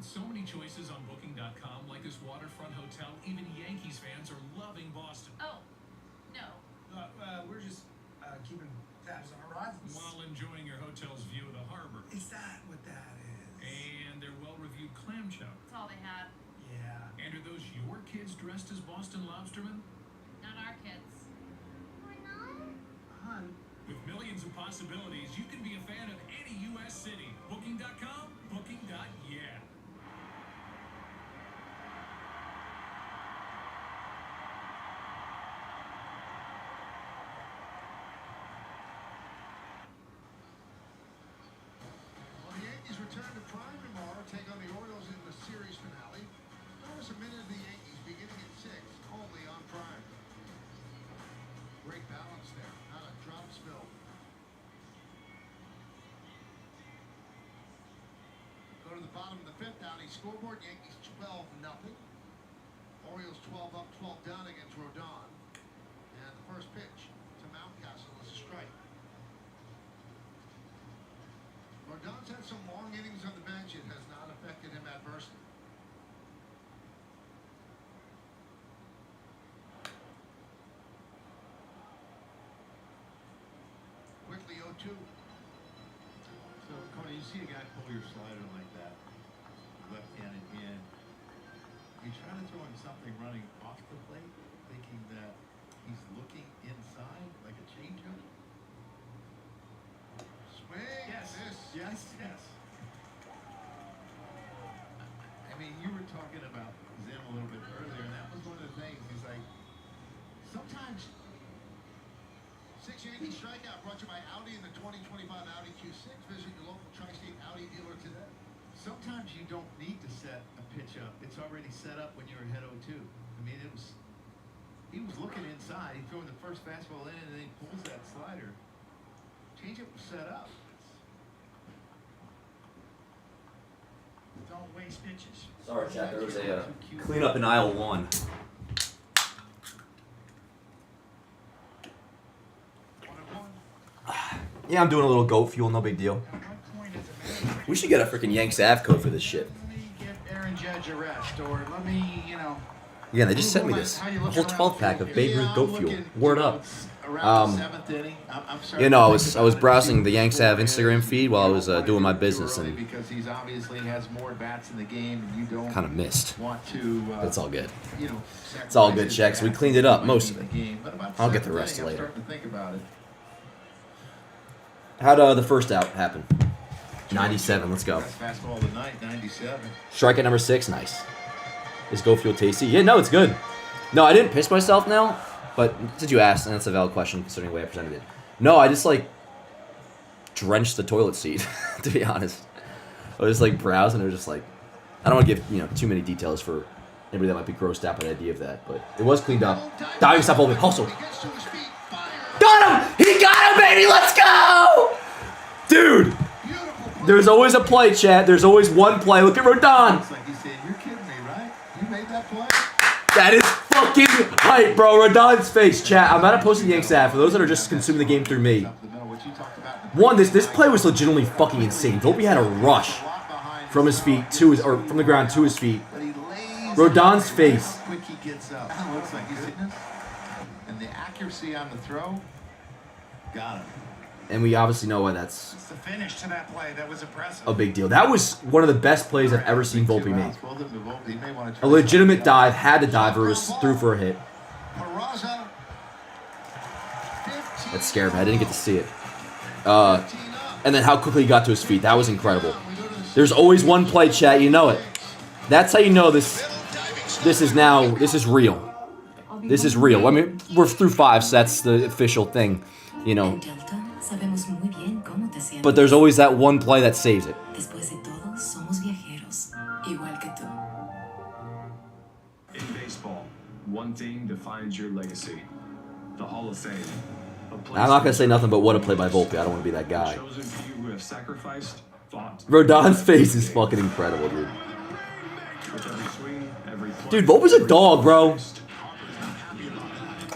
So many choices on Booking.com, like this waterfront hotel. Even Yankees fans are loving Boston. Oh, no. We're just keeping that as our rivals. While enjoying your hotel's view of the harbor. Is that what that is? And their well-reviewed clam chowder. That's all they had. Yeah. And are those your kids dressed as Boston lobstermen? Not our kids. Hun. With millions of possibilities, you can be a fan of any U.S. city. Booking.com, booking.yeah. Well, the Yankees return to prime tomorrow, take on the Orioles in the series finale. Notice a minute of the Yankees beginning at 6, only on prime. Great balance there, not a drop spill. Go to the bottom of the 5th, Audi scoreboard. Yankees 12-0. Orioles 12 up, 12 down against Rodon. And the first pitch to Mountcastle is a strike. Rodon's had some long innings on the bench. It has not affected him adversely. Quickly 0-2. So, Cody, you see a guy pull your slider like that, left-handed in. You try to throw him something running off the plate, thinking that he's looking inside, like a changeup. Swing. Yes. Miss. Yes. Yes. I mean, you were talking about Zim a little bit earlier, and that was one of the things. He's like, sometimes 6 Yankee strikeout brought to you by Audi and the 2025 Audi Q6. Visit your local Tri-State Audi dealer today. sometimes you don't need to set a pitch up. It's already set up when you're ahead 0-2. I mean, he was looking inside. He threw the first fastball in, and then he pulls that slider. Changeup was set up. Don't waste pitches. Sorry, Jack. There was a cleanup in aisle 1. Yeah, I'm doing a little goat fuel, no big deal. We should get a freaking Yanks Av code for this shit. Let me get Aaron Judge a rest, or let me, Yeah, they just sent me this. A whole 12-pack of Babe Ruth goat fuel. Word up. You know, I was browsing the Yanks Av Instagram feed while I was doing my business and because he's obviously has more bats in the game, and you don't kind of missed. want to. It's all good. It's all good, checks. We cleaned it up, most of it. I'll get the rest later. Think about it. How'd the first out happen? 97. Let's go. Fastball of the night, 97. Strike at number 6. Nice. Is Go Fuel tasty? Yeah, no, it's good. No, I didn't piss myself now, but since you asked, and that's a valid question considering the way I presented it. No, I just, drenched the toilet seat, to be honest. I was, browsing, and it was just, I don't want to give, too many details for anybody that might be grossed out by the idea of that, but it was cleaned up. Diving stop holding. Hustle. Got him! He got him, baby! Let's go! Dude! There's always a play, chat. There's always one play. Look at Rodon. It's like you said, you're kidding me, right? You made that play? That is fucking hype, bro. Rodon's face, chat. I'm not posting Yanks ad for those that are just consuming the game through me. One, this play was legitimately fucking insane. Volpe had a rush from his feet to his, or from the ground to his feet. Rodon's face. Quick he gets up. It looks like he's hitting it. And the accuracy on the throw, got him. And we obviously know why that's It's the finish to that play that was impressive. a big deal. That was one of the best plays I've ever seen Volpe make. A legitimate dive, had to dive, or was through for a hit. That scared me. I didn't get to see it. And then how quickly he got to his feet. That was incredible. There's always one play, chat. You know it. That's how you know this is real. This is real. I mean, we're through 5, so that's the official thing, But there's always that one play that saves it. In baseball, one thing defines your legacy: the Hall of Fame. I'm not gonna say nothing but what a play by Volpe. I don't want to be that guy. Chosen few who have sacrificed, fought. Rodon's face is fucking incredible, dude. With every swing, every play, Dude, Volpe's a dog, bro.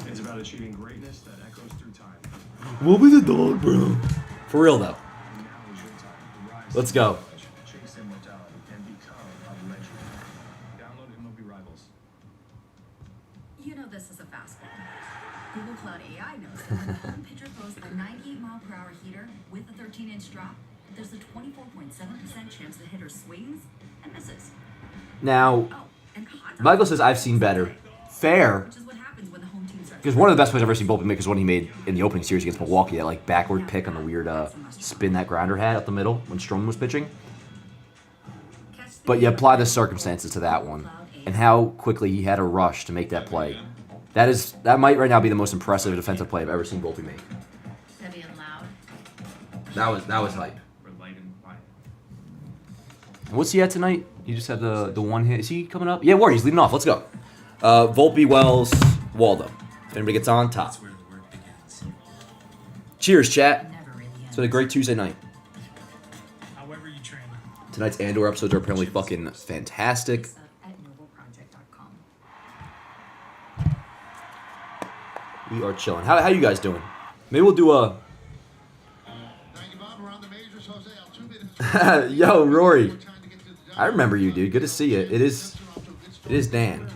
It's about achieving greatness that echoes through time. Volpe's a dog, bro. For real though. Now is your time to rise Let's to the go. challenge, chase immortality, and become a legend. Download MLB Rivals. You know this is a fastball. Google Cloud AI knows that when a home pitcher throws a 98-mile-per-hour heater with a 13-inch drop, there's a 24.7% chance the hitter swings and misses. Now, Michael says I've seen better. Fair. Because one of the best plays I've ever seen Volpe make is one he made in the opening series against Milwaukee, that like backward pick on the weird spin that Grinder had up the middle when Stroman was pitching. But you apply the circumstances to that one and how quickly he had a rush to make that play. That might right now be the most impressive defensive play I've ever seen Volpe make. Heavy and loud. That was hype. And what's he at tonight? He just had the one hit. Is he coming up? Yeah, Warriors leading off. Let's go. Volpe, Wells, Waldo. If anybody gets on, top. Cheers, chat. It's been a great Tuesday night. However you train. Tonight's Andor episodes are apparently fucking fantastic. We are chilling. How you guys doing? Maybe we'll do a... Yo, Rory. I remember you, dude. Good to see you. It is Dan.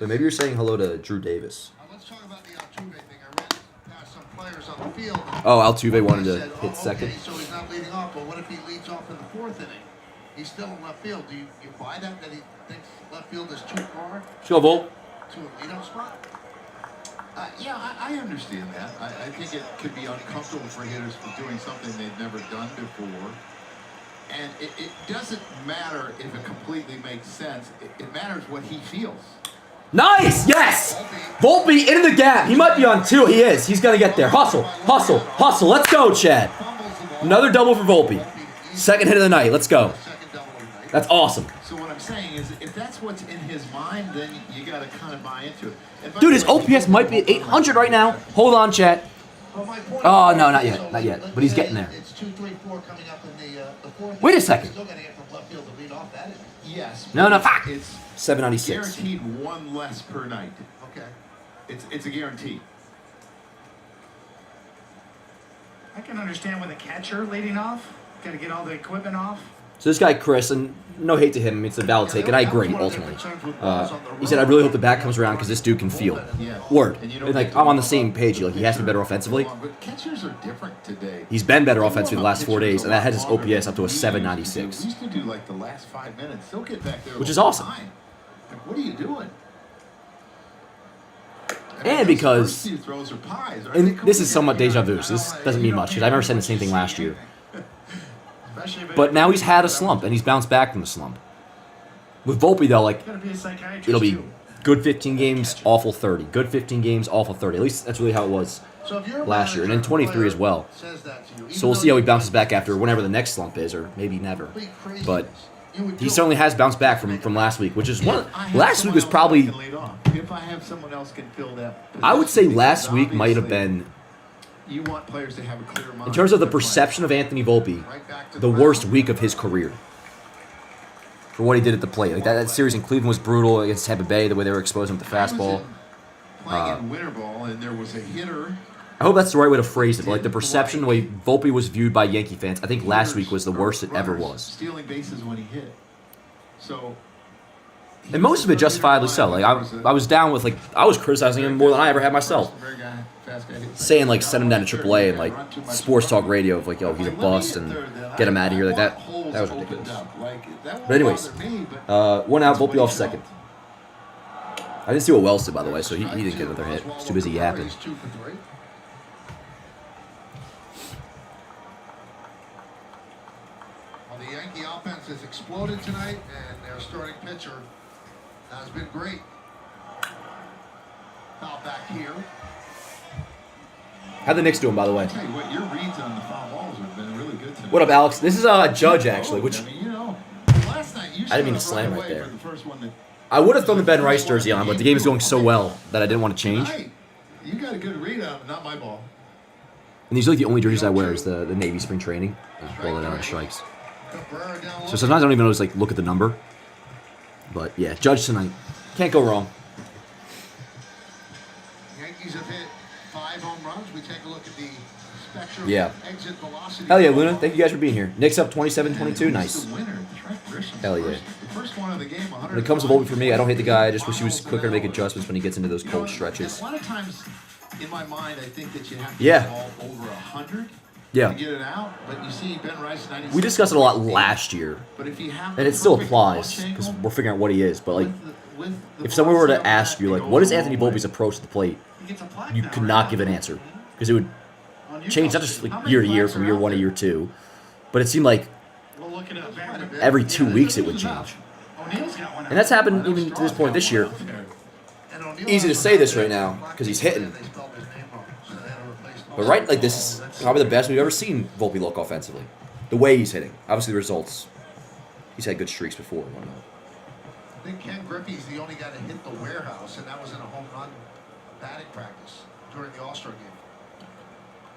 But maybe you're saying hello to Drew Davis. Let's talk about the Altuve thing. I ran past some players on the field. Oh, Altuve wanted to hit second. Okay, so he's not leading off, but what if he leads off in the fourth inning? He's still in left field. Do you buy that he thinks left field is too far? Let's go, Volt. To a leadoff spot? Yeah, I understand that. I think it could be uncomfortable for hitters for doing something they've never done before. And it doesn't matter if it completely makes sense. It matters what he feels. Nice! Yes! Volpe in the gap. He might be on two. He is. He's going to get there. Hustle, hustle, hustle. Let's go, Chad. Another double for Volpe. Second hit of the night. Let's go. That's awesome. So what I'm saying is, if that's what's in his mind, then you got to kind of buy into it. Dude, his OPS might be at 800 right now. Hold on, chat. Oh, no, not yet. Not yet. But he's getting there. It's 2, 3, 4 coming up in the fourth. Wait a second. Still going to get from left field to lead off that. Yes. No, fuck. It's 796. guaranteed one less per night. Okay. It's a guarantee. I can understand with a catcher leading off. Got to get all the equipment off. So this guy, Chris, and no hate to him, it's a valid take, and I agree, ultimately. He said, I really hope the bat comes around because this dude can field. Word. And like, I'm on the same page. Like, he has to be better offensively. But catchers are different today. He's been better offensively the last 4 days, and that has his OPS up to a 796. We used to do like the last 5 minutes. They'll get back there. Which is awesome. Like, what are you doing? And because, and this is somewhat deja vu, so this doesn't mean much, because I remember saying the same thing last year. But now he's had a slump, and he's bounced back from the slump. With Volpe, though, like, it'll be good 15 games, awful 30. Good 15 games, awful 30. At least that's really how it was last year, and in 23 as well. So we'll see how he bounces back after whenever the next slump is, or maybe never. But he certainly has bounced back from last week, which is one. Last week was probably. If I have someone else can fill that. I would say last week might have been. You want players to have a clear mind. In terms of the perception of Anthony Volpe, the worst week of his career. For what he did at the plate. Like that series in Cleveland was brutal against Tampa Bay, the way they were exposing him to the fastball. Playing in winter ball, and there was a hitter. I hope that's the right way to phrase it. But like the perception, the way Volpe was viewed by Yankee fans, I think last week was the worst it ever was. Stealing bases when he hit. So. And most of it justifiably so. Like I was down with I was criticizing him more than I ever had myself. Saying like send him down to AAA and like sports talk radio of like, yo, he's a bust and get him out of here like that. That was ridiculous. But anyways, one out, Volpe off second. I didn't see what Wells did, by the way, so he didn't get another hit. He's too busy yapping. Well, the Yankee offense has exploded tonight, and their starting pitcher has been great. Foul back here. How'd the Knicks doing, by the way? I'll tell you what, your reads on the foul balls have been really good tonight. What up, Alex? This is Judge, actually, which last night I didn't mean to slam right there. I would have thrown the Ben Rice jersey on, but the game is going so well that I didn't want to change. You got a good read on not my ball. And these are like the only jerseys I wear is the Navy spring training. Roll it out on strikes. So sometimes I don't even always like look at the number. But yeah, Judge tonight. Can't go wrong. Yankees have hit 5 home runs. We take a look at the spectrum exit velocity. Hell yeah, Luna. Thank you guys for being here. Knicks up 27-22. Nice. Hell yeah. first one of the game. When it comes to Volpe for me, I don't hate the guy. I just wish he was quicker to make adjustments when he gets into those cold stretches. A lot of times, in my mind, I think that you have to Yeah. get the ball over 100 Yeah. to get it out. But you see, Ben Rice, 96. We discussed it a lot last year, But if you have and the it still perfect applies launch because angle we're figuring out what he is. But like, with the if someone were to velocity ask of you, that, like, they what is go a Anthony long Volpe's way. approach to the plate, He gets a plaque you now, could right? not give an answer because it would change not just like year to year from year one to year two, but it seemed like We'll look it up. every 2 weeks it would change. O'Neill's got one. And that's happened even to this point this year. Easy to say this right now because he's hitting. But right, like, this is probably the best we've ever seen Volpe look offensively. The way he's hitting. Obviously, the results. He's had good streaks before and whatnot. I think Ken Griffey's the only guy to hit the warehouse, and that was in a home run batting practice during the All-Star game.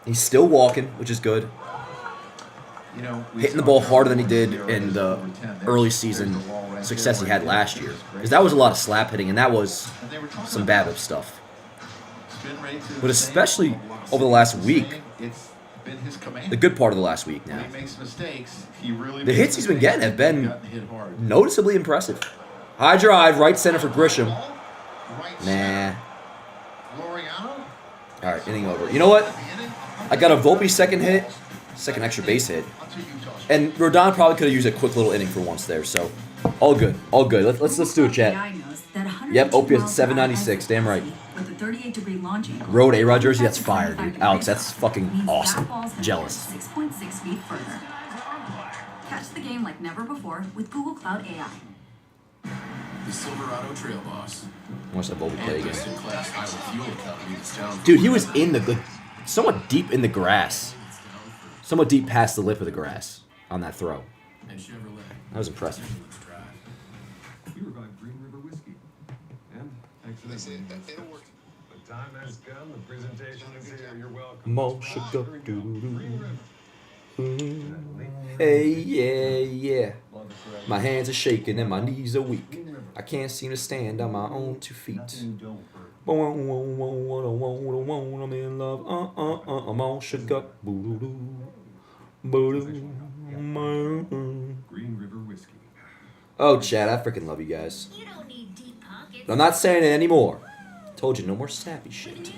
He's still walking, which is good. You know, Hitting the ball harder than he did in the early season success he had last year. Because that was a lot of slap hitting, and that was some bad whip stuff. But especially over the last week, the good part of the last week now, the hits he's been getting have been noticeably impressive. High drive, right center for Grisham. Nah. All right, inning over. You know what? I got a Volpe second extra base hit. And Rodon probably could have used a quick little inning for once there, so all good, all good. Let's do a chat. Yep, OPS at 796, damn right. Road A-Rod jersey, that's fire, dude. Alex, that's fucking awesome. Jealous. 6.6 feet further. Catch the game like never before with Google Cloud AI. The Silverado Trail Boss. Watch that Volpe play again. Class highway fuel company that's down for Dude, he was in the somewhat deep in the grass. Somewhat deep past the lip of the grass on that throw. and Chevrolet. That was impressive. We revive Green River Whiskey. And excellent. The time has come. The presentation is here. You're welcome. More sugar, doo-doo-doo. Hey, yeah, yeah. My hands are shaking and my knees are weak. I can't seem to stand on my own 2 feet. I'm in love. I'm on sugar. Green River Whiskey. Oh, Chad, I freaking love you guys. But I'm not saying it anymore. Told you, no more sappy shit.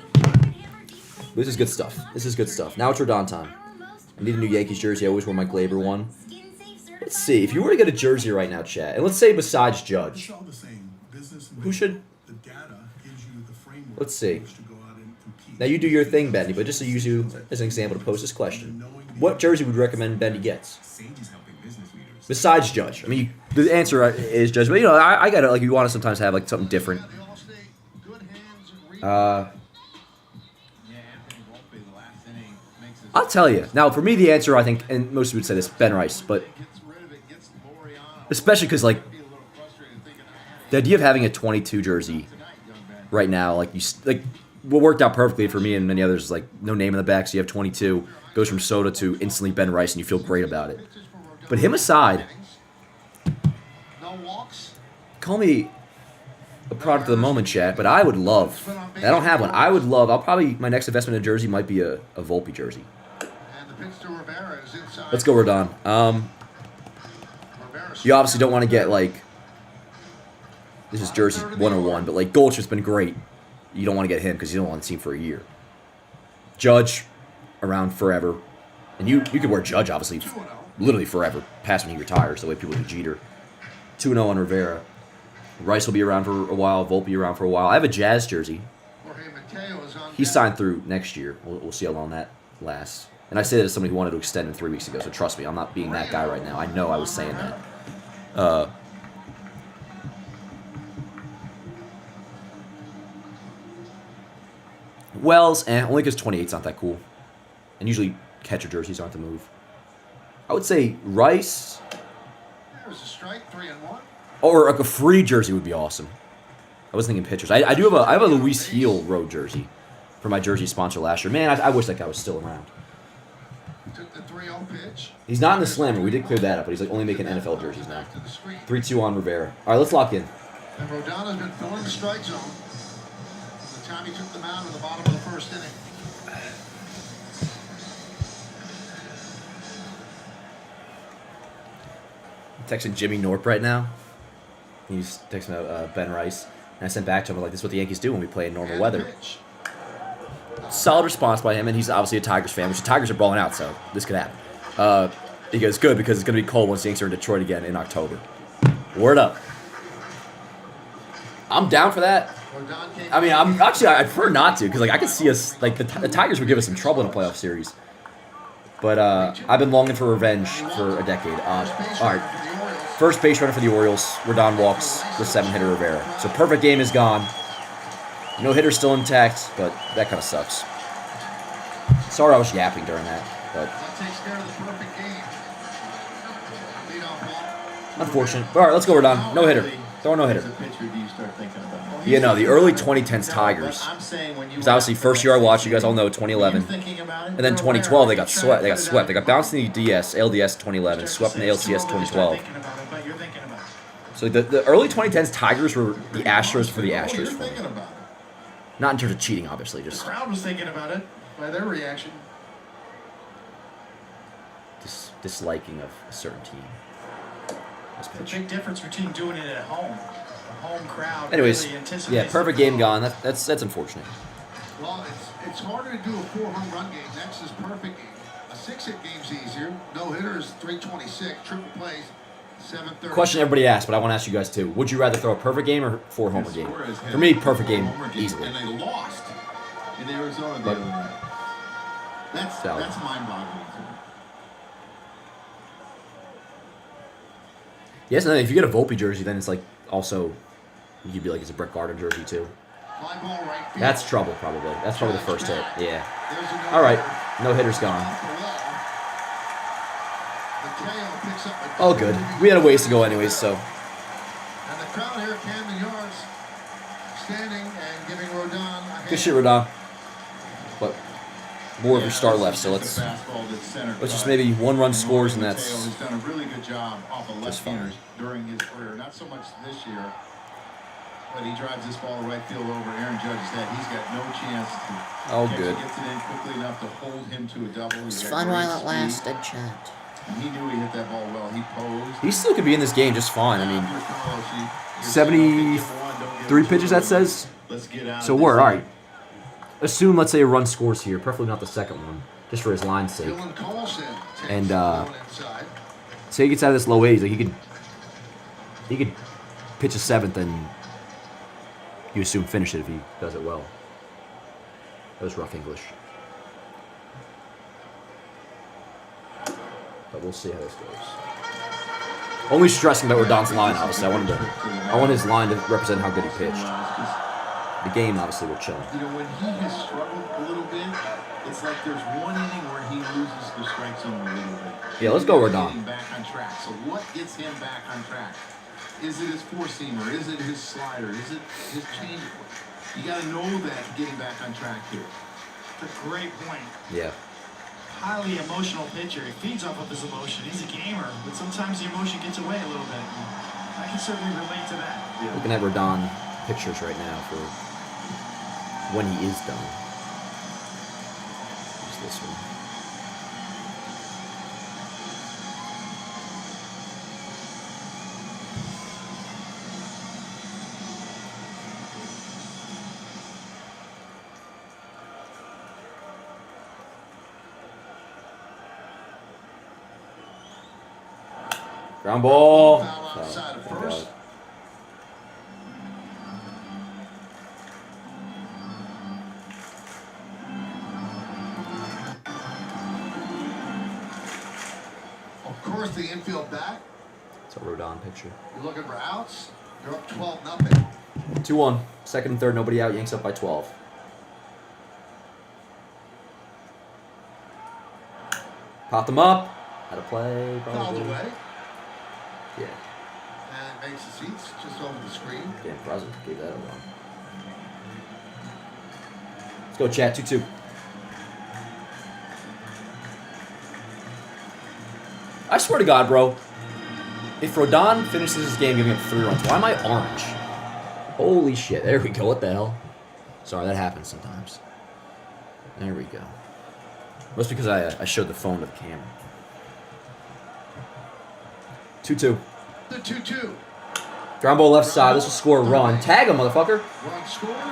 This is good stuff. This is good stuff. Now it's Rodon time. I need a new Yankees jersey. I always wore my Glaber one. Let's see. If you were to get a jersey right now, Chad, and let's say besides Judge, who should... Let's see. Now you do your thing, Bendy, but just to use you as an example to pose this question. What jersey would you recommend Bendy gets? Besides Judge. I mean, the answer is Judge, but you know, I got it. Like, you want to sometimes have like something different. I'll tell you. Now, for me, the answer, I think, and most would say this, Ben Rice, but especially because, like, the idea of having a 22 jersey right now, like, what worked out perfectly for me and many others is, like, no name in the back, so you have 22, goes from Soda to instantly Ben Rice, and you feel great about it. But him aside, call me a product of the moment, Chad, but I would love, I don't have one, I would love, my next investment in a jersey might be a Volpe jersey. Let's go, Rodon. You obviously don't want to get, like, this is jersey 101, but, like, Goldschmidt's been great. You don't want to get him because you don't want the team for a year. Judge, around forever. And you could wear Judge, obviously, literally forever, past when he retires, the way people do Jeter. 2-0 on Rivera. Rice will be around for a while. Volpe around for a while. I have a Jazz jersey. He's signed through next year. We'll see how long that lasts. And I say that as somebody who wanted to extend him 3 weeks ago, so trust me, I'm not being that guy right now. I know I was saying that. Wells, only because 28's not that cool. And usually catcher jerseys aren't the move. I would say Rice. There's a strike, 3-1. Or like a free jersey would be awesome. I was thinking pitchers. I have a Luis Heel road jersey for my jersey sponsor last year. Man, I wish that guy was still around. Took the 3-0 pitch. He's not in the slammer. We did clear that up, but he's like only making NFL jerseys now. 3-2 on Rivera. All right, let's lock in. And Rodon has been filling the strike zone from the time he took the mound in the bottom of the first inning. I'm texting Jimmy Norp right now. He's texting Ben Rice. And I sent back to him, like, this is what the Yankees do when we play in normal weather. Solid response by him, and he's obviously a Tigers fan, which the Tigers are balling out, so this could happen. He goes, good, because it's going to be cold once the Yankees are in Detroit again in October. Word up. I'm down for that. I mean, I prefer not to, because like I could see us, like the Tigers would give us some trouble in a playoff series. But I've been longing for revenge for a decade. All right, first base runner for the Orioles. Rodon walks the 7-hitter Rivera. So perfect game is gone. No hitter still intact, but that kind of sucks. Sorry I was yapping during that, but unfortunate. All right, let's go Rodon. No hitter. Throw a no hitter. Yeah, no, the early 2010s Tigers. Because obviously, first year I watched, you guys all know, 2011. And then 2012, they got swept. They got bounced in the LDS 2011, swept in the LCS 2012. So the early 2010s Tigers were the Astros for the Astros for me. Not in terms of cheating, obviously. Just the crowd was thinking about it by their reaction. Disliking of a certain team. It's a big difference between doing it at home. Home crowd. Anyways, Really yeah, perfect game gone. That's unfortunate. Well, it's harder to do a 4-home run game. Next is perfect game. A 6-hit game's easier. No hitters, 326. Triple plays, 730. Question everybody asked, but I want to ask you guys too. Would you rather throw a perfect game or 4-homer game? For me, perfect game easily. And they lost in Arizona the other night. That's mind-boggling to me. Yes, and then if you get a Volpe jersey, then it's like also you'd be like it's a Brett Gardner jersey too. That's trouble probably. That's probably the first hit. Yeah. All right, no hitters gone. All good. We had a ways to go anyways, so. And the crowd here, Camden Yards, standing and giving Rodon. Good shit, Rodon. But more of your star left, so let's just maybe 1-run scores, and that's He's done a really good job off of left-handers fine. during his career. Not so much this year, but he drives this ball to right field over Aaron Judge's head. He's got no chance to all good. Gets it in quickly enough to hold him to a double. It's fun while it lasted, chat. And he knew he hit that ball well. He posed. He still could be in this game just fine. I mean, 73 pitches, that says. So we're all right. Assume, let's say, a run scores here, preferably not the second one, just for his line's sake. And say he gets out of this low 80s, like he could pitch a 7th, and you assume finish it if he does it well. That was rough English. But we'll see how this goes. Only stressing about Rodon's line, obviously. I want his line to represent how good he pitched. The game, obviously, will chill. You know, when he has struggled a little bit, it's like there's one inning where he loses the strike zone a little bit. Yeah, let's go Rodon. Back on track. So what gets him back on track? Is it his four-seamer? Is it his slider? Is it his changeup? You got to know that getting back on track here. That's a great point. Yeah. Highly emotional pitcher. He feeds off of his emotion. He's a gamer, but sometimes the emotion gets away a little bit. I can certainly relate to that. Yeah. Looking at Rodon pictures right now for when he is done. Here's this one. Ground ball. Outside of first. Of course, the infield back. It's a Rodon picture. You're looking for outs. You're up 12-0. 2-1. Second and third, nobody out. Yanks up by 12. Popped them up. Had a play. Fouled away. Yeah. And makes the seats just over the screen. Damn, Brazel gave that a run. Let's go, chat. 2-2. I swear to God, bro. If Rodon finishes this game giving up 3 runs, why am I orange? Holy shit. There we go. What the hell? Sorry, that happens sometimes. There we go. Must be because I showed the phone to the camera. 2-2. The 2-2. Ground ball left side. This will score a run. Tag him, motherfucker. Run scores. An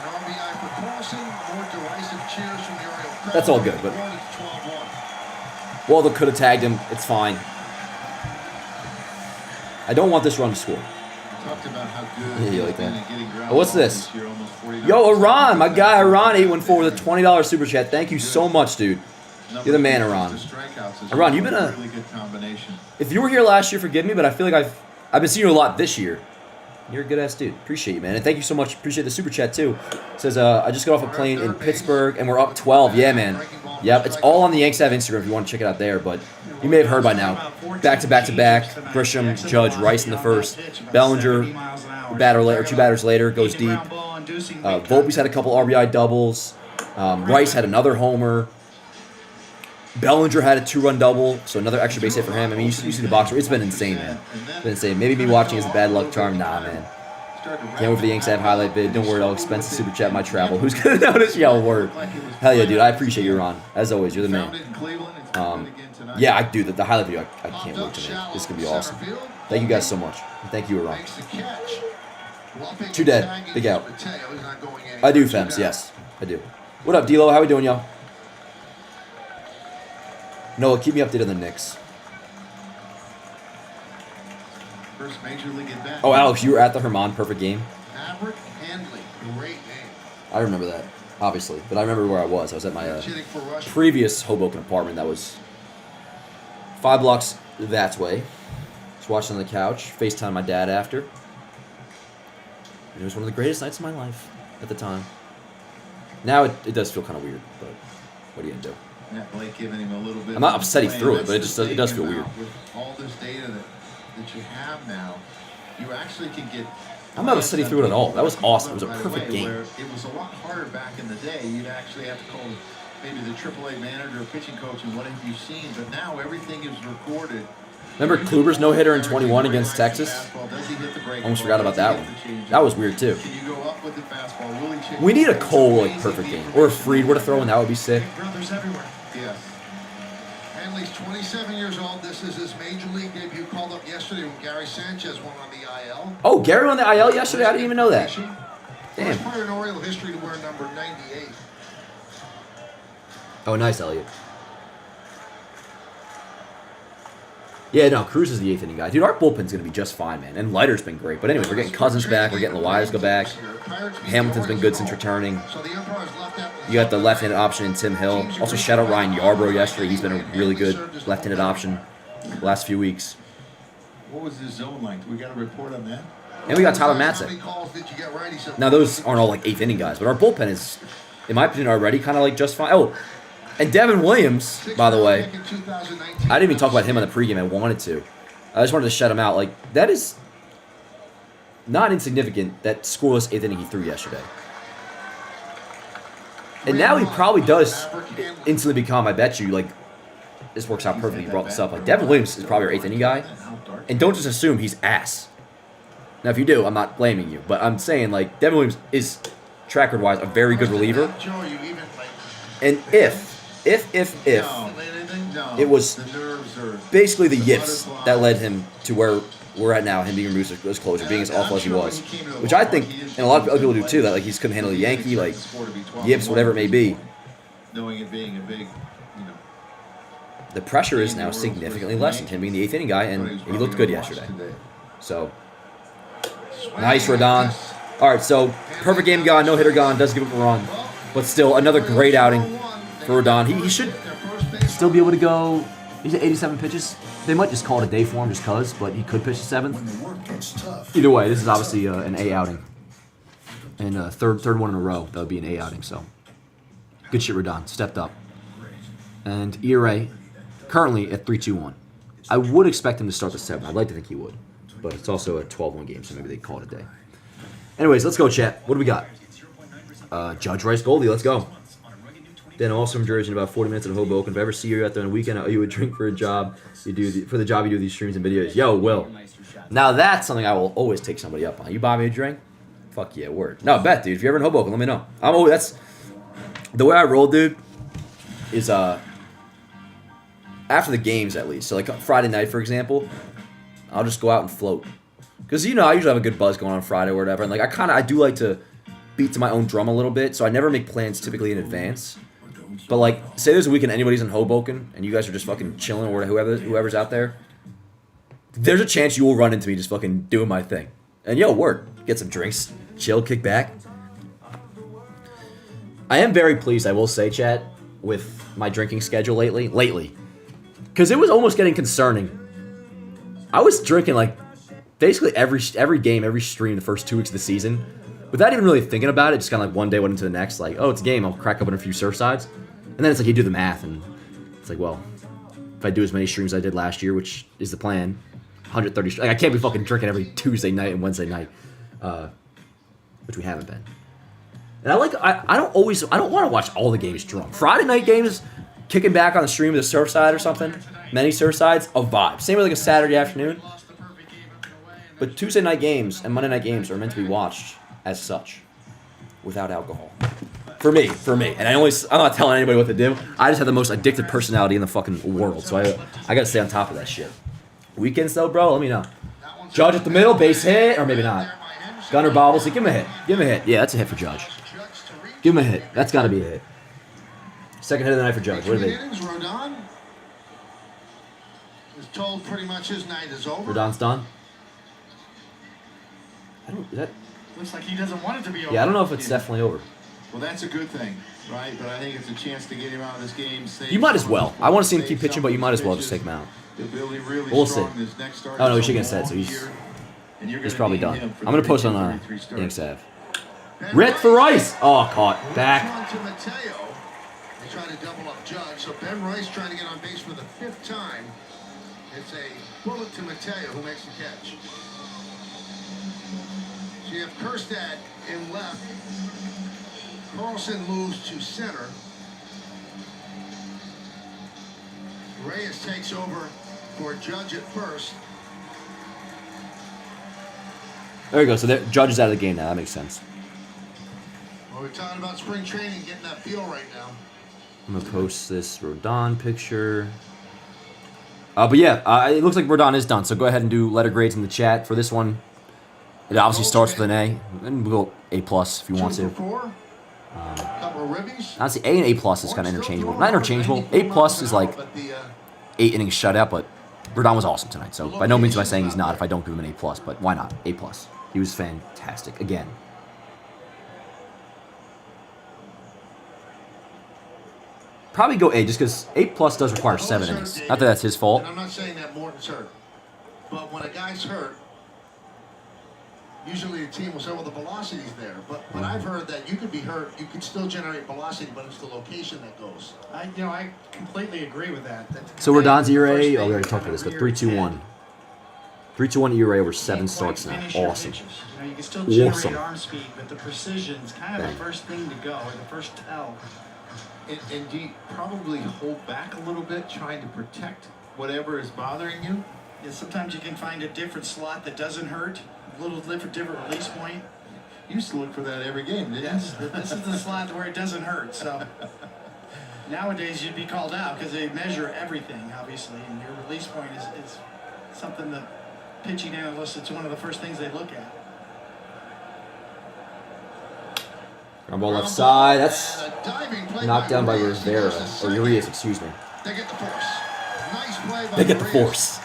RBI for Carlson. More derisive cheers from the Orioles crowd. That's all good, but It's 12-1. Waldo could have tagged him. It's fine. I don't want this run to score. Talked about how good Yeah, you he's like been that. at getting ground Oh, what's balls this? year, almost 49%. Yo, Iran, my guy Iran 814 with a $20 super chat. Thank you so much, dude. You're the man, Iran. Iran, you've been a really good combination. If you were here last year, forgive me, but I feel like I've been seeing you a lot this year. You're a good ass dude. Appreciate you, man, and thank you so much. Appreciate the super chat too. It says I just got off a plane in Pittsburgh and we're up 12. Yeah, man. Yep, it's all on the Yanks Have Instagram if you want to check it out there. But you may have heard by now. Back to back to back. Grisham, Judge, Rice in the first. Bellinger, two batters later, goes deep. Volpe's had a couple RBI doubles. Rice had another homer. Bellinger had a 2-run double, so another extra base hit for him. I mean, you see the box score. It's been insane, man. It's been insane. Maybe me watching is a bad luck charm. Nah, man. Can't wait for the Yanks to have highlight vid. Don't worry, I'll expense the super chat my travel. Who's going to notice? Yo, word. Hell yeah, dude. I appreciate you, Ron. As always, you're the man. Yeah, I do. The highlight video, I can't wait to make. This is going to be awesome. Thank you guys so much. And thank you, Ron. Too dead. Big out. I do, Fems. Yes, I do. What up, D-Lo? How we doing, y'all? Noah, keep me updated on the Knicks. First major league at bat. Oh, Alex, you were at the Herman perfect game? Maverick Handley. Great name. I remember that, obviously. But I remember where I was. I was at my previous Hoboken apartment that was 5 blocks that way. Just watching on the couch, FaceTime my dad after. And it was one of the greatest nights of my life at the time. Now it does feel kind of weird, but what are you going to do? Yeah, Blake giving him a little bit. I'm not upset he threw it, but it does feel weird. With all this data that you have now, you actually can get. I'm not upset he threw it at all. That was awesome. It was a perfect game. It was a lot harder back in the day. You'd actually have to call maybe the AAA manager or pitching coach and what have you seen. But now everything is recorded. Remember Kluber's no-hitter in 21 against Texas? Almost forgot about that one. That was weird, too. We need a Cole perfect game. Or if Fried were to throw in, that would be sick. Brothers everywhere. Yes. Handley's 27 years old. This is his major league debut. Called up yesterday when Gary Sanchez went on the IL. Oh, Gary on the IL yesterday? I didn't even know that. Damn. First player in Oriole history to wear number 98. Oh, nice, Elliot. Yeah, no, Cruz is the 8th inning guy. Dude, our bullpen's going to be just fine, man. And Leiter's been great. But anyway, we're getting Cousins back. We're getting Loaiza back. Hamilton's been good since returning. You got the left-handed option in Tim Hill. Also, shout out Ryan Yarbrough yesterday. He's been a really good left-handed option the last few weeks. What was his zone like? Do we got a report on that? And we got Tyler Matson. Now, those aren't all like 8th inning guys, but our bullpen is, in my opinion, already kind of like just fine. Oh, and Devin Williams, by the way, I didn't even talk about him on the pregame. I wanted to. I just wanted to shout him out. Like, that is not insignificant, that scoreless 8th inning he threw yesterday. And now he probably does instantly become, I bet you, like, this works out perfectly. You brought this up. Like, Devin Williams is probably our 8th inning guy. And don't just assume he's ass. Now, if you do, I'm not blaming you. But I'm saying, like, Devin Williams is, track record-wise, a very good reliever. And if it was basically the yips that led him to where we're at now, him being removed as closer, being as awful as he was, which I think, and a lot of other people do too, that like he's couldn't handle the Yankee, like yips, whatever it may be. Knowing it being a big, the pressure is now significantly less than him being the 8th inning guy, and he looked good yesterday. So, nice, Rodon. All right, so perfect game gone, no hitter gone, does give up a run, but still another great outing for Rodon. He should still be able to go. He's at 87 pitches. They might just call it a day for him just because, but he could pitch the 7th. Either way, this is obviously an A outing. And third one in a row, that would be an A outing. So, good shit, Rodon. Stepped up. And ERA, currently at 3.21. I would expect him to start the 7th. I'd like to think he would. But it's also a 12-1 game, so maybe they call it a day. Anyways, let's go, chat. What do we got? Judge Rice Goldie, let's go. Then also from Jersey in about 40 minutes in Hoboken. If I ever see you out there on the weekend, I owe you a drink for a job. For the job you do these streams and videos. Yo, Will. Now that's something I will always take somebody up on. You buy me a drink? Fuck yeah, word. No, bet, dude. If you're ever in Hoboken, let me know. That's the way I roll, dude. Is after the games at least. So like Friday night, for example, I'll just go out and float. Because, you know, I usually have a good buzz going on Friday or whatever. And, like, I do like to beat to my own drum a little bit. So I never make plans typically in advance. But, like, say there's a weekend anybody's in Hoboken and you guys are just fucking chilling or whoever's out there. There's a chance you will run into me just fucking doing my thing. And, yo, work. Get some drinks. Chill, kick back. I am very pleased, I will say, chat, with my drinking schedule lately. Because it was almost getting concerning. I was drinking, like, basically every game, every stream the first 2 weeks of the season. Without even really thinking about it, just kind of like one day went into the next, like, oh, it's a game, I'll crack open a few Surfsides. And then it's like you do the math, and it's like, well, if I do as many streams as I did last year, which is the plan, 130, like, I can't be fucking drinking every Tuesday night and Wednesday night, which we haven't been. And I don't want to watch all the games drunk. Friday night games, kicking back on the stream with a Surfside or something, many Surfsides, a vibe. Same with like a Saturday afternoon. But Tuesday night games and Monday night games are meant to be watched as such, without alcohol. For me. And I'm not telling anybody what to do. I just have the most addictive personality in the fucking world, so I gotta stay on top of that shit. Weekends though, bro, let me know. Judge at the middle, base hit, or maybe not. Gunner bobbles, give him a hit. Yeah, that's a hit for Judge. Give him a hit. That's got to be a hit. Second hit of the night for Judge. What are they? Rodon is told pretty much his night is over. Rodon's done? Looks like he doesn't want it to be over. Yeah, I don't know if it's definitely over. Well, that's a good thing, right? But I think it's a chance to get him out of this game. You might as well. I want to see him keep pitching, but you might as well just take him out. We'll see. Oh, no, he should get set, so he's probably done. I'm going to post on Innings Ave. Rit for Rice. Oh, caught. Back. To Mateo. They try to double up Judge. So Ben Rice trying to get on base for the 5th time. It's a bullet to Mateo who makes the catch. So you have Kerstad in left. Carlson moves to center. Reyes takes over for Judge at first. There we go. So Judge is out of the game now. That makes sense. Well, we're talking about spring training, getting that feel right now. I'm going to post this Rodon picture. But yeah, it looks like Rodon is done. So go ahead and do letter grades in the chat. For this one, it obviously starts with an A. And we'll go A+ if you want to. Honestly, A and A+ is kind of interchangeable. Not interchangeable. A+ is like 8 innings shutout, but Rodon was awesome tonight. So by no means am I saying he's not if I don't give him an A+, but why not? A+. He was fantastic. Again. Probably go A, just because A+ does require 7 innings. Not that that's his fault. And I'm not saying that Morton's hurt. But when a guy's hurt, usually the team will say, well, the velocity's there. But I've heard that you could be hurt, you could still generate velocity, but it's the location that goes. I completely agree with that. So Rodon's ERA, we already talked about this, but 3.21. 3.21 ERA over 7 starts now. Awesome. You can still generate arm speed, but the precision is kind of the first thing to go, or the first tell. And do you probably hold back a little bit, trying to protect whatever is bothering you? Yeah, sometimes you can find a different slot that doesn't hurt, a little different release point. You used to look for that every game, didn't you? This is the slot where it doesn't hurt. So nowadays you'd be called out because they measure everything, obviously, and your release point is something that pitching analysts, it's one of the first things they look at. Ground ball left side. That's knocked down by Rivera. Or Urias, excuse me. They get the force. Nice play by They get the Urias. force.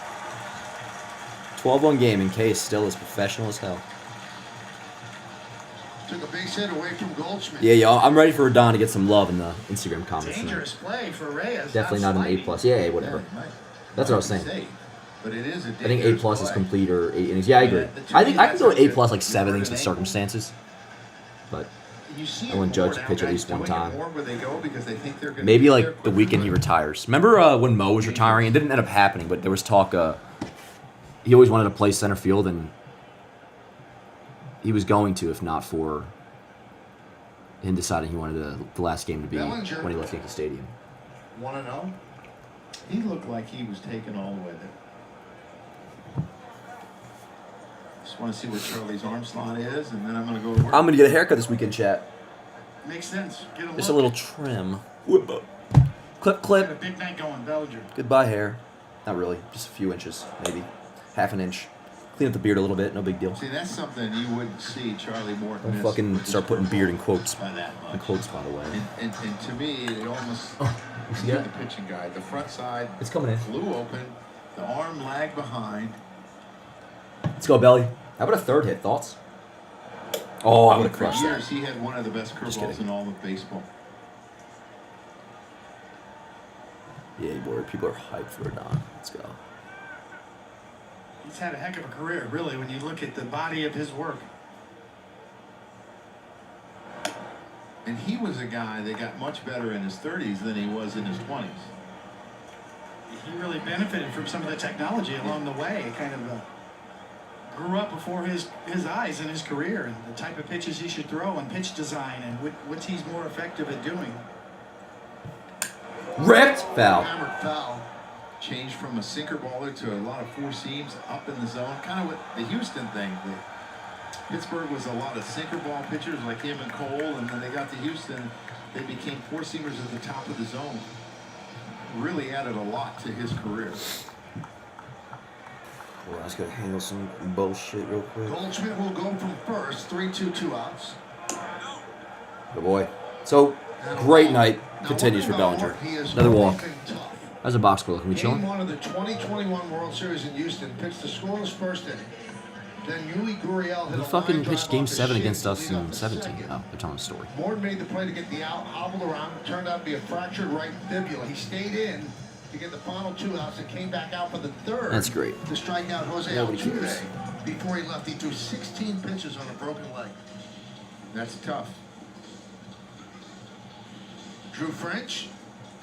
12-1 game, and K is still as professional as hell. Took a base hit away from Goldschmidt. Yeah, y'all. I'm ready for Rodon to get some love in the Instagram comments. Dangerous play for Reyes. Definitely not an A+. Yeah, whatever. That's what I was saying. But it is a I think A+ is complete or 8 innings. Yeah, I agree. I think I can go A+ like 7 innings with circumstances. But I want Judge to pitch at least one time. Maybe like the weekend he retires. Remember when Mo was retiring? It didn't end up happening, but there was talk. He always wanted to play center field, and he was going to, if not for him deciding he wanted the last game to be when he left Yankee Stadium. 1-0. He looked like he was taken all the way there. Just want to see what Charlie's arm slot is, and then I'm going to go to work. I'm going to get a haircut this weekend, chat. Makes sense. Get Just a little trim. Whip up. Clip, Got a clip. big night going, Bellinger. Goodbye, hair. Not really. Just a few inches, maybe. Half an inch. Clean up the beard a little bit. No big deal. See, that's something you wouldn't see Charlie Morton. Don't fucking start putting beard in quotes. By that much. In quotes, by the way. And to me, it almost... You see that? The pitching guide. The front side It's coming in. flew open. The arm lagged behind. Let's go, Belly. How about a third hit? Thoughts? Oh, I would have crushed For that. years, he had one of the best curveballs in all of baseball. Yeah, boy, people are hyped for Rodon. Let's go. He's had a heck of a career, really, when you look at the body of his work. And he was a guy that got much better in his 30s than he was in his 20s. He really benefited from some of the technology along the way. It kind of grew up before his eyes in his career, and the type of pitches he should throw and pitch design and what he's more effective at doing. Ripped foul. Hammered foul. Changed from a sinker baller to a lot of four seams up in the zone. Kind of what the Houston thing. Pittsburgh was a lot of sinker ball pitchers like him and Cole, and when they got to Houston, they became four seamers at the top of the zone. Really added a lot to his career. Well, I just gotta handle some bullshit real quick. Goldschmidt will go from first. 3-2, 2 outs. Good boy. So, great night continues for Bellinger. Another walk. How's the box score looking? We chilling? Game 1 of the 2021 World Series in Houston pitched the scoreless first inning. Then Yuli Gurriel hit He a fucking line pitched drive Game off the 7 shin against to us lead in off the 17. second. Oh, they're telling the story. Morton made the play to get the out, hobbled around. It turned out to be a fractured right fibula. He stayed in to get the final 2 outs and came back out for the third. That's great. To strike out Jose Nobody Altuve. cares. Before he left, he threw 16 pitches on a broken leg. That's tough. Drew French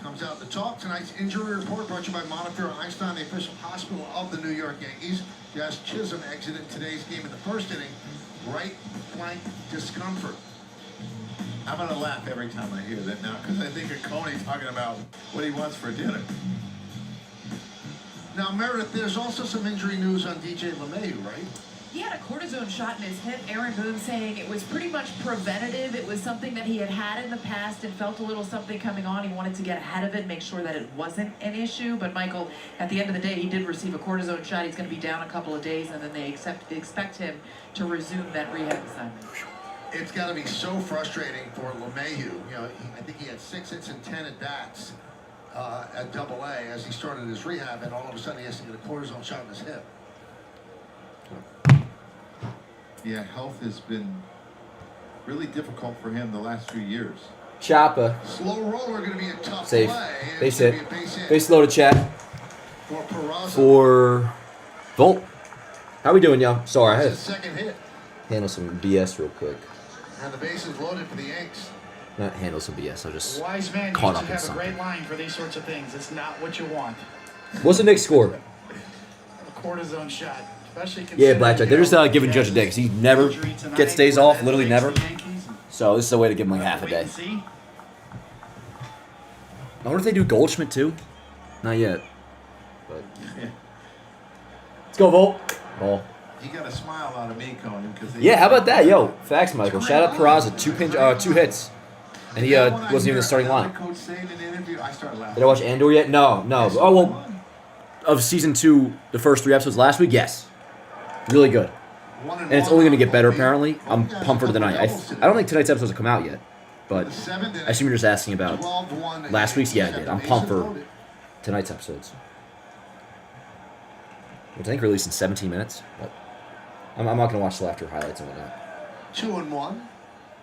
comes out to talk. Tonight's injury report brought to you by Montefiore Einstein, the official hospital of the New York Yankees. Jazz Chisholm exited today's game in the first inning. Right flank discomfort. I'm going to laugh every time I hear that now because I think of Coney talking about what he wants for dinner. Now, Meredith, there's also some injury news on DJ LeMahieu, right? He had a cortisone shot in his hip. Aaron Boone saying it was pretty much preventative. It was something that he had had in the past and felt a little something coming on. He wanted to get ahead of it, make sure that it wasn't an issue. But Michael, at the end of the day, he did receive a cortisone shot. He's going to be down a couple of days, and then they expect him to resume that rehab assignment. It's got to be so frustrating for LeMahieu. You know, I think he had 6 hits and 10 at bats at Double-A as he started his rehab, and all of a sudden he has to get a cortisone shot in his hip. Yeah, health has been really difficult for him the last few years. Choppa. Slow roller going to be a tough Safe. play. Base It's hit. gonna be a base hit Base loaded, chat. for Peraza. For Volt. How we doing, y'all? Sorry, I had His second hit, to handle some BS real quick. and the base is loaded for the Yanks. Not handle some BS, I just A wise man caught used up to in have a something. great line for these sorts of things. It's not what you want. What's the Knicks score? A cortisone shot. Especially Yeah, considering, Blackjack. They're just giving Judge a day because he never gets days off, literally never. So this is a way to give him like half a day. I wonder if they do Goldschmidt too. Not yet. But let's go, Volt. Ball. You got a smile out of me, Conan, because Yeah, how about that, yo? Facts, Michael. Shout out Peraza, 2 hits, and he wasn't even in the starting line. Coach saying in an interview, I started laughing. Did I watch Andor yet? No. Oh well, of season 2, the first 3 episodes last week, yes. Really good. And it's only going to get better, apparently. I'm pumped for tonight. I don't think tonight's episodes have come out yet. But I assume you're just asking about last week's. Yeah, I did. I'm pumped for tonight's episodes. Which I think released in 17 minutes. But I'm not going to watch till after highlights and whatnot. 2-1.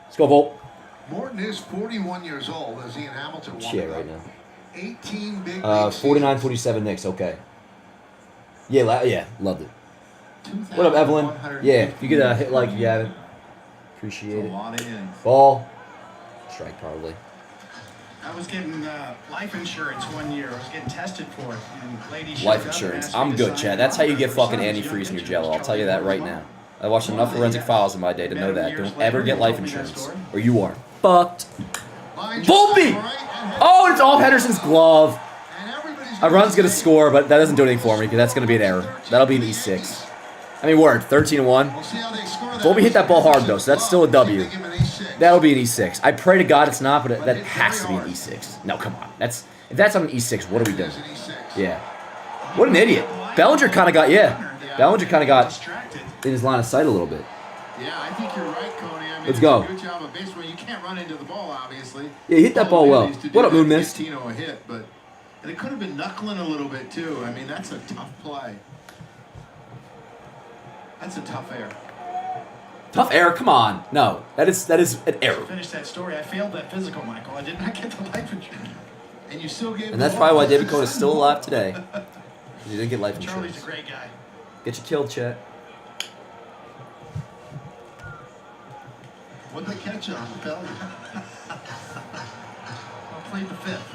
Let's go, Volt. Morton is 41 years old as he and Hamilton won. Yeah, right now. 18 big 49-47 Knicks. Okay. Yeah, loved it. What up, Evelyn? Yeah, if you could hit like if you haven't. Appreciate it. Ball. Strike, probably. I was getting life insurance one year. I was getting tested for it. And lady showed Life up and insurance. asked me I'm to good, sign Chad. That's how you get for fucking son. antifreeze in your jello. I'll tell you that right now. I watched enough forensic files in my day to know that. Don't ever get life insurance, or you are fucked. Volpe! Oh, it's off Henderson's glove. A run's gonna score, but that doesn't do anything for me because that's gonna be an error. That'll be an E6. I mean, word, 13-1. Volpe hit that ball hard though, so that's still a W. That'll be an E6. I pray to God it's not, but that has to be an E6. No, come on. If that's not an E6, what are we doing? Yeah. What an idiot. Bellinger kind of got, Bellinger kind of got in his line of sight a little bit. Yeah, I think you're right, Coney. I mean, Let's go. Good job of baseball. You can't run into the ball, obviously. Yeah, he hit that ball well. What up, Moon Mist? Tino a hit, but and it could have been knuckling a little bit too. I mean, that's a tough play. That's a tough error. Tough error? Come on. No, that is an error. Finish that story. I failed that physical, Michael. I did not get the life insurance. And you still gave. And that's probably why David Cohn is still alive today. He didn't get life insurance. Charlie's a great guy. Get you killed, Chet. What'd they catch on? Bellinger. I played the fifth.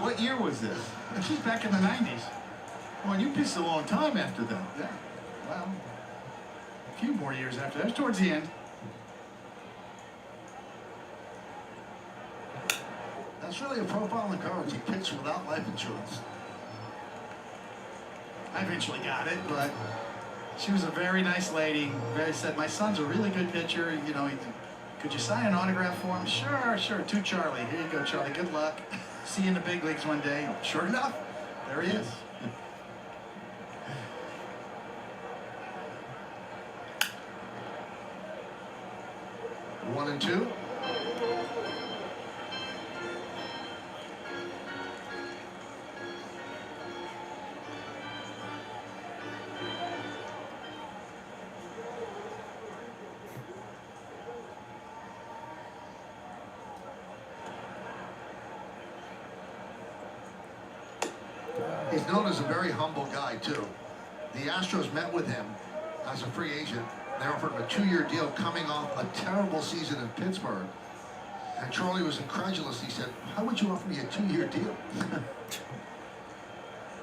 What year was this? She's back in the 90s. Well, you pitched a long time after that. Yeah. Well, a few more years after that. It was towards the end. That's really a profile in courage. He pitched without life insurance. I eventually got it, but she was a very nice lady. Very said, my son's a really good pitcher. You know, could you sign an autograph for him? Sure, sure. To Charlie. Here you go, Charlie. Good luck. See you in the big leagues one day. Sure enough, there he is. One and two. He's known as a very humble guy, too. The Astros met with him as a free agent. They offered him a 2-year deal coming off a terrible season in Pittsburgh. And Charlie was incredulous. He said, how would you offer me a 2-year deal?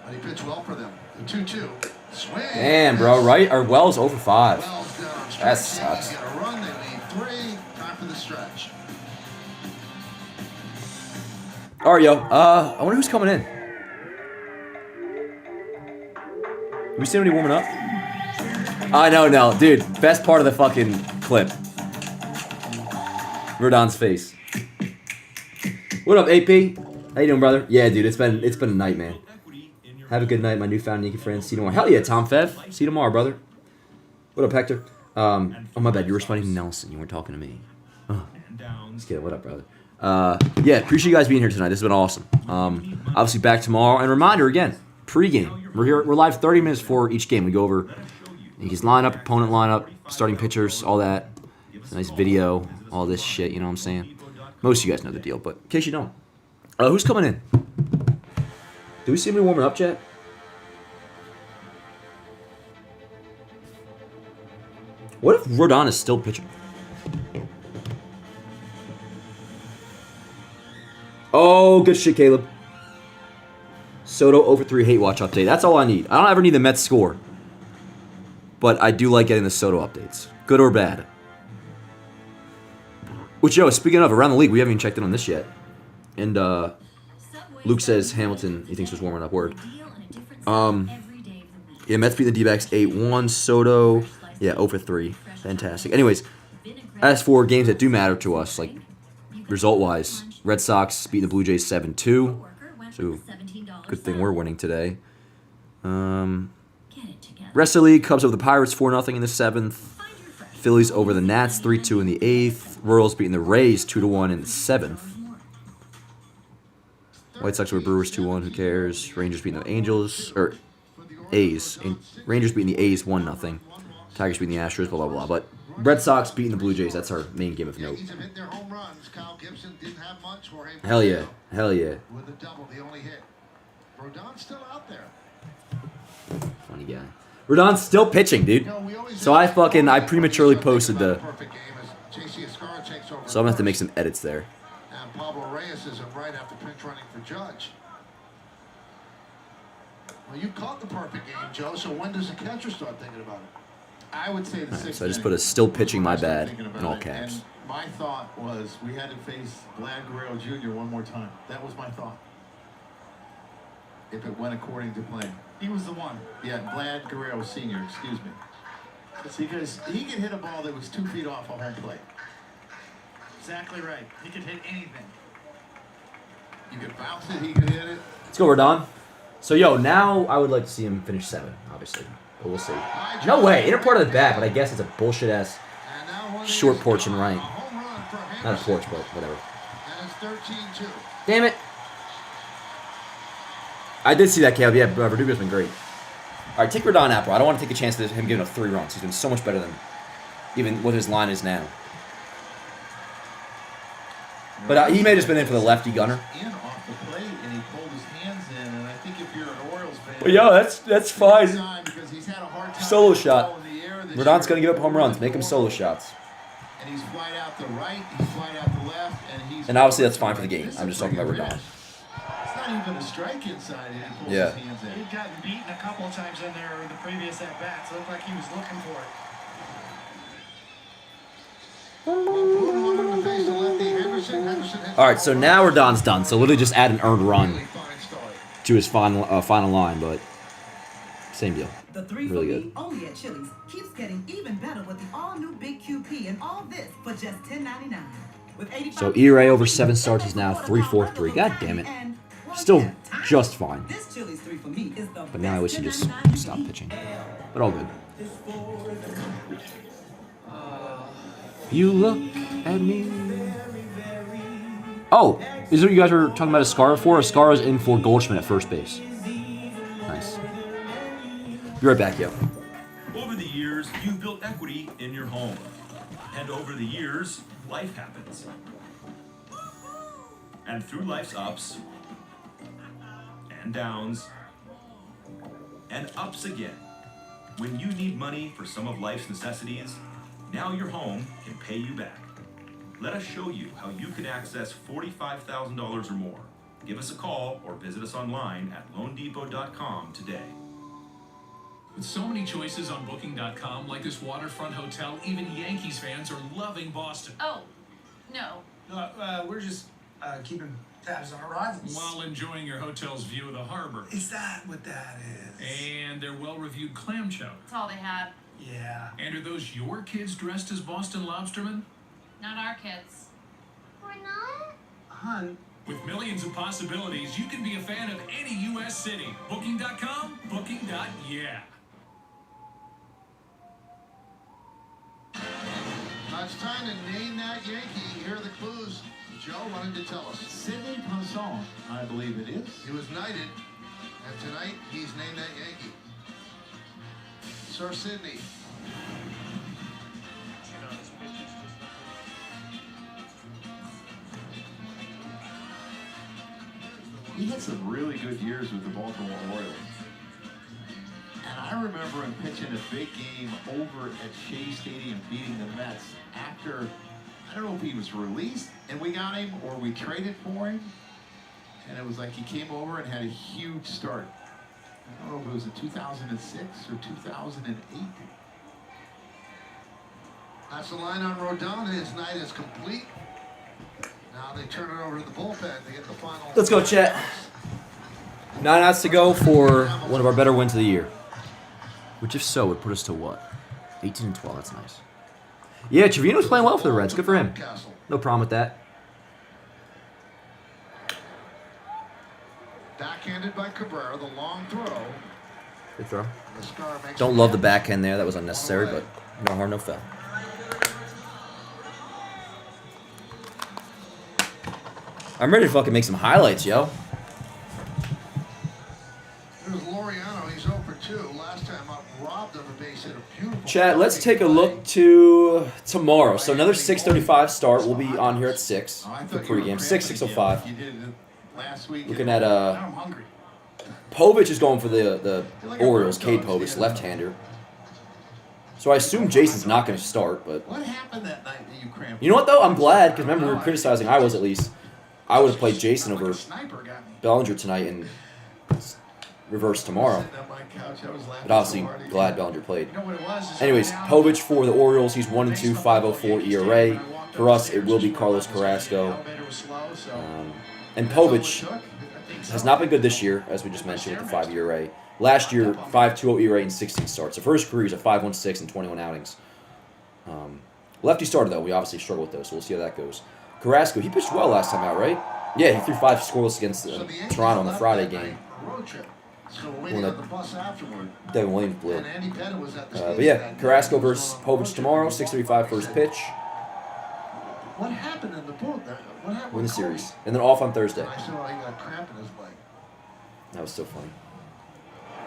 And he pitched well for them. The 2-2. Swing. Damn, bro, right? Our Wells over 5. Wells down. That sucks. They get a run. They lead 3. Time for the stretch. All right, yo. I wonder who's coming in. Do we see anybody warming up? I know, no, dude. Best part of the fucking clip. Rodon's face. What up, AP? How you doing, brother? Yeah, dude. It's been a night, man. Have a good night, my newfound Yankee friends. See you tomorrow. Hell yeah, Tom Fev. See you tomorrow, brother. What up, Hector? Oh my bad. You were responding to Nelson. You weren't talking to me. Oh. Just kidding. What up, brother? Yeah, appreciate you guys being here tonight. This has been awesome. Obviously back tomorrow. And reminder again, pregame. We're live 30 minutes before each game. We go over Yankees lineup, opponent lineup, starting pitchers, all that. Nice video, all this shit. You know what I'm saying? Most of you guys know the deal, but in case you don't, who's coming in? Do we see anybody warming up, chat? What if Rodon is still pitching? Oh, good shit, Caleb. Soto over 3 hate watch update. That's all I need. I don't ever need the Mets score. But I do like getting the Soto updates. Good or bad. Which, yo, speaking of, around the league, we haven't even checked in on this yet. And, Luke says Hamilton, he thinks was warming up. Word. Yeah, Mets beat the D-backs 8-1. Soto, yeah, 0-3. Fantastic. Anyways, as for games that do matter to us, like, result-wise, Red Sox beat the Blue Jays 7-2. So, good thing we're winning today. Rest of the league, Cubs over the Pirates 4-0 in the 7th. Phillies over the Nats 3-2 in the 8th. Royals beating the Rays 2-1 in the 7th. White Sox over Brewers 2-1. Who cares? Rangers beating the Angels or A's. Rangers beating the A's 1-0. Tigers beating the Astros. Blah blah blah. But Red Sox beating the Blue Jays. That's our main game of note. Hell yeah! Hell yeah! With a double, the only hit. Rodon's still out there. Funny guy. Rodon's still pitching, dude. So I prematurely posted the. So I'm gonna have to make some edits there. And Pablo Reyes is right after pinch running for Judge. Well, you caught the perfect game, Joe. So when does the catcher start thinking about it? I would say the Right, 6th. so I just put a still pitching my bad in all caps. And my thought was we had to face Vlad Guerrero Jr. one more time. That was my thought. If it went according to plan. He was the one. Yeah, Vlad Guerrero Sr., excuse me. Because he could hit a ball that was 2 feet off a home plate. Exactly right. He could hit anything. You could bounce it, he could hit it. Let's go, Rodon. So, yo, now I would like to see him finish 7, obviously. But we'll see. No way. Inner part of the bat, but I guess it's a bullshit-ass short porch and right. Not a porch, but whatever. Damn it. I did see that, Caleb. Yeah, Verdugo's been great. All right, take Rodon out, bro. I don't want to take a chance of him giving up 3 runs. He's been so much better than even what his line is now. But he may have just been in for the lefty gunner. Off the plate, and he pulled his hands in, and I think if you're an Orioles fan, well, yo, that's fine. because he's had a hard time Solo shot. Rodon's going to give up home runs. Make him solo shots. And he's flied out the right, he's flied out the left, and obviously that's fine for the game. I'm just talking about Rodon. It's not even a strike inside, and he pulls his hands in. He'd gotten beaten a couple of times in there in the previous at-bats. Looked like he was looking for it. All right, so now Rodon's done. So literally just add an earned run to his final line, but same deal. The 3 really for good. Me, only at Chili's, keeps getting even better with the all-new Big QP, and all this for just $10.99. With 85 So ERA over 7 starts is now 3.43. God damn it. Still just fine. This Chili's 3 for Me is the But now I wish he just stopped pitching. But all good. You look at me. Oh, is what you guys were talking about Escara for? Escara's in for Goldschmidt at first base. Nice. Be right back, yo. Over the years, you've built equity in your home. And over the years, life happens. And through life's ups and downs and ups again, when you need money for some of life's necessities, now your home can pay you back. Let us show you how you can access $45,000 or more. Give us a call or visit us online at loandepot.com today. With so many choices on Booking.com, like this waterfront hotel, even Yankees fans are loving Boston. Oh, no. We're just keeping tabs on our rivals. While enjoying your hotel's view of the harbor. Is that what that is? And their well-reviewed clam chowder. That's all they had. Yeah. And are those your kids dressed as Boston lobstermen? Not our kids. We're not? Hun. With millions of possibilities, you can be a fan of any U.S. city. Booking.com, booking.yeah. It's time to name that Yankee. Here are the clues. Joe wanted to tell us. Sidney Ponson, I believe it is. He was knighted, and tonight he's named that Yankee. Sir Sidney. He had some really good years with the Baltimore Orioles. And I remember him pitching a big game over at Shea Stadium, beating the Mets after, I don't know if he was released and we got him or we traded for him. And it was like he came over and had a huge start. I don't know if it was in 2006 or 2008. That's the line on Rodon. His night is complete. Now they turn it over to the bullpen to get the final. Let's go, chat. 9 outs to go for one of our better wins of the year. Which, if so, would put us to what? 18 and 12. That's nice. Yeah, Trevino's playing well for the Reds. Good for him. No problem with that. Backhanded by Cabrera, the long throw. Good throw. Don't love the backhand there. That was unnecessary, but no harm, no foul. I'm ready to fucking make some highlights, yo. There's Laureano. He's 0 for 2. Last time up, robbed of a base hit. A beautiful. Chat, let's take a look to tomorrow. So another 6:35 start. We'll be on here at 6 for pregame. 6:05. Looking at Povich is going for the Orioles. Cade Povich, left-hander. So I assume Jason's not going to start, but What happened that night that you cramped? you know what though? I'm glad because remember we were criticizing. I was at least. I would have played Jason over Bellinger tonight and reverse tomorrow. But obviously, glad Bellinger played. Anyways, Povich for the Orioles. He's 1-2, 5.04 ERA. For us, it will be Carlos Carrasco. And Povich has not been good this year, as we just mentioned, with the 5 ERA. Last year, 5.20 ERA and 16 starts. So for his career, he's a 5.16 and 21 outings. Lefty starter, though. We obviously struggle with those, so we'll see how that goes. Carrasco, he pitched well last time out, right? Yeah, he threw 5 scoreless against Toronto in the Friday game. So we're waiting on the bus afterward. Devin Williams blew. And Andy Pettit was at the But yeah, Carrasco versus Povich tomorrow, 6:35 first pitch. What happened in the booth? What happened? Win the series. And then off on Thursday. I saw he got cramp in his leg. That was so funny.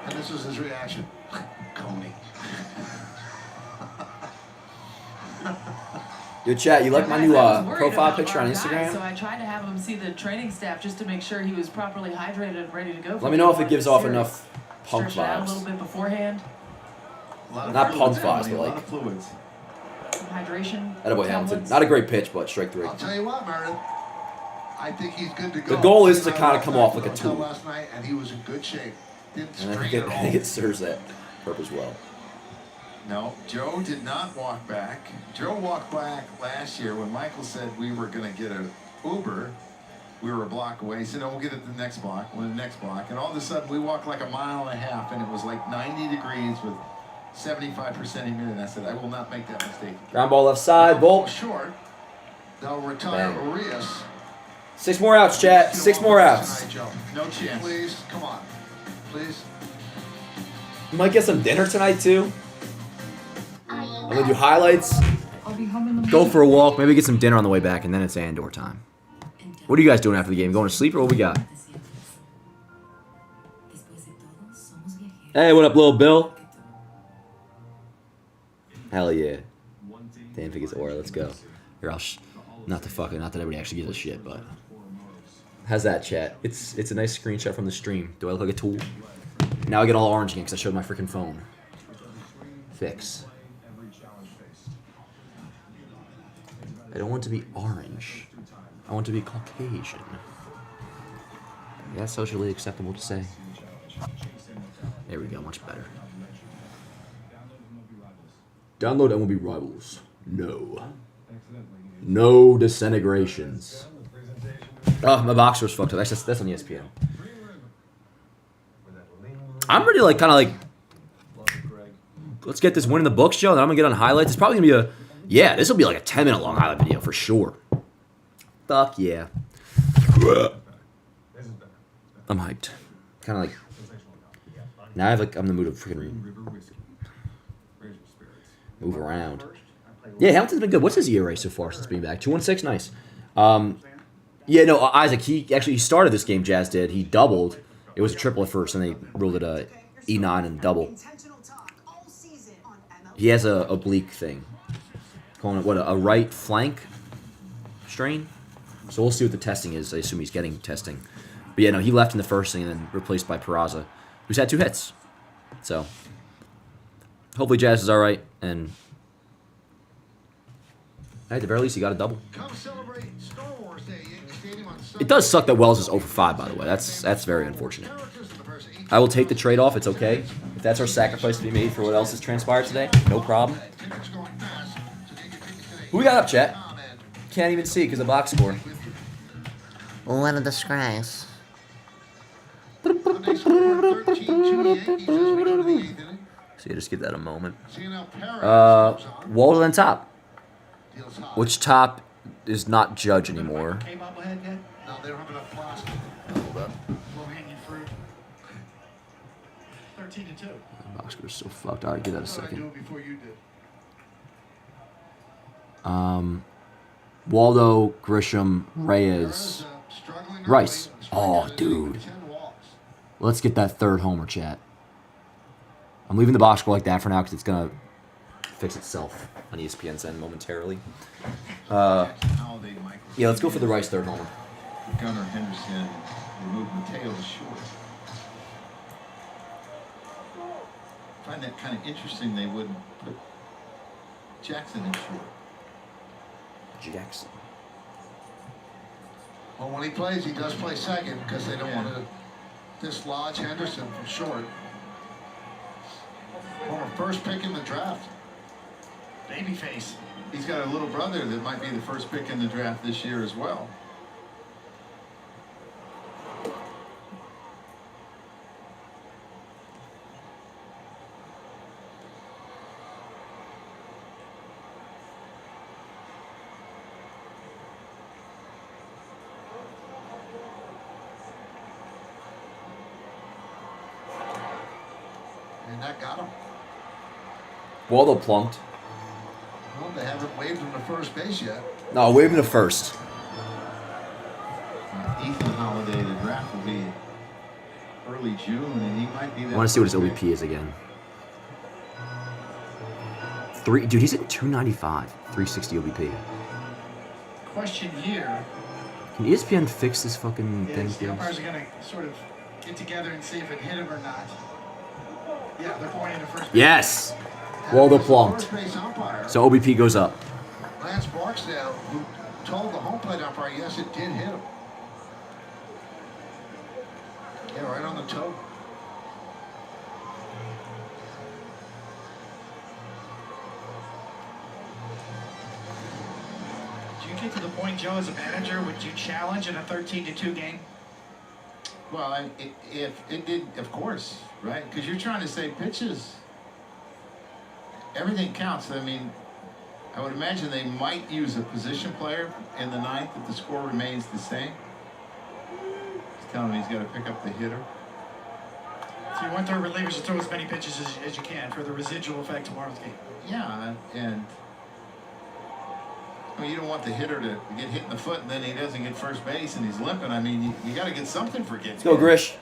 And this was his reaction. Coney. Yo, chat, you like my new I was worried profile about picture on our guy, Instagram? so I tried to have him see the training staff just to make sure he was properly hydrated and ready to go. Let me know if it gives off enough punk Stretch it out a little vibes. bit beforehand. Not punk vibes, but like. Some hydration. Attaboy Hamilton. Not a great pitch, but strike 3. I'll tell you what, Meredith. I think he's good to go. The goal is to kind of come off like a tool. Last night, and he was in good shape. Didn't And I strain think at I all. think it serves that purpose well. No, Joe did not walk back. Joe walked back last year when Michael said we were going to get an Uber. We were a block away. He said, no, we'll get it the next block. We're the next block. And all of a sudden, we walked like a mile and a half, and it was like 90 degrees with 75% humidity. I said, I will not make that mistake. Ground ball left side, Volt. Short. They'll retire Bang. Arias. 6 more outs, chat. 6 more outs. Tonight, Joe. No chance. Please, come on. Please. You might get some dinner tonight, too. I'm going to do highlights. I'll be home in the Go for a walk. Maybe get some dinner on the way back, and then it's Andor time. What are you guys doing after the game? Going to sleep, or what we got? Hey, what up, little Bill? Hell yeah. Damn, think it's Aura. Let's go. Here, not that everybody actually gives a shit, but how's that, chat? It's a nice screenshot from the stream. Do I look like a tool? Now I get all orange again because I showed my freaking phone. Fix. I don't want to be orange. I want to be Caucasian. That's socially acceptable to say. There we go, much better. Download MLB Rivals. No. No disintegrations. Oh, my boxer was fucked up. That's on ESPN. I'm ready to kind of let's get this win in the books, Joe. Then I'm gonna get on highlights. It's probably gonna be this will be like a 10-minute long highlight video for sure. Fuck yeah. I'm hyped. Kind of now I'm in the mood of freaking move around. Yeah, Hamilton's been good. What's his ERA so far since being back? 2.16, nice. Yeah, no, Isaac, he started this game, Jazz did. He doubled. It was a triple at first, and they ruled it a E9 and double. He has a oblique thing. Calling it, a right flank strain? So we'll see what the testing is. I assume he's getting testing. But yeah, no, he left in the first inning and then replaced by Peraza, who's had 2 hits. So hopefully Jazz is all right. And at the very least, he got a double. Come celebrate Star Wars Day, Yankee Stadium on Sunday. It does suck that Wells is 0 for 5, by the way. That's very unfortunate. I will take the trade-off. It's okay. If that's our sacrifice to be made for what else has transpired today, no problem. Who we got up, chat? Can't even see because of the box score. What a disgrace. So you just give that a moment. Walden top. Which top is not Judge anymore. No, they don't have enough plastic. Hold up. Low-hanging fruit. 13-2. Box score is so fucked. All right, give that a second. Do it before you did. Waldo, Grisham, Reyes, Rice. Oh, dude. Let's get that third homer, chat. I'm leaving the box score like that for now because it's going to fix itself on ESPN's end momentarily. Yeah, let's go for the Rice third homer. Gunnar Henderson removed Mateo to short. I find that kind of interesting they wouldn't put Jackson in short. Jackson. Well, when he plays, he does play second because they don't want to dislodge Henderson from short. Former first pick in the draft. Babyface. He's got a little brother that might be the first pick in the draft this year as well. and that got him. Waldo plunked. Well, they haven't waved him to first base yet. No, wave him to first. Ethan Holiday, the draft will be early June, and he might be there. I want to see what his OBP is again. Dude, he's at 295, 360 OBP. Question here. Can ESPN fix this fucking thing? Is the umpires are going to sort of get together and see if it hit him or not. Yeah, they're pointing to first base. Yes! Waldo plunked. First base umpire, So OBP goes up. Lance Barksdale, who told the home plate umpire, yes, it did hit him. Yeah, right on the toe. Do you get to the point, Joe, as a manager, would you challenge in a 13-2 game? Well, if it did, of course, right? Because you're trying to say pitches. Everything counts. I mean, I would imagine they might use a position player in the ninth if the score remains the same. He's telling me he's got to pick up the hitter. So you want their relievers to throw as many pitches as you can for the residual effect tomorrow's game. Yeah, and I mean, you don't want the hitter to get hit in the foot and then he doesn't get first base and he's limping. I mean, you got to get something for getting. Let's go, Grish.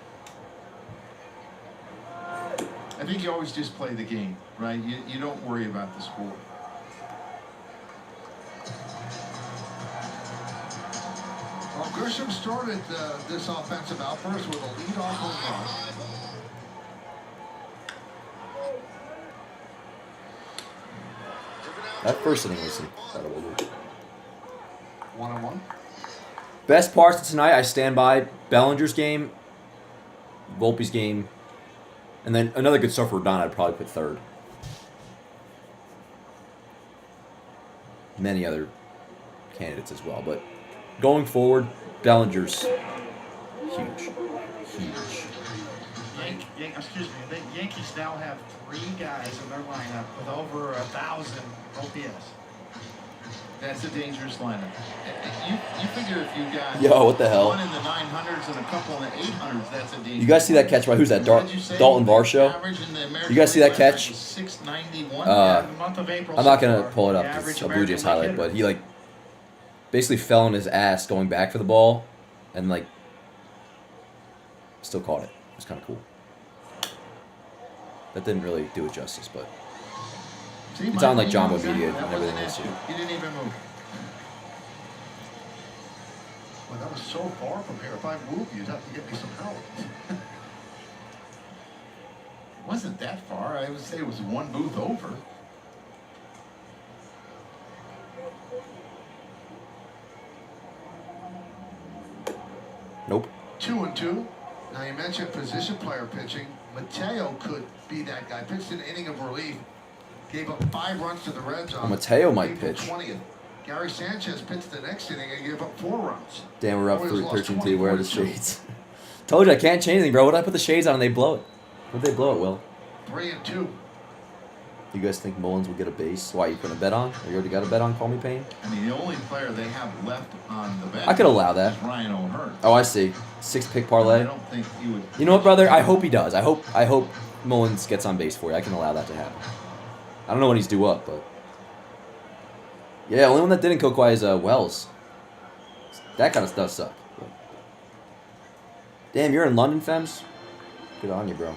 I think you always just play the game, right? You don't worry about the score. Well, Grisham started this offensive outburst with a leadoff home run. That first inning was incredible. 1-1. Best parts of tonight, I stand by. Bellinger's game, Volpe's game, and then another good start for Rodon. I'd probably put third. Many other candidates as well, but going forward, Bellinger's huge. Excuse me. The Yankees now have 3 guys in their lineup with over 1,000 OPS. That's a dangerous lineup. You figure if you got what the hell? one in the 900s and a couple in the 800s, that's a dangerous. You guys see that catch by who's that? Dalton Varsho? You guys see that catch? 691. I'm not gonna pull it up. It's a Blue Jays highlight, but he basically fell on his ass going back for the ball, and still caught it. It was kind of cool. That didn't really do it justice, but it's on Jumbo Media and everything else. He didn't even move. Well, that was so far from here. If I moved, you'd have to get me some help. It wasn't that far. I would say it was one booth over. Nope. 2-2. Now you mentioned position player pitching. Mateo could be that guy. Pitched an inning of relief. Gave up 5 runs to the Red Sox. Mateo might pitch. 20th. Gary Sanchez pitched the next inning and gave up 4 runs. Damn, we're up 13-2. Where are the shades? Told you I can't change anything, bro. What did I put the shades on and they blow it? What did they blow it, Will? 3-2. You guys think Mullins will get a base? Why, you putting a bet on? You already got a bet on Call Me Payne? I mean, the only player they have left on the bench I could allow that. is Ryan O'Hearn. Oh, I see. 6-pick parlay. I don't think he would. You know what, brother? I hope he does. I hope Mullins gets on base for you. I can allow that to happen. I don't know when he's due up, but yeah, only one that didn't cook is Wells. That kind of stuff suck. But damn, you're in London, Fems? Good on you, bro.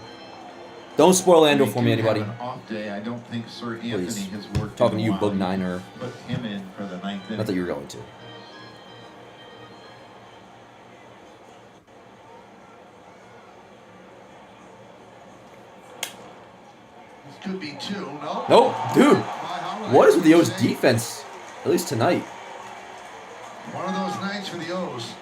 Don't spoil Andrew for me, anybody. An off day. I don't think Sir Anthony Please. has worked. Talking to in a you, while. Bug Niner. Put him in for the 9th inning. Not that you were going to. This could be 2. No. Nope, dude. What is with the O's defense? At least tonight. One of those nights for the O's.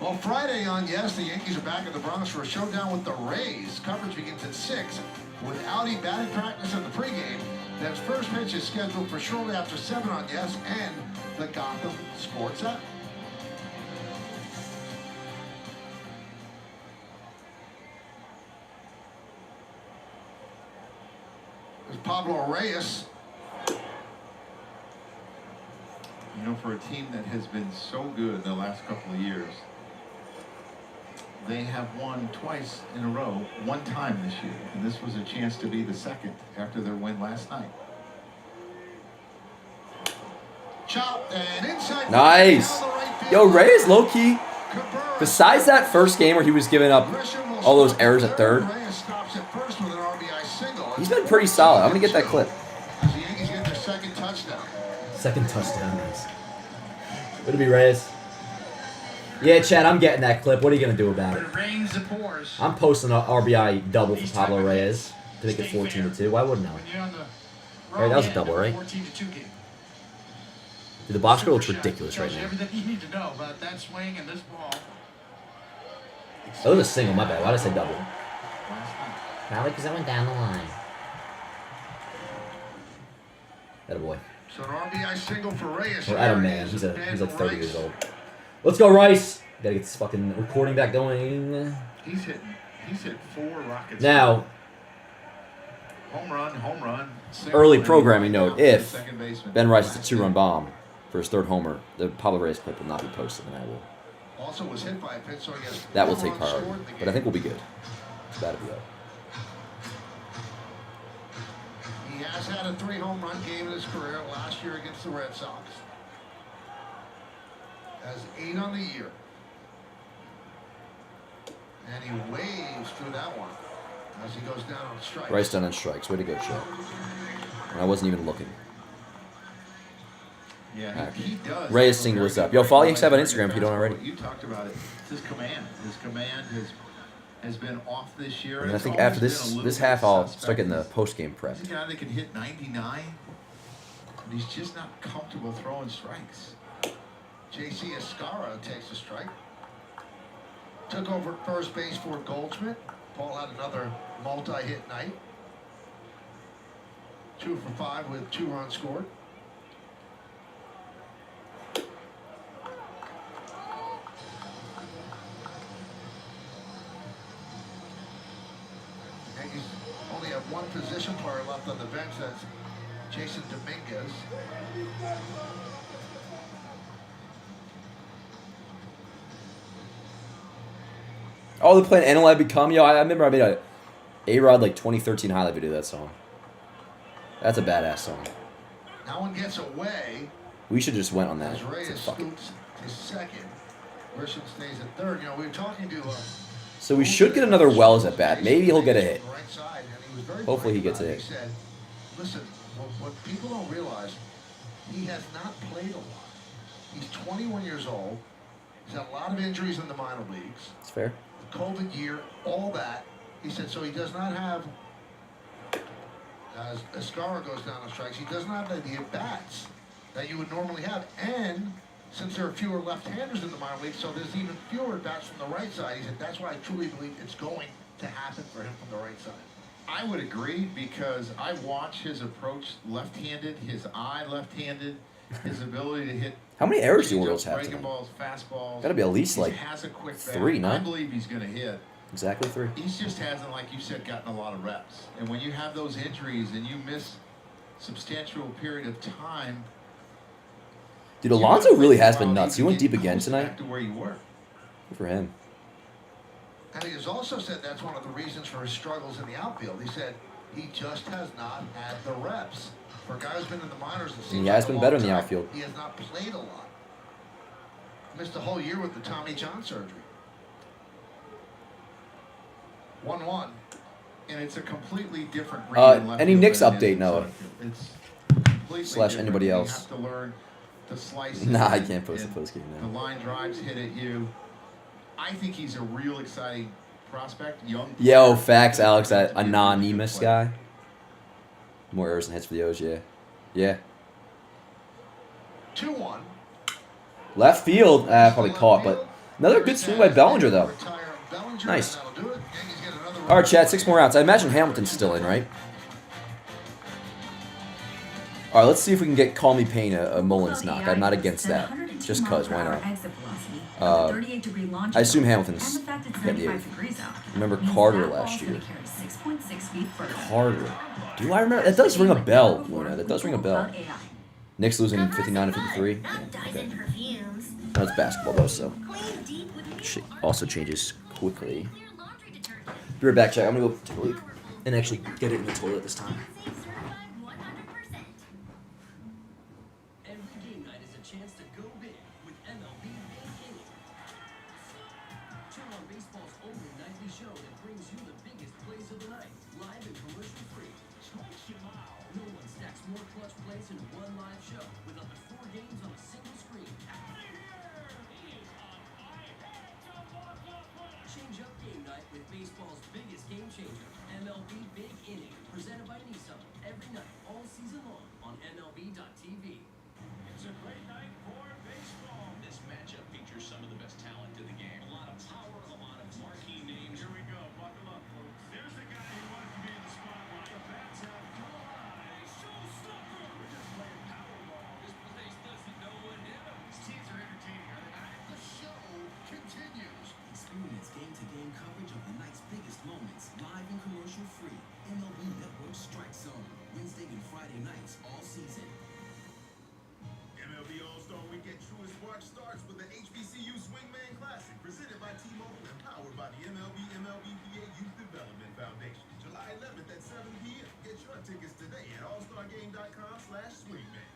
Well, Friday on Yes, the Yankees are back at the Bronx for a showdown with the Rays. Coverage begins at 6 with Audi batting practice in the pregame. That first pitch is scheduled for shortly after 7 on Yes and the Gotham Sports app. There's Pablo Reyes. You know, for a team that has been so good the last couple of years, They have won twice in a row, one time this year. And this was a chance to be the second after their win last night. Chopped and inside. Nice. Yo, Reyes low-key, besides that first game where he was giving up all those errors at third, he's been pretty solid. I'm going to get that clip. As the Yankees get their second touchdown. Second touchdown, nice. Way to be, Reyes. Yeah, Chad, I'm getting that clip. What are you going to do about it? It rains, it pours. I'm posting an RBI double for Pablo Reyes to make it 14-2. Why wouldn't I? Right, that was a double, right? 14-2 game. Dude, the box score looks ridiculous right now. Everything you need to know about that swing and this ball. That was a single, my bad. Why did I say double? Probably because I went down the line. Attaboy. So an RBI single for Reyes. Or Adam Man. He's like 30 years old. Let's go, Rice. Gotta get this fucking recording back going. He's hit 4 rockets. Now, home run. early programming note: if Ben Rice is a 2-run bomb for his 3rd homer, the Pablo Reyes clip will not be posted, and I will. Also was hit by a pitch, so I guess That will take priority, but I think we'll be good. It's bad to be up. He has had a 3-home run game in his career last year against the Red Sox. Has 8 on the year. And he waves through that one as he goes down on strikes. Rice down on strikes. Way to go, Chad. And I wasn't even looking. Yeah, he does. Reyes single us up. Yo, follow Yanks on Instagram if you don't already. You talked about it. It's his command. His command has been off this year. And I think after this half, I'll start getting the post-game prep. He's a guy that can hit 99, but he's just not comfortable throwing strikes. J.C. Escarra takes a strike. Took over at first base for Goldschmidt. Paul had another multi-hit night. 2 for 5 with 2 runs scored. Yankees only have 1 position player left on the bench. That's Jason Dominguez. Oh, they're playing And Will I Become? Yo, I remember I made a A-Rod like 2013 highlight video of that song. That's a badass song. Now one gets away. We should just went on that. As Reyes scoops to second. Grisham stays at third. You know, we were talking to So we should get another Wells at bat. Maybe he'll get a hit. Hopefully he gets a hit. He said, listen, what people don't realize, he has not played a lot. He's 21 years old. He's had a lot of injuries in the minor leagues. It's fair. COVID year, all that. He said, so he does not have, as Escarra goes down on strikes, he does not have the at-bats that you would normally have. And since there are fewer left-handers in the minor leagues, so there's even fewer at-bats from the right side. He said, that's why I truly believe it's going to happen for him from the right side. I would agree because I watch his approach left-handed, his eye left-handed, his ability to hit. How many errors do Orioles have breaking tonight? balls, fastballs. Gotta be at least like has a quick 3, no? I believe he's going to hit. Exactly 3. He just hasn't, like you said, gotten a lot of reps. And when you have those injuries and you miss substantial period of time. Dude, Alonso really has been nuts. He went deep again tonight. Back to where you were. Good for him. And he has also said that's one of the reasons for his struggles in the outfield. He said he just has not had the reps. For a guy who's been in the minors, He has been better in the outfield. He has not played a lot. Missed a whole year with the Tommy John surgery. 1-1. And it's a completely different read in left any field Knicks than it is update, in Noah? center field. It's completely Slash different. anybody You else. have to learn to slice Nah, it I in, can't post and the postgame now. The line drives hit at you. I think he's a real exciting prospect. Young. Yo, facts, Alex. That anonymous guy. More errors than hits for the O's, yeah. Yeah. 2-1. Left field, probably caught, but another good swing by Bellinger, though. Nice. All right, Chad, 6 more outs. I imagine Hamilton's still in, right? All right, let's see if we can get Call Me Pain a Mullins knock. I'm not against that. Just cause, why not? I assume Hamilton's getting the 8th. Remember Carter last year. Carter. Do I remember? That does ring a bell, Luna. That does ring a bell. Knicks losing 59-53. Yeah, okay. No, it's basketball, though, so. Also changes quickly. Be right back, Jack. I'm gonna go take a leak and actually get it in the toilet this time. Every game night is a chance to go big with MLB Big Inning. Turn on baseball's only nightly show that brings you the biggest plays of the night, live and commercial free. No one stacks more clutch plays in one live show with up to 4 games on a single screen. Change up game night with baseball's biggest game changer, MLB Big Inning, presented by Nissan. Every night, all season long on MLB.tv. It's a great night for baseball. This matchup features some of the best talent in the game. A lot of power, a lot of marquee names. Here we go. Buckle up, folks. There's the guy who wants to be in the spotlight. The bats have fly. Showstopper. We're just playing Powerball. This place doesn't know what hit him. These teams are entertaining, are they not? The show continues. Experience game-to-game coverage of the night's biggest moments, live and commercial-free. MLB Network Strike Zone, Wednesday and Friday nights all season. MLB All-Star Weekend Truist Spark starts with the HBCU Swingman Classic, presented by T-Mobile and powered by the MLBPA Youth Development Foundation. July 11th at 7 p.m. Get your tickets today at allstargame.com/swingman.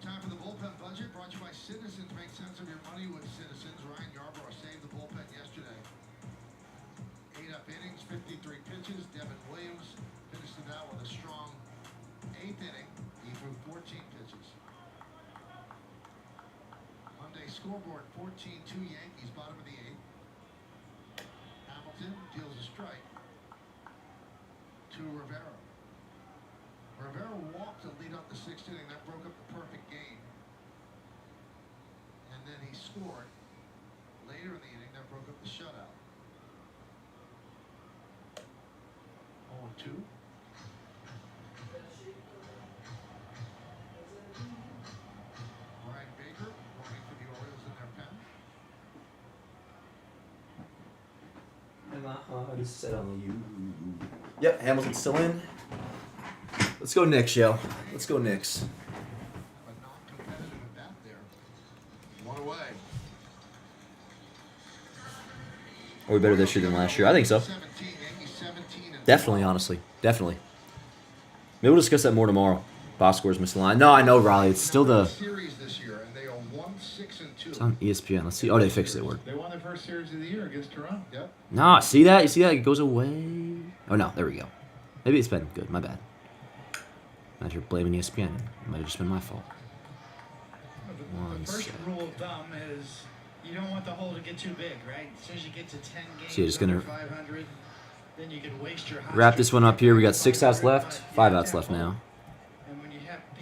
Time for the bullpen budget, brought to you by Citizens. Make sense of your money with Citizens. Ryan Yarbrough saved the bullpen yesterday. 8 up innings, 53 pitches. Devin Williams finished it out with a strong 8th inning. He threw 14 pitches. Monday scoreboard, 14-2 Yankees, bottom of the 8th. Hamilton deals a strike to Rivera. Rivera walked to lead up the 6th inning. That broke up the perfect game. And then he scored later in the inning. That broke up the shutout. 0-2. Brian Baker working for the Orioles in their pen. And my heart is set on you. Yep, Hamilton's still in. Let's go Knicks, yo. Let's go Knicks. But non-competitive at bat there. One away. Are we better this year than last year? I think so. 17, Yankees 17 and Definitely, honestly. Definitely. Maybe we'll discuss that more tomorrow. Box scores missing line. No, I know, Riley. It's still the... series this year, and they are 1-6-2. It's on ESPN. Let's see. Oh, they fixed it. Word. They won their first series of the year against Toronto. Yep. No, see that? You see that? It goes away. Oh, no. There we go. Maybe it's been good. My bad. Now you're blaming ESPN. It might have just been my fault. The first rule of thumb is you don't want the hole to get too big, right? As soon as you get to 10 games, So you're just gonna 500, then you can waste your wrap this one up here. We got 6 outs left, 5 outs left now.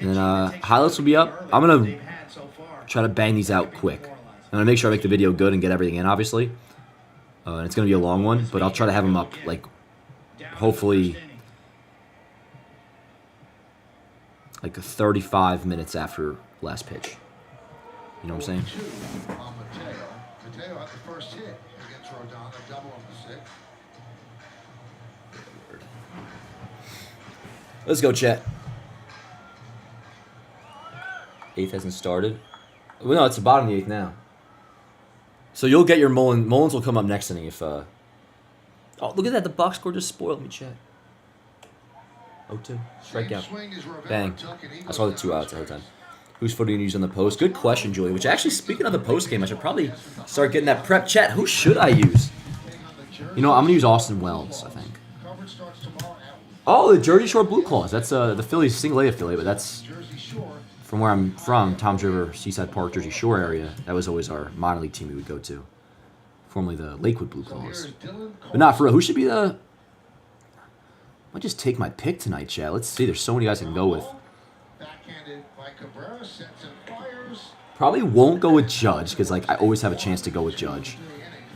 And then highlights will be up. I'm gonna try to bang these out quick. I'm gonna make sure I make the video good and get everything in, obviously. And it's gonna be a long one, but I'll try to have them up like hopefully like 35 minutes after last pitch. You know what I'm saying? On Mateo. Mateo had the first hit against Rodon, a double on the 6th. Let's go, chat. 8th hasn't started. Well, no, it's the bottom of the 8th now. So you'll get your Mullins. Mullins will come up next inning if... Oh, look at that. The box score just spoiled me, chat. 0-2. Strikeout. Bang. I saw the 2 outs the whole time. Whose photo you use on the post? Good question, Julie. Which actually, speaking of the post game, I should probably start getting that prep. Chat, who should I use? You know, I'm going to use Austin Wells, I think. Oh, the Jersey Shore Blue Claws. That's the Phillies single A affiliate, but that's from where I'm from, Toms River, Seaside Park, Jersey Shore area. That was always our minor league team we would go to. Formerly the Lakewood Blue Claws. But not for real. Who should be the... I might just take my pick tonight, chat. Let's see. There's so many guys I can go with. Probably won't go with Judge because like I always have a chance to go with Judge.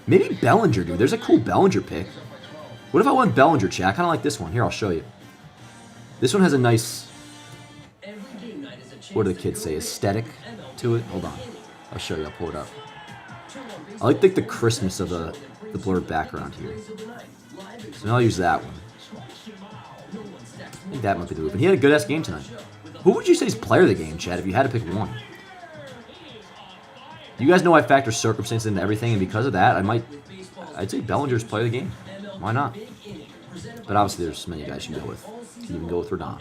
Maybe Bellinger, dude. There's a cool Bellinger pick. What if I went Bellinger, chat? I kind of like this one. Here, I'll show you. This one has a nice, what do the kids say, aesthetic to it. Hold on. I'll show you. I'll pull it up. I like the crispness of the blurred background here. So now I'll use that one. I think that might be the move. And he had a good-ass game tonight. Who would you say is player of the game, Chad, if you had to pick one? You guys know I factor circumstance into everything, and because of that, I'd say Bellinger's play of the game. Why not? But obviously, there's many guys you can go with. You can even go with Rodon.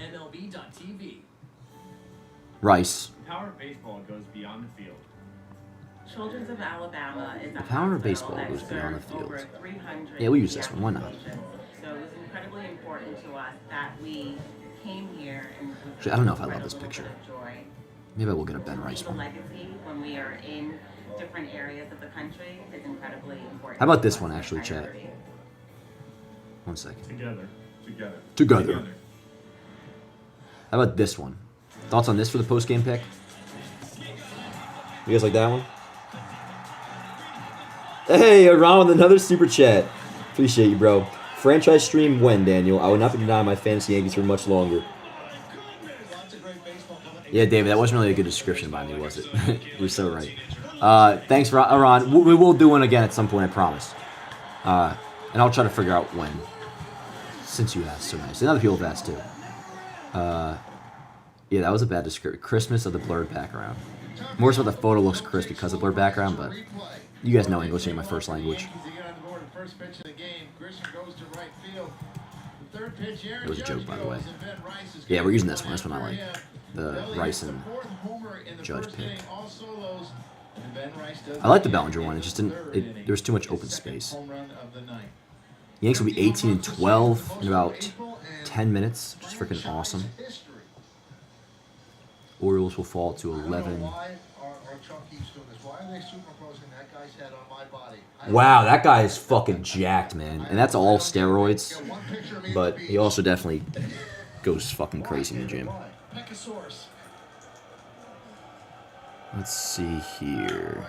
Rice. The power of baseball goes beyond the field. Children's of Alabama is a Power of hospital baseball that goes beyond the serves field. over 300 Yeah, we'll use this one. Why not? patients. So it was incredibly important to us that we came here and Actually, I don't know if I love this picture. joy. Maybe I will get a Ben Rice The one. legacy when we are in different areas of the country is incredibly important. How about this one, actually, chat? 1 second. Together. How about this one? Thoughts on this for the post-game pick? You guys like that one? Hey, Ron with another super chat. Appreciate you, bro. Franchise stream when, Daniel? I would not be denying my fantasy Yankees for much longer. Yeah, David, that wasn't really a good description by me, was it? You're so right. Thanks, Ron. We will do one again at some point, I promise. And I'll try to figure out when. Since you asked so nice. And other people have asked too. Yeah, that was a bad description. Christmas of the blurred background. More so the photo looks crisp because of blurred background, but you guys know English ain't my first language. It was a joke, by the way. Yeah, we're using this one. This one I like. The Rice and Judge pick. I like the Bellinger one. It just didn't. There was too much open space. Yanks will be 18-12 in about 10 minutes, which is freaking awesome. Orioles will fall to 11. Wow, that guy is fucking jacked, man. And that's all steroids. But he also definitely goes fucking crazy in the gym. Let's see here.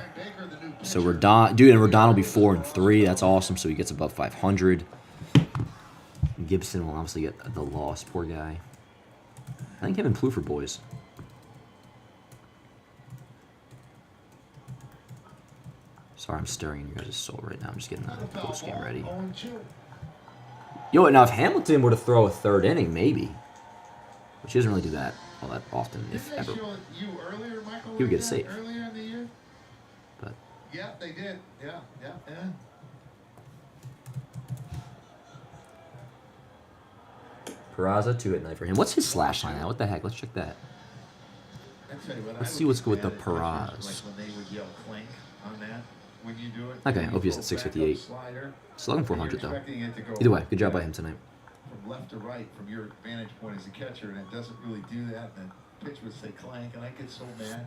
So Rodon, dude, and Rodon will be 4-3. That's awesome. So he gets above 500. Gibson will obviously get the loss. Poor guy. I think Kevin Plouffer, boys. Sorry, I'm staring in your guys' soul right now. I'm just getting the post game ready. Yo, now if Hamilton were to throw a third inning, maybe. Which he doesn't really do that all that often, if ever. He would get a save. But yeah, they did. Yeah. Peraza, 2-hit night for him. What's his slash line now? What the heck? Let's check that. Let's see what's good with the Peraz. Okay, OPS at 658. Still looking 400 though. Either way, good job by him tonight. From left to right, from your vantage point as a catcher, and it doesn't really do that. And the pitch would say clank, and I get so mad.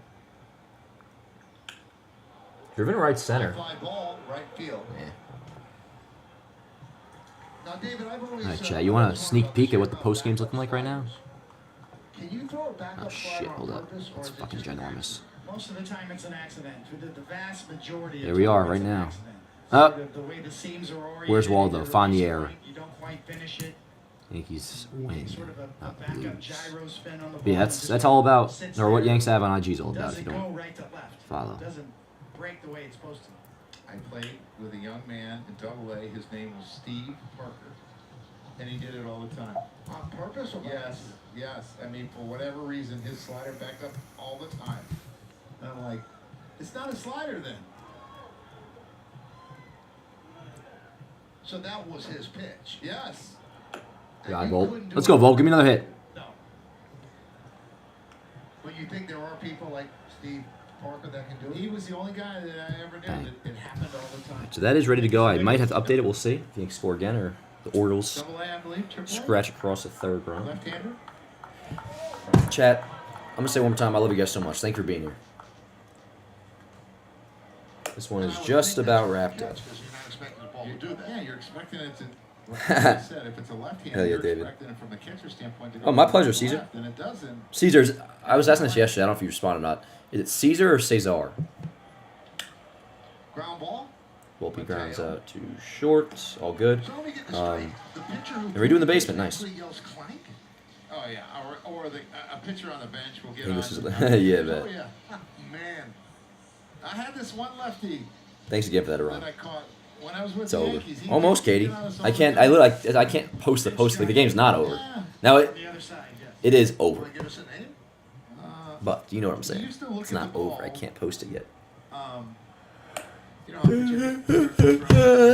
Driven right center. Fly ball, right field. Yeah. Now, David, I've always, All right, chat. You want a sneak peek at what the post game's looking like right now? Can you throw a backup Oh shit! Hold up. It's fucking ginormous. Most of the time it's an accident. The vast majority. There we are right now. The way the seams are oriented, Where's Waldo? Find the error. You don't quite finish it. Yankees win, Sort of a backup gyro spin on the ball. yeah, that's all about, or what Yanks have on IG is all about. If you Doesn't go don't right to left. follow. Doesn't break the way it's supposed to. I played with a young man in Double-A. His name was Steve Parker, and he did it all the time. On purpose or Yes. I mean, for whatever reason, his slider backed up all the time. And I'm like, it's not a slider then. So that was his pitch. Yes. God, Volt. Let's go, Volt. Give me another hit. No. But you think there are people like Steve Parker that can do it? He was the only guy that I ever knew that it happened all the time. So that is ready to go. I might have to update it. We'll see if you can score again or the Orioles Double-A, I believe. Triple-A? scratch across the third round. Left-hander? Chat, I'm going to say one more time, I love you guys so much. Thank you for being here. This one is just about wrapped up. Yeah, you're expecting it to, like I said, if it's a left-hander, Hell yeah, you're David. expecting it from a catcher standpoint to go Oh, my left pleasure, to Caesar. left, and it doesn't. Caesar's, I was asking this yesterday. I don't know if you responded or not. Is it Caesar or Cesar? Ground ball? Volpe grounds out to short. All good. So let me get this straight. The pitcher who And redoing the basement. Nice. actually yells clank? Oh, yeah. Or a pitcher on the bench will get English on. is yeah, bet. Oh, yeah. Man. I had this one lefty Thanks again for that, that Aaron. I caught when I was with It's the over. Yankees. He Almost, did- he Katie. did on a I can't. I can't post the post. Like the game's not over. Now it is over. Give us a name? But you know what I'm saying. you still look It's at not the over. ball? I can't post it yet. You know,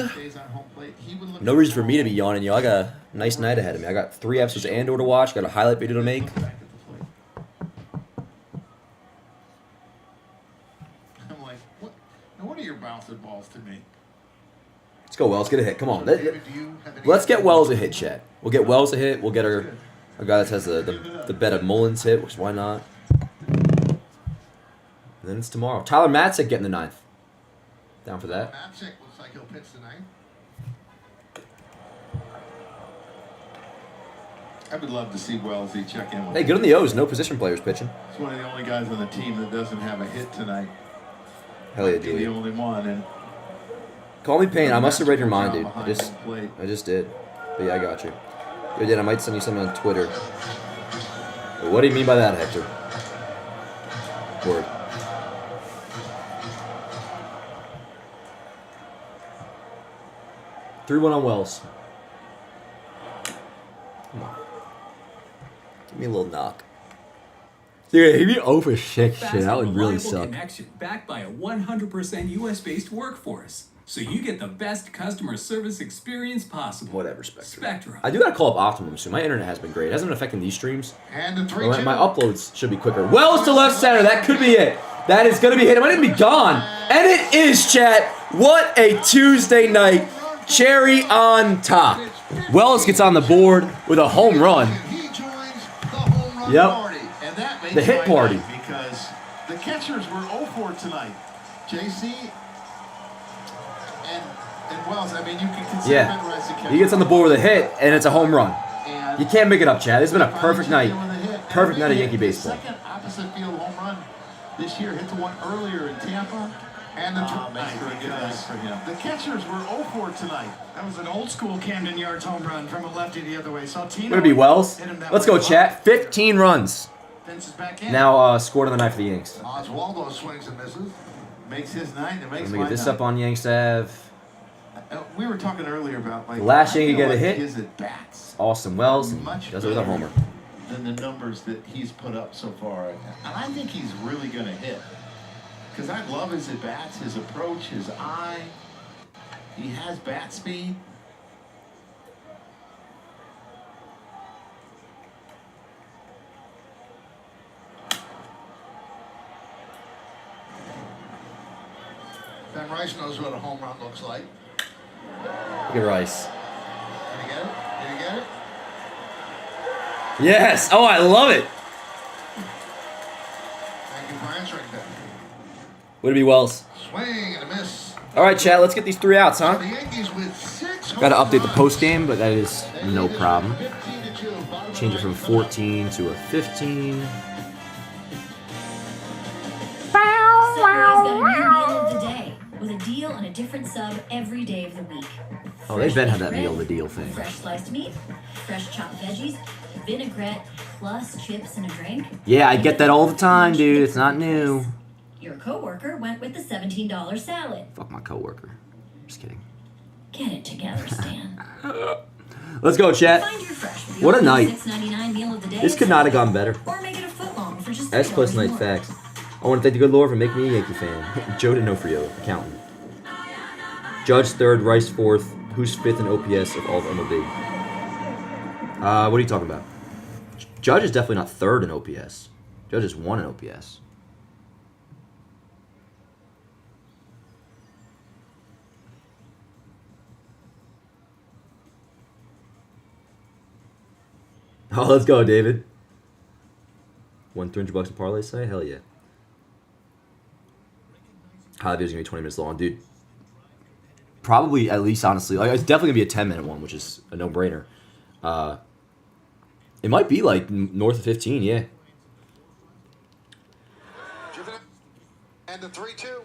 stays on home plate. He would look No reason for me to be yawning, yo. I got a nice night ahead of me. I got 3 episodes of Andor to watch. Got a highlight video to make. I'm like, what? Now, what are your bouncing balls to me? Let's go, Wells. Get a hit. Come on. Let's get Wells a hit, chat. We'll get Wells a hit. We'll get a guy that has the bet of Mullins hit, which why not? And then it's tomorrow. Tyler Matzik getting the 9th. Down for that. Matzik looks like he'll pitch tonight. I would love to see Wellesley check in with Hey, good on the O's. No position players pitching. He's one of the only guys on the team that doesn't have a hit tonight. Hell yeah, Be dude. the only one. And Call me Payne. I must have read your mind, dude. I just did. But yeah, I got you. Yo, Dan, I might send you something on Twitter. But what do you mean by that, Hector? Word. Three 1 on Wells. Come on. Give me a little knock. Dude, if you over 6 shit, that would really suck. Connection backed by a 100% US-based workforce. So you get the best customer service experience possible. Whatever, Spectrum. Spectrum. I do gotta call up Optimum soon. My internet has been great. It hasn't been affecting these streams. And the 3-2. My uploads should be quicker. Wells to left center. That could be it. That is gonna be hit. It might even be gone. And it is, chat. What a Tuesday night. Cherry on top. Wells gets on the board with a home run. Yep. And that makes The hit my party. night because the catchers were 0 for tonight. JC and Wells. I mean, you can consider him as a catcher. He gets on the board with a hit, and it's a home run. You can't make it up, Chad. This has been a perfect night. Perfect night of Yankee baseball. Second opposite field home run this year. Hit the one earlier in Tampa. And the the catchers were 0 for tonight. That was an old school Camden Yards home run from a lefty the other way. Saltino Would it be Wells? hit him that Let's way. go, chat. 15 runs. Vince is back in. Now scored on the night for the Yanks. Oswaldo swings and misses. Makes his night. It makes Let me my get this night. up on Yanks Ave. We were talking earlier about like The last I Yankee feel get a like hit. his at bats Austin Wells and much does it with a better homer. than the numbers that he's put up so far, and I think he's really going to hit. Because I love his at bats, his approach, his eye. He has bat speed. Ben Rice knows what a home run looks like. Look at Rice. Did he get it? Did he get it? Yes. Oh, I love it. Thank you for answering that. Would it be Wells? Swing and a miss. All right, chat. Let's get these 3 outs, huh? The Yankees with 6 Got to home update the runs. post game, but that is no problem. 15-2. Bottom Change it from 14 to a 15. Subway's got a new meal of the day with a deal on a different sub every day of the week. Oh, they've been had that meal the deal thing. Fresh sliced meat, fresh chopped veggies, vinaigrette, plus chips and a drink. Yeah, I get that all the time, dude. It's not new. Your coworker went with the $17 salad. Fuck my coworker. Just kidding. Get it together, Stan. Let's go, chat. Find your fresh with What a your night. $6.99 meal of the day. This could not have gone better. Or make it a foot long for just S plus $3 night more. facts. I want to thank the good Lord for making me a Yankee fan. Joe D'Onofrio, accountant. Judge 3rd, Rice 4th. Who's 5th in OPS of all of MLB? What are you talking about? Judge is definitely not 3rd in OPS. Judge is 1 in OPS. Oh, let's go, David. Won $300 in parlay say? Hell yeah. Highlight video's gonna be 20 minutes long, dude. Probably at least, honestly, like it's definitely gonna be a 10-minute one, which is a no-brainer. It might be like north of 15, yeah. Driven out. And the 3-2.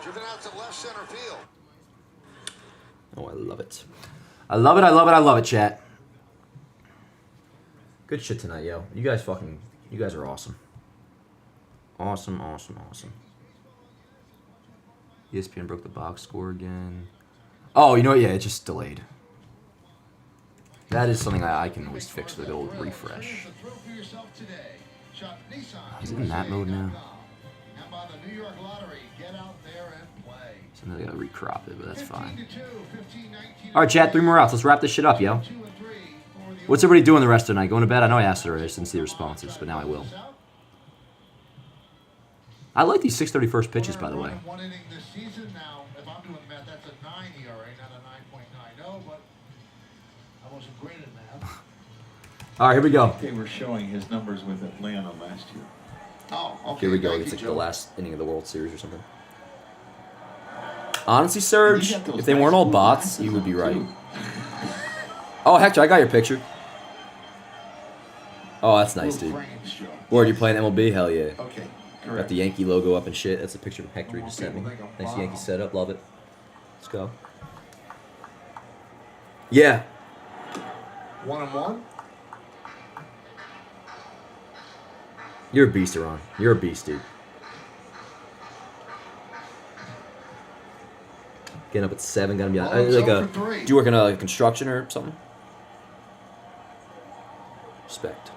Driven out to left center field. Oh, I love it. I love it, I love it, I love it, chat. Good shit tonight, yo. You guys are awesome. Awesome, awesome, awesome. ESPN broke the box score again. Oh, you know what? Yeah, it just delayed. That is something I can always fix with the old refresh. Is it in that mode now? How about the New York Lottery? Get out there and play. Sometimes I gotta recrop it, but that's fine. 15-2, 15-19. All right, chat, 3 more outs. Let's wrap this shit up, yo. What's everybody doing the rest of the night? Going to bed? I know I asked it already. I just didn't see the responses, but now I will. I like these 6:31 pitches, by the way. One inning this season. Now, if I'm doing the math, that's a 9 ERA, not a 9.90, but I wasn't great at math. All right, here we go. They were showing his numbers with Atlanta last year. Oh, okay. Here we go. Thank It's you, like the Joe. last inning of the World Series or something. Honestly, Serge, if they weren't all bots, you would be right. Oh, Hector, I got your picture. Oh, that's nice, dude. Word, you playing MLB? Hell yeah. Okay, Got correct. the Yankee logo up and shit. That's a picture of Hector he just sent me. Nice Yankee setup. Love it. Let's go. Yeah. 1-1. You're a beast, Iran. You're a beast, dude. Getting up at 7, gonna be on. Like a, do you work in a construction or something? Respect.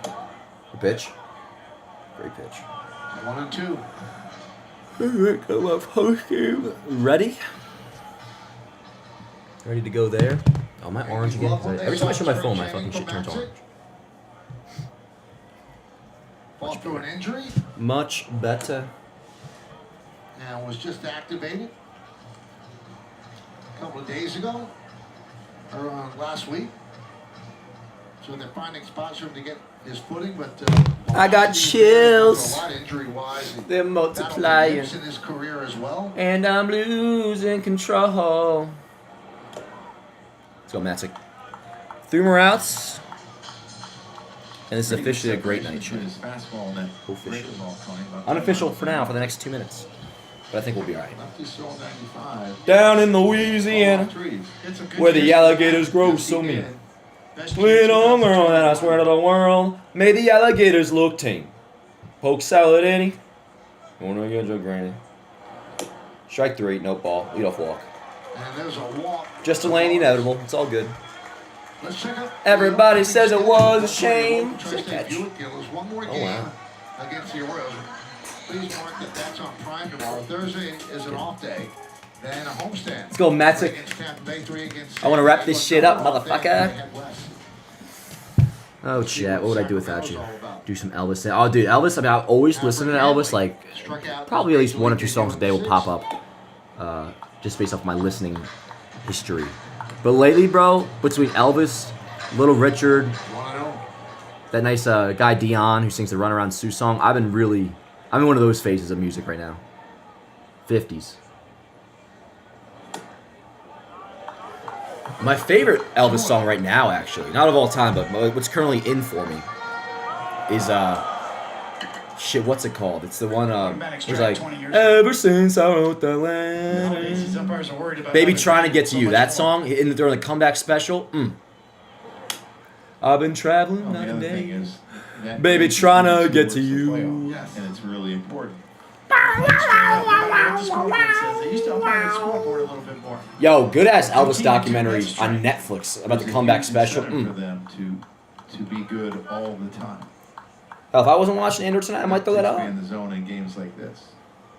Good pitch. Great pitch. 1-2. Alright, go up Postgame. Ready? Ready to go there? Oh, my orange again. Every time I show my phone, my fucking shit turns orange. Fall through an injury Much better. and was just activated a couple of days ago, or last week. So they're finding spots for him to get his footing, but I got chills. a lot injury-wise. They're multiplying. In his career as well. And I'm losing control. Let's go, Matsick. 3 more outs. And this is officially a great night show. Unofficial for now, for the next 2 minutes. But I think we'll be alright. Down in Louisiana, where the alligators grow so mean. Little girl that I swear to the world, made the alligators look tame. Poke salad, Eddie. Wanna get your granny. Strike 3, no ball, leadoff walk. And there's a walk. Just delaying the inevitable, it's all good. Let's check out. Everybody says it was a shame. Catch. One more game against the Orioles. Please mark that that's on Prime tomorrow. Thursday is an off day. Then a homestand. Let's go, Matsick. I want to wrap this shit up, motherfucker. Oh, chat. What would I do without you? Do some Elvis. Oh, dude, Elvis. I mean, I always listen to Elvis. Like, probably at least 1 or 2 songs a day will pop up. Just based off my listening history. But lately, bro, between Elvis, Little Richard, that nice guy Dion who sings the Run Around Sue song, I'm in one of those phases of music right now. 50s. My favorite Elvis song right now, actually, not of all time, but what's currently in for me, is shit. What's it called? It's the one. It's like ever since I wrote the letter. Baby, trying to get to you. That song during the comeback special. I've been traveling night and day. Baby, trying to get to you. And it's really important. Yo, good ass Elvis documentary on Netflix about the comeback special. For them to be good all the time. Hell, if I wasn't watching Andor tonight, I might throw that up. Expand the zone in games like this.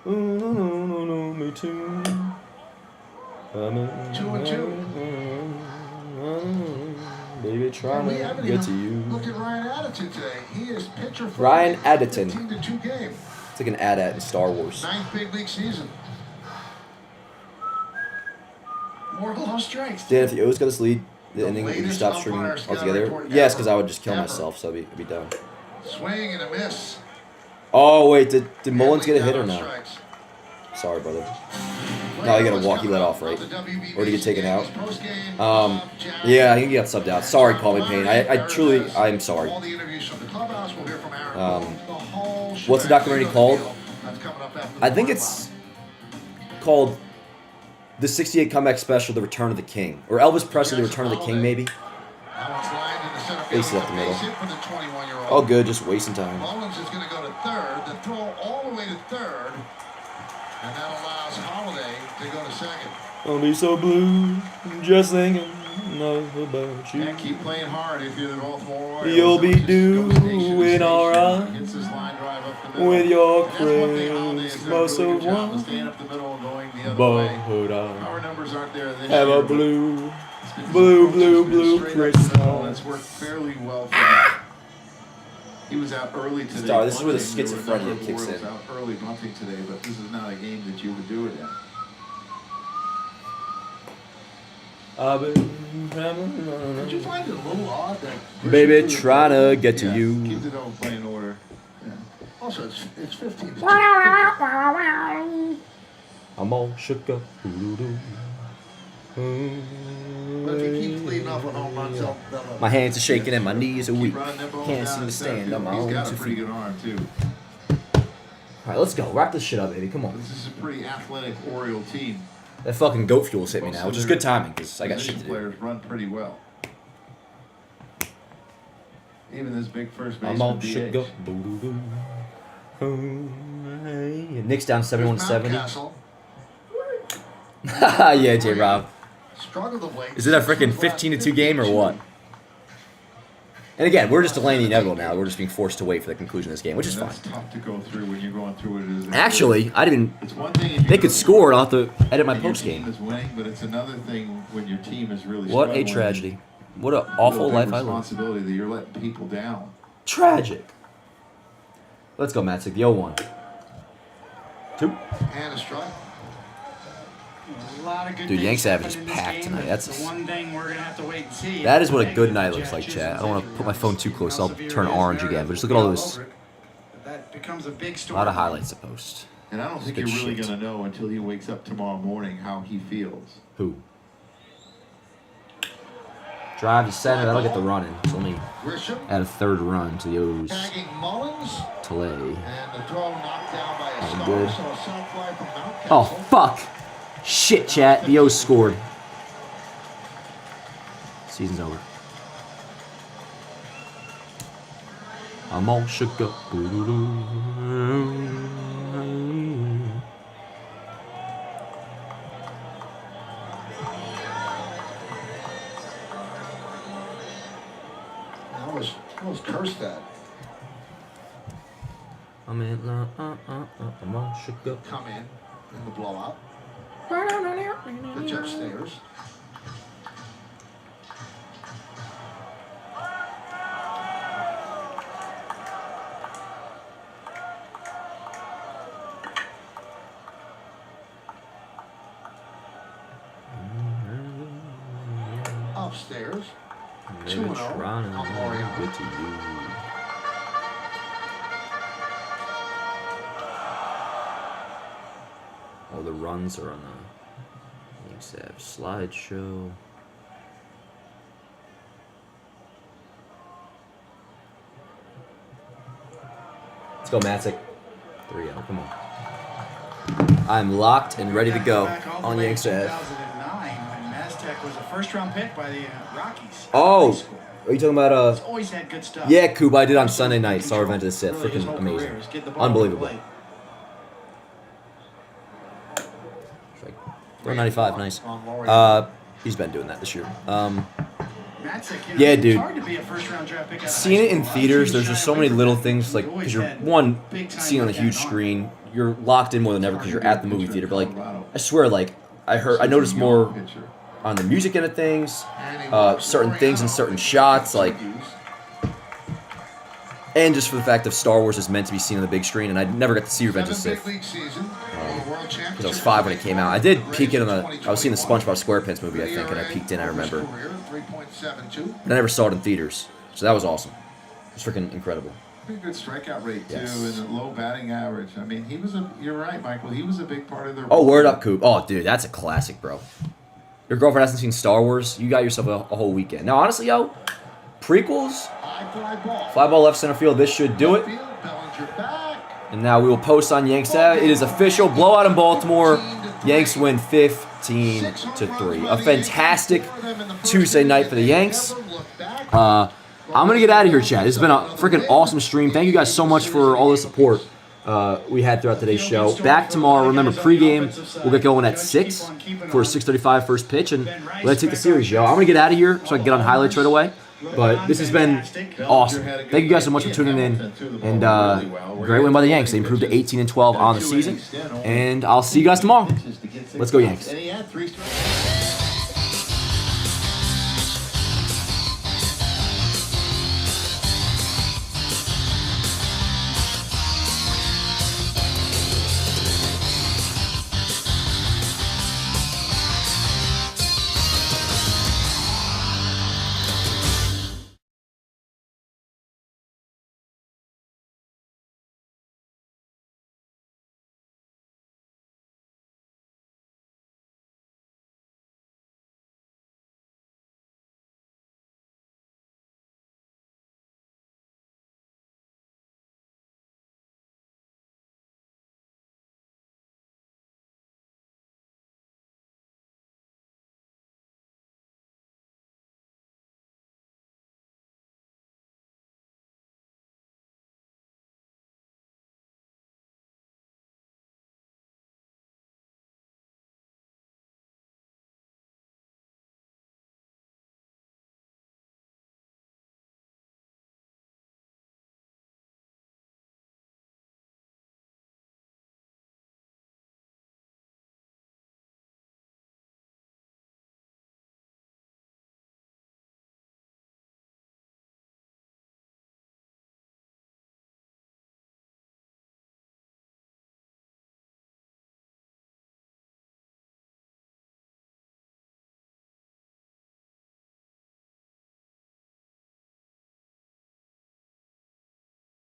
Me too. 2-2. Baby, trying to get to you. Look at Ryan Addison today. He is pitcher for Ryan Addison. 15-2 game. It's like an AT-AT in Star Wars. 9th big league season. More low strikes. Dan, if the O's got this lead, the inning, would you stop streaming altogether? Yes, because I would just kill myself, so I'd be done. Swing and a miss. Oh, wait, did Mullins get a hit or not? Sorry, brother. No, he got a walk. He let off, right? Or did he get taken out? Yeah, I think he got subbed out. Sorry, Call Me Pain. I'm sorry. What's the documentary called? I think it's called The 68 Comeback Special, The Return of the King. Or Elvis Presley, The Return of the King, maybe? Face it up the middle. Oh, good, just wasting time. Mullins is going to go to third. The throw all the way to third. And that allows Holiday to go to second. I'll be so blue, just thinking about you. And keep playing hard if you're the Baltimore Orioles. You'll be doing alright. Gets his line drive middle. with your And that's one thing Holiday's done a Christmas really of good job of wine. staying up the middle and going the other way. But Our numbers aren't there this have year. a but blue, it's been- blue, his blue, approach has been blue straight up the middle, and Christmas. it's worked fairly well for him. He was out early today. Star, this is where the bunting. There were a schizophrenia number of kicks Orioles in. out early bunting today, but this is not a game that you would do it in. Did you find it a little odd that Baby, trying to get to Yeah, you. Keep it all play in order. Yeah. Also, it's 15. I'm all shook up. But if he keeps leading off on home runs, they'll My hands are shaking and my knees are weak. keep running them balls Can't down seem to instead of stand on my He's own got a 2 pretty feet. good arm, too. Alright, let's go. Wrap this shit up, baby. Come on. This is a pretty athletic Oriole team. That fucking goat fuel's hit me now, Also, which is their good timing because I got shit to position do. Players run pretty well. Even this big first I'm all baseman shook DH. up. Nick's down 71-70. Mountcastle Yeah, J Rob. struggled of late. Is it a freaking 15-2 game or what? And again, we're just delaying the inevitable now. We're just being forced to wait for the conclusion of this game, which is And fine. that's tough to go through when you're going through it. As Actually, I didn't it's one thing if They you could go score, through and I'll have to edit my and your post team game. is winning, but it's another thing when your team is really What a struggling. tragedy. What an Real awful big life I live. responsibility that you're letting people down. Tragic. Let's go, Matsick. The 0-1. 2. And a strike. A lot of good Dude, things Yanks Savage is happened in this packed game, tonight. but That's the one thing we're gonna have to wait and see. That is what a good Yankees night looks like, projections chat. I as don't want they to put my phone too close. how I'll severe turn it is orange there. again. But just look at all this. That becomes a big A story. lot of highlights to post. And I don't think Good you're really shit. going to know until he wakes up tomorrow morning how he feels. Who? Drive to center. That'll get the run in. It's only Grisham at a third run to the O's. tagging Mullins. To lay. And the throw knocked down by a Oh, star. good. So a soft fly from Mountcastle. Oh, fuck. Shit, chat. The O's scored. Season's over. I'm all shook up. That was Kerstad. I'm all shook up. Come in the blowout. Pitch upstairs. Upstairs. 2-0 Trying on to Oriole. get to you. All the runs are on the Yanks have slideshow. Let's go, Matsick. 3-0. Come on. I'm locked and ready to go on Yanks Ave. 2009, when Maztec was a first-round pick by the Rockies. Oh, are you talking about He's always had good stuff. Yeah, Coop, I did on Sunday night. Saw Revenge of the Sith. Really, his Freaking whole amazing. career is get the ball Unbelievable. in Like, 495, nice. He's been doing that this year. Maztec, you know, Yeah, it's dude. hard to be a first-round draft pick out of Seeing high it in school. theaters, there's just so many little things, like, because you're, one, seeing it on a huge screen, you're locked in more than ever because you're at the movie theater. But, like, I swear, like, I noticed more on the music end of things, certain things and certain shots, like, and just for the fact of Star Wars is meant to be seen on the big screen, and I never got to see Revenge of the Sith. Because I was 5 when it came out. I did peek in on I was seeing the SpongeBob SquarePants movie, I think, and I peeked in, I remember. But I never saw it in theaters, so that was awesome. It was freaking incredible. Pretty good strikeout rate, too, Yes. and a low batting average. I mean, you're right, Michael. He was a big part of their... Oh, word up, Coop. Oh, dude, that's a classic, bro. Your girlfriend hasn't seen Star Wars, you got yourself a whole weekend. Now, honestly, yo, prequels, fly ball left center field, this should do it. And now we will post on Yanks Ave. It is official, blowout in Baltimore. Yanks win 15-3. A fantastic Tuesday night for the Yanks. I'm going to get out of here, chat. This has been a freaking awesome stream. Thank you guys so much for all the support we had throughout today's show. Back tomorrow. Remember, pregame, we'll get going at 6 for a 6:35 first pitch. And let's take the series, yo. I'm going to get out of here so I can get on highlights right away. But this has been awesome. Thank you guys so much for tuning in. And great win by the Yanks. They improved to 18-12 on the season. And I'll see you guys tomorrow. Let's go, Yanks.